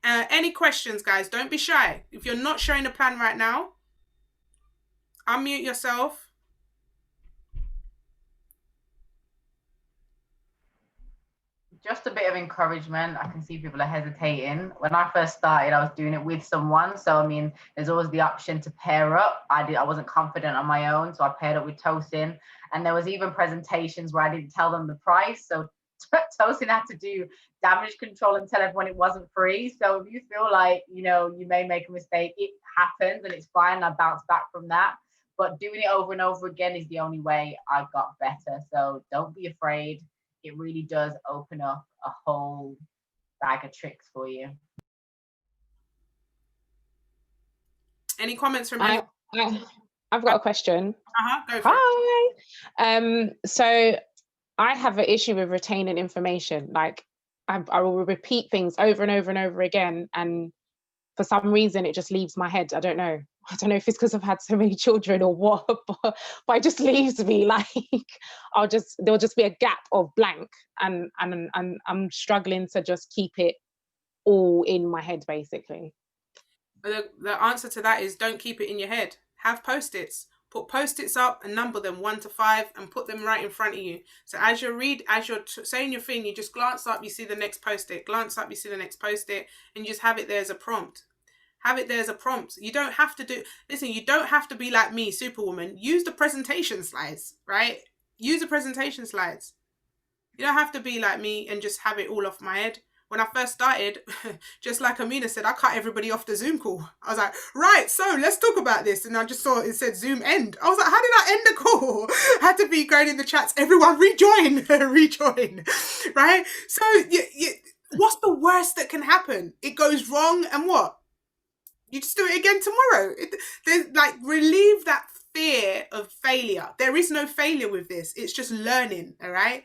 A: Any questions, guys? Don't be shy. If you're not showing a plan right now, unmute yourself.
K: Just a bit of encouragement. I can see people are hesitating. When I first started, I was doing it with someone. So, I mean, there's always the option to pair up. I wasn't confident on my own, so I paired up with Tosin. And there was even presentations where I didn't tell them the price. So Tosin had to do damage control and tell everyone it wasn't free. So if you feel like, you may make a mistake, it happens and it's fine. I bounced back from that. But doing it over and over again is the only way I got better. So don't be afraid. It really does open up a whole bag of tricks for you.
A: Any comments from
D: I've got a question.
A: Go for it.
D: Hi. So I have an issue with retaining information. Like I will repeat things over and over and over again, and for some reason it just leaves my head. I don't know if it's because I've had so many children or what, but it just leaves me. Like there'll just be a gap of blank, and I'm struggling to just keep it all in my head, basically.
A: The answer to that is don't keep it in your head. Have Post-its. Put Post-its up and number them 1 to 5 and put them right in front of you. So as you're saying your thing, you just glance up, you see the next Post-it. Glance up, you see the next Post-it, and you just have it there as a prompt. Have it there as a prompt. You don't have to you don't have to be like me, Superwoman. Use the presentation slides, right? Use the presentation slides. You don't have to be like me and just have it all off my head. When I first started, just like Amina said, I cut everybody off the Zoom call. I was like, right, so let's talk about this. And I just saw it said Zoom end. I was like, how did I end the call? I had to be going in the chats, everyone rejoin, right? So what's the worst that can happen? It goes wrong and what? You just do it again tomorrow. Relieve that fear of failure. There is no failure with this. It's just learning, all right?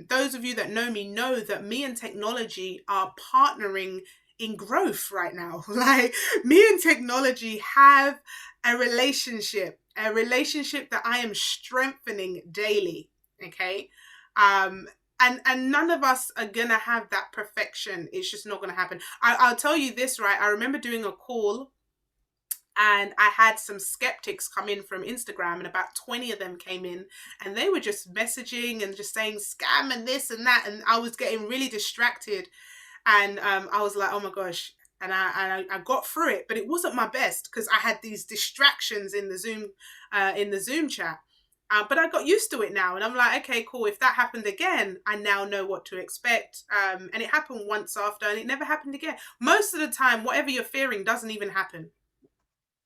A: Those of you that know me know that me and technology are partnering in growth right now. Like me and technology have a relationship that I am strengthening daily. Okay. And none of us are going to have that perfection. It's just not going to happen. I'll tell you this, right? I remember doing a call and I had some skeptics come in from Instagram, and about 20 of them came in and they were just messaging and just saying scam and this and that. And I was getting really distracted. And I was like, oh my gosh. And I got through it, but it wasn't my best because I had these distractions in the Zoom chat. But I got used to it now, and I'm like, okay, cool. If that happened again, I now know what to expect. And it happened once after, and it never happened again. Most of the time, whatever you're fearing doesn't even happen,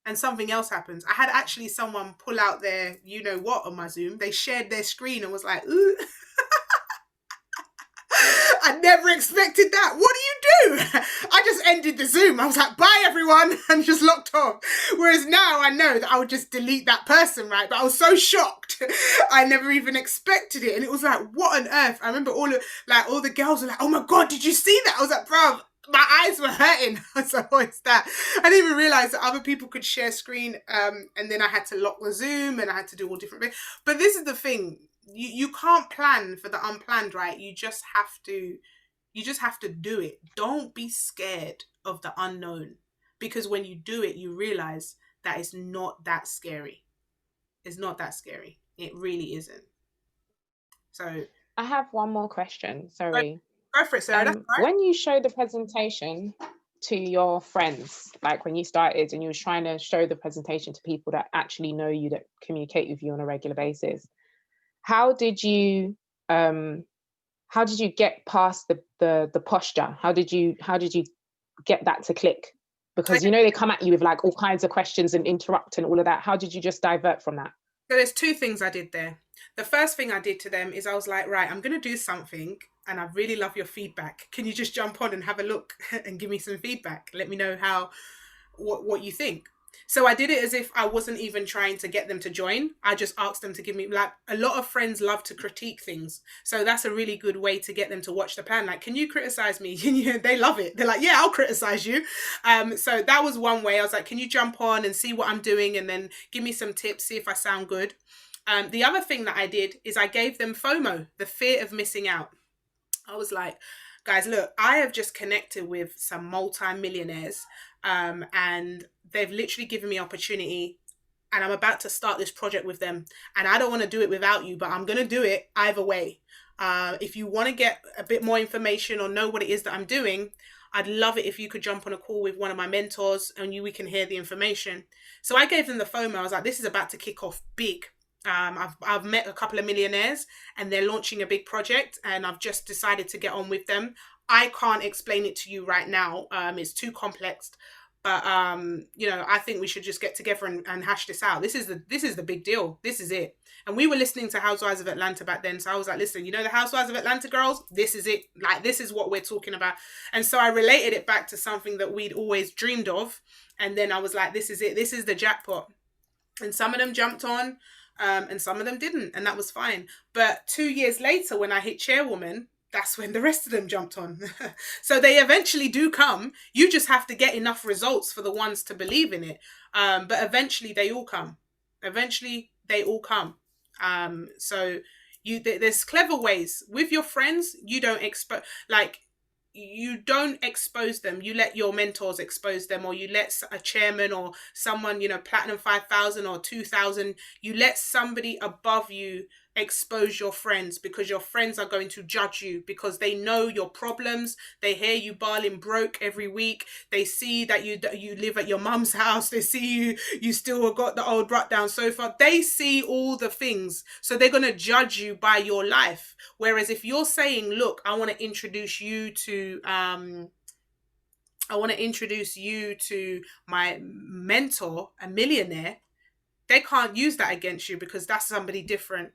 A: and something else happens. I had actually someone pull out their, you know what, on my Zoom. They shared their screen and was like, ooh. I never expected that. What do you do? I just ended the Zoom. I was like, bye everyone, and just locked off. Whereas now I know that I would just delete that person, right? But I was so shocked. I never even expected it. And it was like, what on earth? I remember all the girls were like, oh my God, did you see that? I was like, bruv, my eyes were hurting. I was like, what's that? I didn't even realize that other people could share screen. And then I had to lock the Zoom and I had to do all different things. But this is the thing. You can't plan for the unplanned, right? You just have to do it. Don't be scared of the unknown, because when you do it, you realize that it's not that scary. It's not that scary. It really isn't. So
D: I have one more question. Sorry.
A: Go for it, Sarah. That's right.
D: When you show the presentation to your friends, like when you started and you were trying to show the presentation to people that actually know you, that communicate with you on a regular basis, how did you get past the posture? How did you get that to click? Because you know they come at you with like all kinds of questions and interrupt and all of that. How did you just divert from that?
A: So there's two things I did there. The first thing I did to them is I was like, right, I'm going to do something and I really love your feedback. Can you just jump on and have a look and give me some feedback? Let me know what you think. So I did it as if I wasn't even trying to get them to join. I just asked them to give me, like, a lot of friends love to critique things. So that's a really good way to get them to watch the plan. Like, can you criticize me? They love it. They're like, yeah, I'll criticize you. So that was one way. I was like, can you jump on and see what I'm doing and then give me some tips, see if I sound good. The other thing that I did is I gave them FOMO, the fear of missing out. I was like, guys, look, I have just connected with some multi-millionaires and they've literally given me opportunity and I'm about to start this project with them. And I don't want to do it without you, but I'm going to do it either way. If you want to get a bit more information or know what it is that I'm doing, I'd love it if you could jump on a call with one of my mentors and we can hear the information. So I gave them the FOMO. I was like, this is about to kick off big. I've met a couple of millionaires and they're launching a big project and I've just decided to get on with them. I can't explain it to you right now. It's too complex. But I think we should just get together and hash this out. This is the big deal. This is it. And we were listening to Housewives of Atlanta back then. So I was like, listen, you know the Housewives of Atlanta girls? This is it. Like, this is what we're talking about. And so I related it back to something that we'd always dreamed of. And then I was like, this is it. This is the jackpot. And some of them jumped on and some of them didn't. And that was fine. But 2 years later, when I hit chairwoman, that's when the rest of them jumped on. So they eventually do come. You just have to get enough results for the ones to believe in it. But eventually they all come. Eventually they all come. So there's clever ways with your friends. You don't expose them. You let your mentors expose them, or you let a chairman or someone, Platinum 5,000 or 2,000, you let somebody above you expose your friends, because your friends are going to judge you because they know your problems. They hear you bawling broke every week. They see that you live at your mum's house. They see you still got the old brought down sofa. They see all the things. So they're going to judge you by your life. Whereas if you're saying, look, I want to introduce you to my mentor, a millionaire, they can't use that against you because that's somebody different.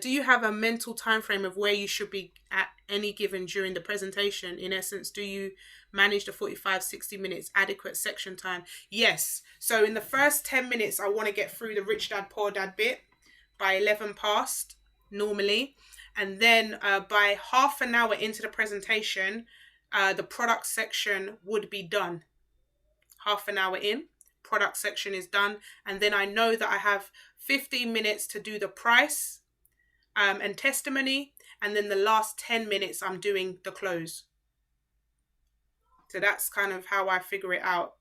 A: Do you have a mental time frame of where you should be at any given during the presentation? In essence, do you manage the 45, 60 minutes adequate section time? Yes. So in the first 10 minutes, I want to get through the rich dad, poor dad bit by 11 past normally. And then by half an hour into the presentation, the product section would be done. Half an hour in. Product section is done, and then I know that I have 15 minutes to do the price and testimony, and then the last 10 minutes I'm doing the close. So that's kind of how I figure it out.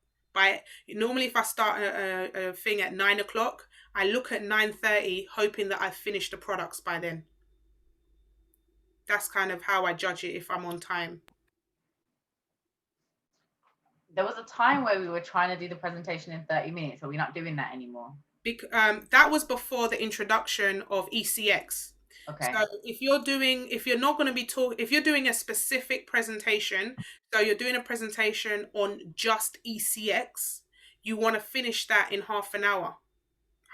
A: Normally if I start a thing at 9 o'clock, I look at 9:30 hoping that I've finished the products by then. That's kind of how I judge it if I'm on time.
K: There was a time where we were trying to do the presentation in 30 minutes, but we're not doing that anymore.
A: That was before the introduction of ECX.
K: Okay.
A: So if you're doing a specific presentation, so you're doing a presentation on just ECX, you want to finish that in half an hour.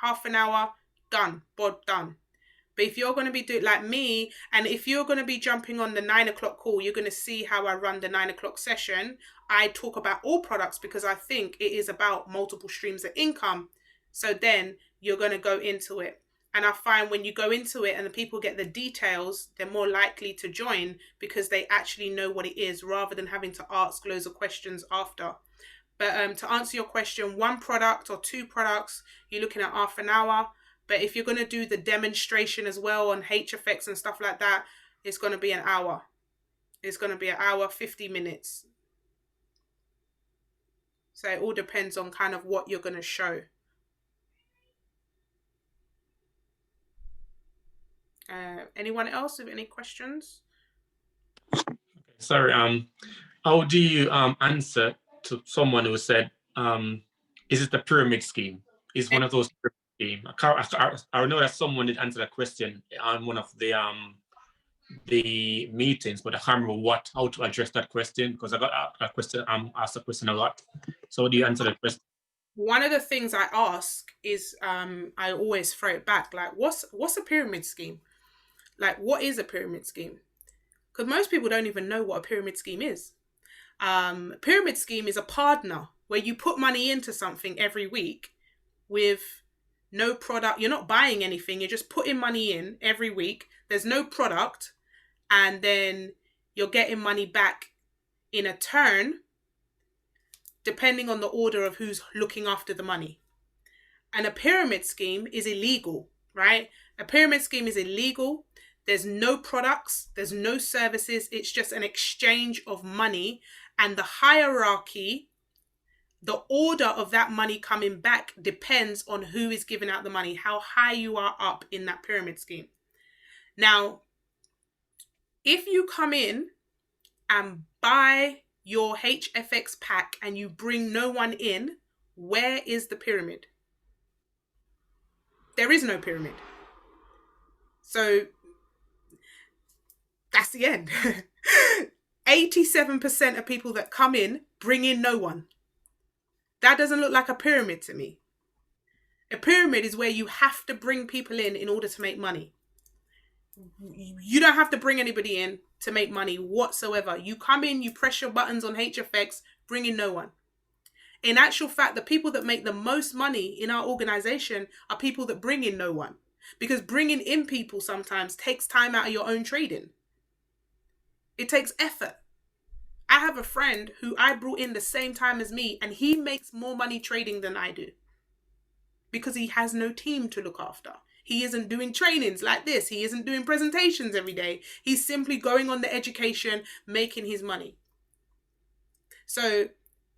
A: Half an hour, done, bod done. But if you're going to be doing like me, and if you're going to be jumping on the 9 o'clock call, you're going to see how I run the 9 o'clock session. I talk about all products because I think it is about multiple streams of income. So then you're going to go into it. And I find when you go into it and the people get the details, they're more likely to join because they actually know what it is rather than having to ask loads of questions after. But to answer your question, 1 product or 2 products, you're looking at half an hour. But if you're going to do the demonstration as well on HFX and stuff like that, it's going to be an hour. It's going to be an hour, 50 minutes. So it all depends on kind of what you're going to show. Anyone else with any questions?
J: Sorry, how do you answer to someone who said, is it a pyramid scheme? Is one of those pyramid scheme? I know that someone did answer that question on one of the meetings, but I can't remember how to address that question because I got a question, asked a question a lot. So how do you answer that question?
A: One of the things I ask is, I always throw it back, like, what's a pyramid scheme? Like, what is a pyramid scheme? Because most people don't even know what a pyramid scheme is. Pyramid scheme is a partner where you put money into something every week with no product. You're not buying anything. You're just putting money in every week. There's no product. And then you're getting money back in a turn, depending on the order of who's looking after the money. And a pyramid scheme is illegal, right? A pyramid scheme is illegal. There's no products, there's no services. It's just an exchange of money. And the hierarchy, the order of that money coming back depends on who is giving out the money, how high you are up in that pyramid scheme. Now, if you come in and buy your HFX pack and you bring no one in, where is the pyramid? There is no pyramid. So that's the end. 87% of people that come in bring in no one. That doesn't look like a pyramid to me. A pyramid is where you have to bring people in order to make money. You don't have to bring anybody in to make money whatsoever. You come in, you press your buttons on HFX, bring in no one. In actual fact, the people that make the most money in our organization are people that bring in no one. Because bringing in people sometimes takes time out of your own trading. It takes effort. I have a friend who I brought in the same time as me, and he makes more money trading than I do. Because he has no team to look after. He isn't doing trainings like this. He isn't doing presentations every day. He's simply going on the education, making his money. So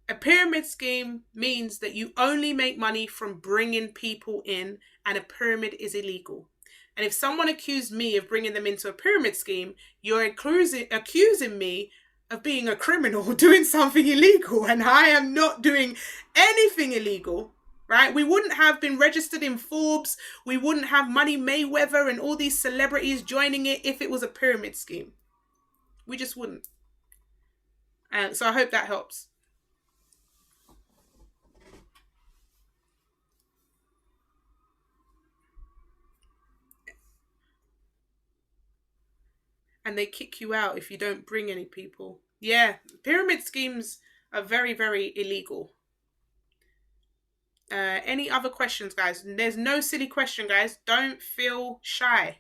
A: a pyramid scheme means that you only make money from bringing people in, and a pyramid is illegal. And if someone accused me of bringing them into a pyramid scheme, you're accusing me of being a criminal, doing something illegal, and I am not doing anything illegal, right? We wouldn't have been registered in Forbes. We wouldn't have Money Mayweather and all these celebrities joining it if it was a pyramid scheme. We just wouldn't. And so I hope that helps. And they kick you out if you don't bring any people. Yeah, pyramid schemes are very, very illegal. Any other questions, guys? There's no silly question, guys. Don't feel shy.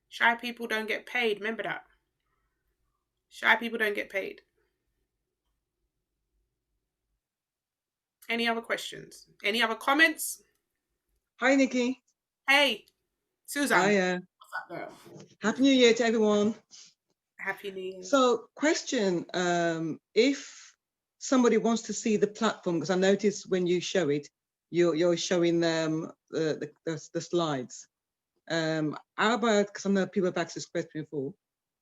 A: Shy people don't get paid. Remember that. Shy people don't get paid. Any other questions? Any other comments?
L: Hi, Nikki.
A: Hey, Susan.
L: Hiya.
A: What's up, girl?
L: Happy New Year to everyone.
A: Happy New Year.
L: So, question, if somebody wants to see the platform, because I noticed when you show it, you're showing them the slides. How about, because I know people have asked this question before,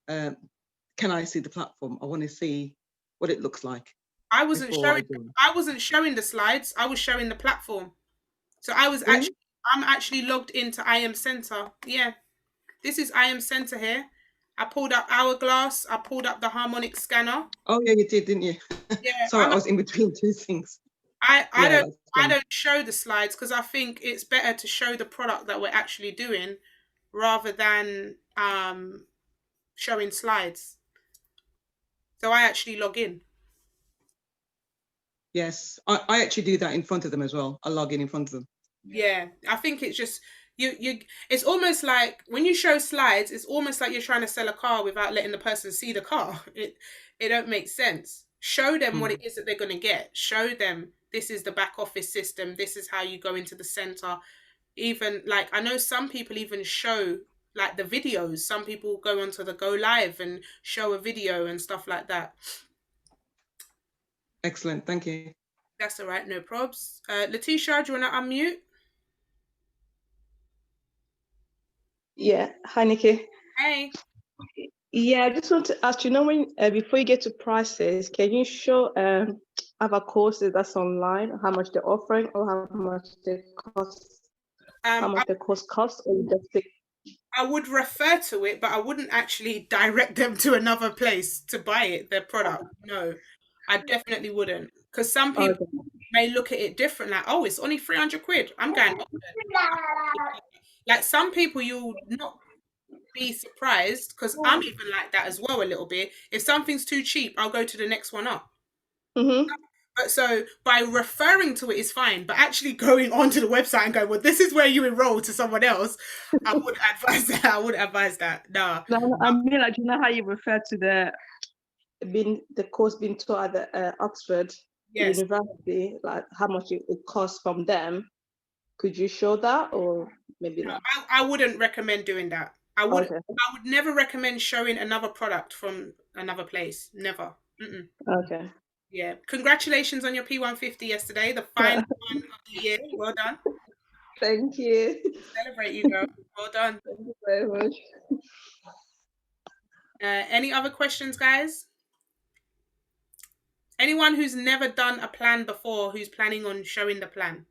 L: can I see the platform? I want to see what it looks like.
A: I wasn't showing the slides. I was showing the platform. So I'm actually logged into IM Center. Yeah, this is IM Center here. I pulled up Hourglass. I pulled up the harmonic scanner.
L: Oh yeah, you did, didn't you?
A: Yeah.
L: Sorry, I was in between two things.
A: I don't show the slides because I think it's better to show the product that we're actually doing rather than showing slides. So I actually log in.
L: Yes, I actually do that in front of them as well. I log in front of them.
A: Yeah, I think it's just it's almost like when you show slides, it's almost like you're trying to sell a car without letting the person see the car. It don't make sense. Show them what it is that they're going to get. Show them this is the back office system. This is how you go into the center. Even like I know some people even show like the videos. Some people go onto the Go Live and show a video and stuff like that.
L: Excellent, thank you.
A: That's all right, no probs. Letitia, do you want to unmute?
M: Yeah, hi Nikki.
A: Hey.
M: Yeah, I just want to ask, when before you get to prices, can you show other courses that's online, how much they're offering or how much they cost, how much the course costs, or just
A: I would refer to it, but I wouldn't actually direct them to another place to buy it, their product. No, I definitely wouldn't. Because some people may look at it different, like, oh, it's only 300 quid. I'm going like some people you'll not be surprised because I'm even like that as well a little bit. If something's too cheap, I'll go to the next one up. But so by referring to it is fine, but actually going onto the website and going, well, this is where you enroll to someone else, I wouldn't advise that. I wouldn't advise that. No.
M: I mean, like, how you refer to the course being taught at the Oxford University, like how much it costs from them. Could you show that, or maybe not?
A: I wouldn't recommend doing that. I would never recommend showing another product from another place. Never.
M: Okay.
A: Yeah. Congratulations on your P150 yesterday, the final one of the year. Well done.
M: Thank you.
A: Celebrate you, girl. Well done.
M: Thank you very much.
A: Any other questions, guys? Anyone who's never done a plan before, who's planning on showing the plan?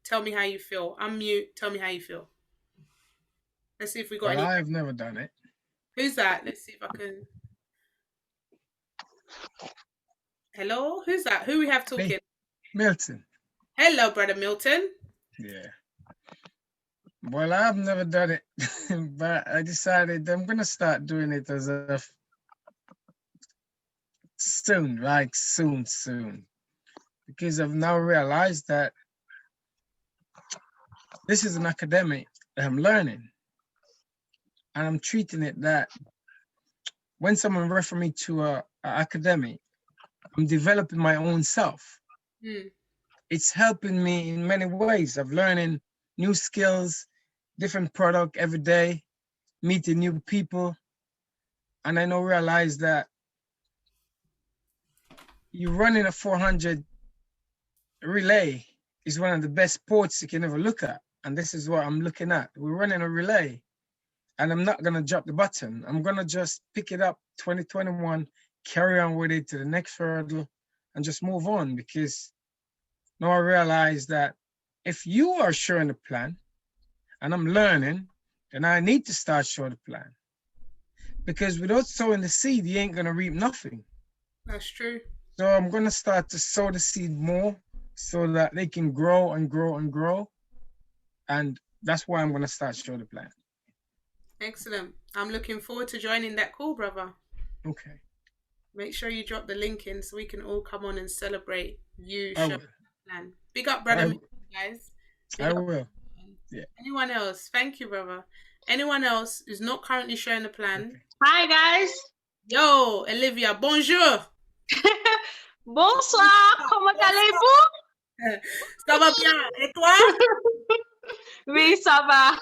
A: Tell me how you feel. Unmute. Tell me how you feel. Let's see if we got any.
N: I've never done it.
A: Who's that? Let's see if I can. Hello? Who's that? Who we have talking?
N: Me. Milton.
A: Hello, brother Milton.
N: Yeah. Well, I've never done it, but I decided I'm going to start doing it as of soon, like soon. Because I've now realized that this is an academic that I'm learning. And I'm treating it that when someone refer me to a academic, I'm developing my own self. It's helping me in many ways. I'm learning new skills, different product every day, meeting new people. And I now realize that you running a 400 relay is one of the best sports you can ever look at. And this is what I'm looking at. We're running a relay. And I'm not going to drop the button. I'm going to just pick it up 2021, carry on with it to the next hurdle, and just move on. Because now I realize that if you are showing a plan, and I'm learning, then I need to start showing the plan. Because without sowing the seed, you ain't going to reap nothing.
A: That's true.
N: So I'm going to start to sow the seed more so that they can grow and grow and grow. And that's why I'm going to start showing the plan.
A: Excellent. I'm looking forward to joining that call, brother.
N: Okay.
A: Make sure you drop the link in so we can all come on and celebrate you
N: I
A: showing
N: will.
A: the plan. Big up, brother, guys. Big
N: I
A: up.
N: will. Yeah.
A: Anyone else? Thank you, brother. Anyone else who's not currently showing the plan?
O: Hi, guys.
A: Yo, Olivia, bonjour.
O: Bonsoir, comment allez-vous?
A: Ça va bien, et toi?
O: Oui, ça va.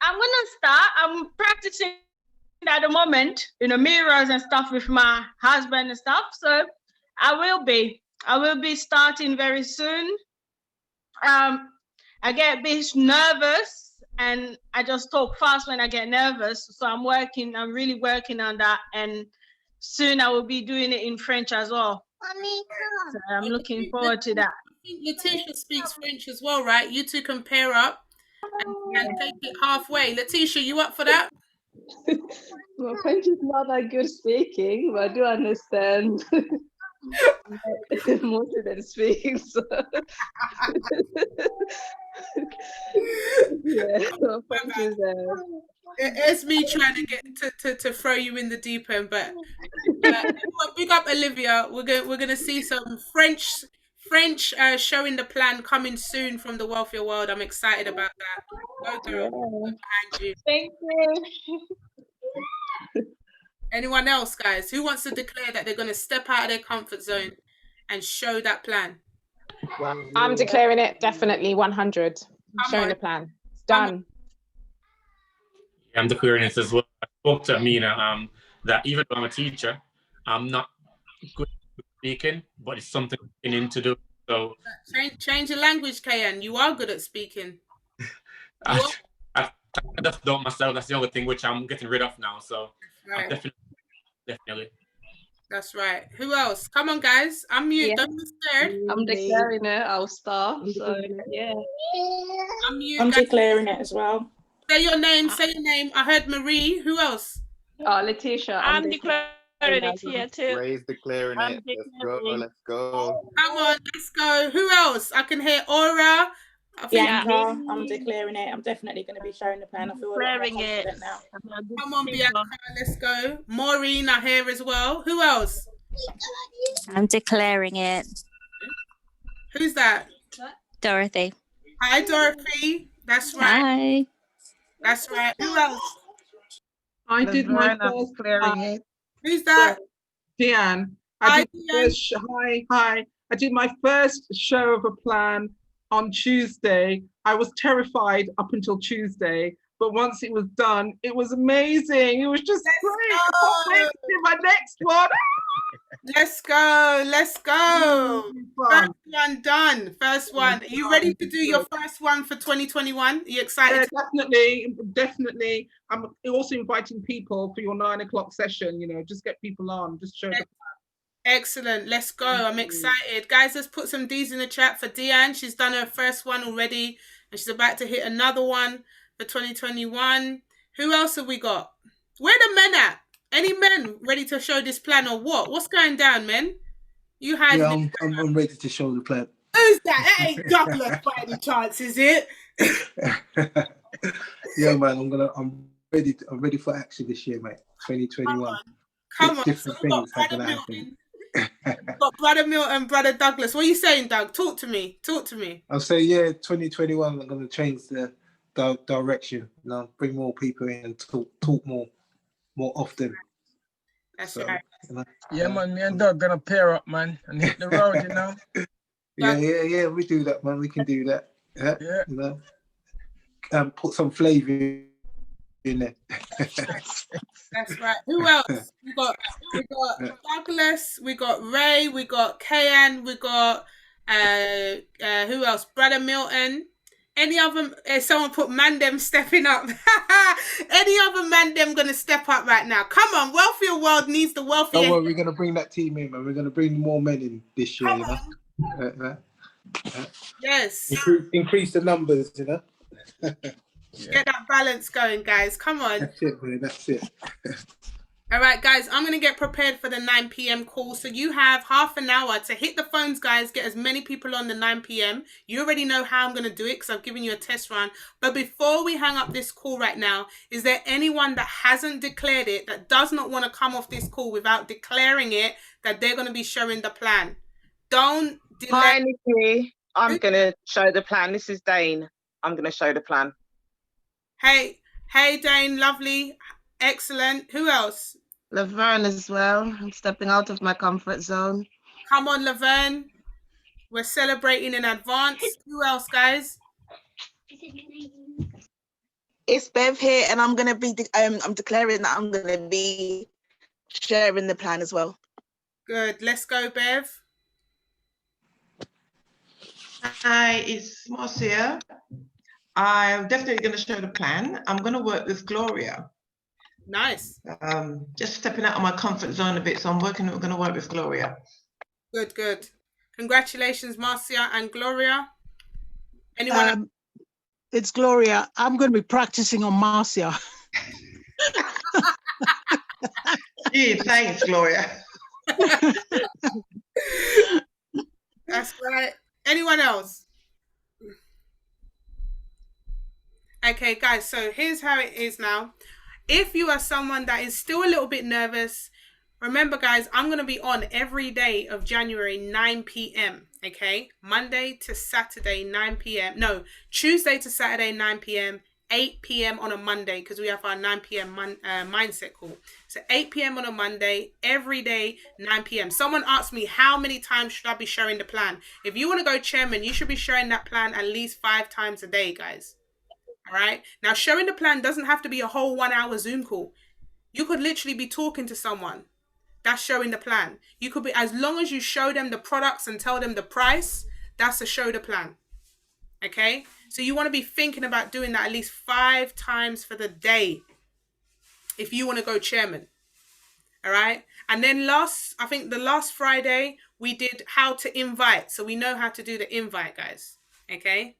O: I'm gonna start. I'm practicing at the moment, mirrors and stuff with my husband and stuff. So I will be starting very soon. I get a bit nervous and I just talk fast when I get nervous. So I'm really working on that. And soon I will be doing it in French as well. So I'm looking forward to that.
A: I think Letitia speaks French as well, right? You two can pair up and take it halfway. Letitia, you up for that?
M: Well, French is not that good speaking, but I do understand most of them speak. So. Yeah, so French is.
A: It's me trying to get to throw you in the deep end, but big up Olivia. We're gonna see some French showing the plan coming soon from the Wealthier World. I'm excited about that. Go girl, behind you.
O: Thank you.
A: Anyone else, guys? Who wants to declare that they're gonna step out of their comfort zone and show that plan?
D: I'm declaring it definitely 100. I'm showing the plan. It's done.
J: I'm declaring it as well. I spoke to Amina that even though I'm a teacher, I'm not good at speaking, but it's something I'm beginning to do. So
A: change your language, KN. You are good at speaking.
J: I just don't myself. That's the only thing which I'm getting rid of now. So
A: Right.
J: definitely.
A: That's right. Who else? Come on, guys. Unmute.
M: Yeah.
A: Don't be scared.
M: I'm declaring it. I'll start. So yeah.
A: Unmute.
I: I'm
A: guys.
I: declaring it as well.
A: Say your name. Say your name. I heard Marie. Who else?
M: Letitia.
O: I'm declaring it here too.
P: Ray's declaring it. Let's go. Let's go.
A: Come on, let's go. Who else? I can hear Aura.
I: Bianca, I'm declaring it. I'm definitely going to be showing the plan. I feel a lot more confident now.
A: Come on, Bianca. Let's go. Maureen, I hear as well. Who else?
Q: I'm declaring it.
A: Who's that?
Q: Dorothy.
A: Hi, Dorothy. That's right.
Q: Hi.
A: That's right. Who else?
H: I did my
E: Laverne, I'm
H: first.
E: declaring it.
A: Who's that?
H: Deanne.
A: Hi,
H: Hi. I did my first show of a plan on Tuesday. I was terrified up until Tuesday, but once it was done, it was amazing. It was just great. I can't wait to do my next one.
A: Let's go. Let's go. First one done. First one. Are you ready to do your first one for 2021? Are you excited?
H: Yeah, definitely. I'm also inviting people for your 9 o'clock session. Just get people on. Just show them.
A: Excellent. Let's go. I'm excited. Guys, let's put some D's in the chat for Deanne. She's done her first one already, and she's about to hit another one for 2021. Who else have we got? Where the men at? Any men ready to show this plan or what? What's going down, men? You had.
R: Yeah, I'm ready to show the plan.
A: Who's that? That ain't Douglas by any chance, is it?
R: Yeah, man. I'm ready for action this year, mate. 2021.
A: Come on.
R: Different things are gonna happen.
A: Got Brother Milton, Brother Douglas. What are you saying, Doug? Talk to me.
R: I'll say, yeah, 2021. I'm gonna change the direction. Bring more people in and talk more often.
A: That's right.
N: Yeah, man. Me and Doug gonna pair up, man, and hit the road.
R: Yeah. We do that, man. We can do that. Yeah. Put some flavour in there.
A: That's right. Who else? We got Douglas, we got Ray, we got Kayan, we got who else? Brother Milton. Any other someone put Mandem stepping up. Any other Mandem gonna step up right now? Come on, Wealthier World needs the wealthier.
R: Don't worry, we're gonna bring that team in, man. We're gonna bring more men in this year,
A: Yes.
R: Increase the numbers,
A: Get that balance going, guys. Come on.
R: That's it, man. That's it.
A: All right, guys, I'm going to get prepared for the 9 p.m. call. So you have half an hour to hit the phones, guys. Get as many people on the 9 p.m. You already know how I'm going to do it because I've given you a test run. But before we hang up this call right now, is there anyone that hasn't declared it, that does not want to come off this call without declaring it, that they're going to be showing the plan? Don't delay.
S: Hi, Nikki. I'm going to show the plan. This is Dane. I'm going to show the plan.
A: Hey, Dane, lovely. Excellent. Who else?
T: Laverne as well. I'm stepping out of my comfort zone.
A: Come on, Laverne. We're celebrating in advance. Who else, guys?
T: It's Bev here, and I'm gonna be. I'm declaring that I'm gonna be sharing the plan as well.
A: Good. Let's go, Bev.
U: Hi, it's Marcia. I'm definitely going to show the plan. I'm going to work with Gloria.
A: Nice.
U: Just stepping out of my comfort zone a bit, so I'm going to work with Gloria.
A: Good, good. Congratulations, Marcia and Gloria. Anyone else?
C: It's Gloria. I'm going to be practicing on Marcia.
U: Gee, thanks, Gloria.
A: That's right. Anyone else? Okay, guys, so here's how it is now. If you are someone that is still a little bit nervous, remember, guys, I'm going to be on every day of January, 9 p.m., okay? Monday to Saturday, 9 p.m. No, Tuesday to Saturday, 9 p.m., 8 p.m. on a Monday, because we have our 9 p.m. mindset call. So 8 p.m. on a Monday, every day, 9 p.m. Someone asked me, how many times should I be showing the plan? If you want to go chairman, you should be showing that plan at least 5 times a day, guys. All right? Now, showing the plan doesn't have to be a whole 1 hour Zoom call. You could literally be talking to someone. That's showing the plan. You could be, as long as you show them the products and tell them the price, that's a show the plan. Okay? So you want to be thinking about doing that at least 5 times for the day if you want to go chairman. All right? And then I think the last Friday, we did how to invite. So we know how to do the invite, guys. Okay?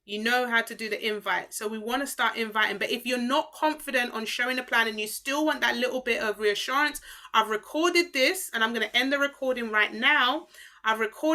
A: You know how to do the invite. So we want to start inviting. But if you're not confident on showing the plan and you still want that little bit of reassurance, I've recorded this and I'm going to end the recording right now. I've recorded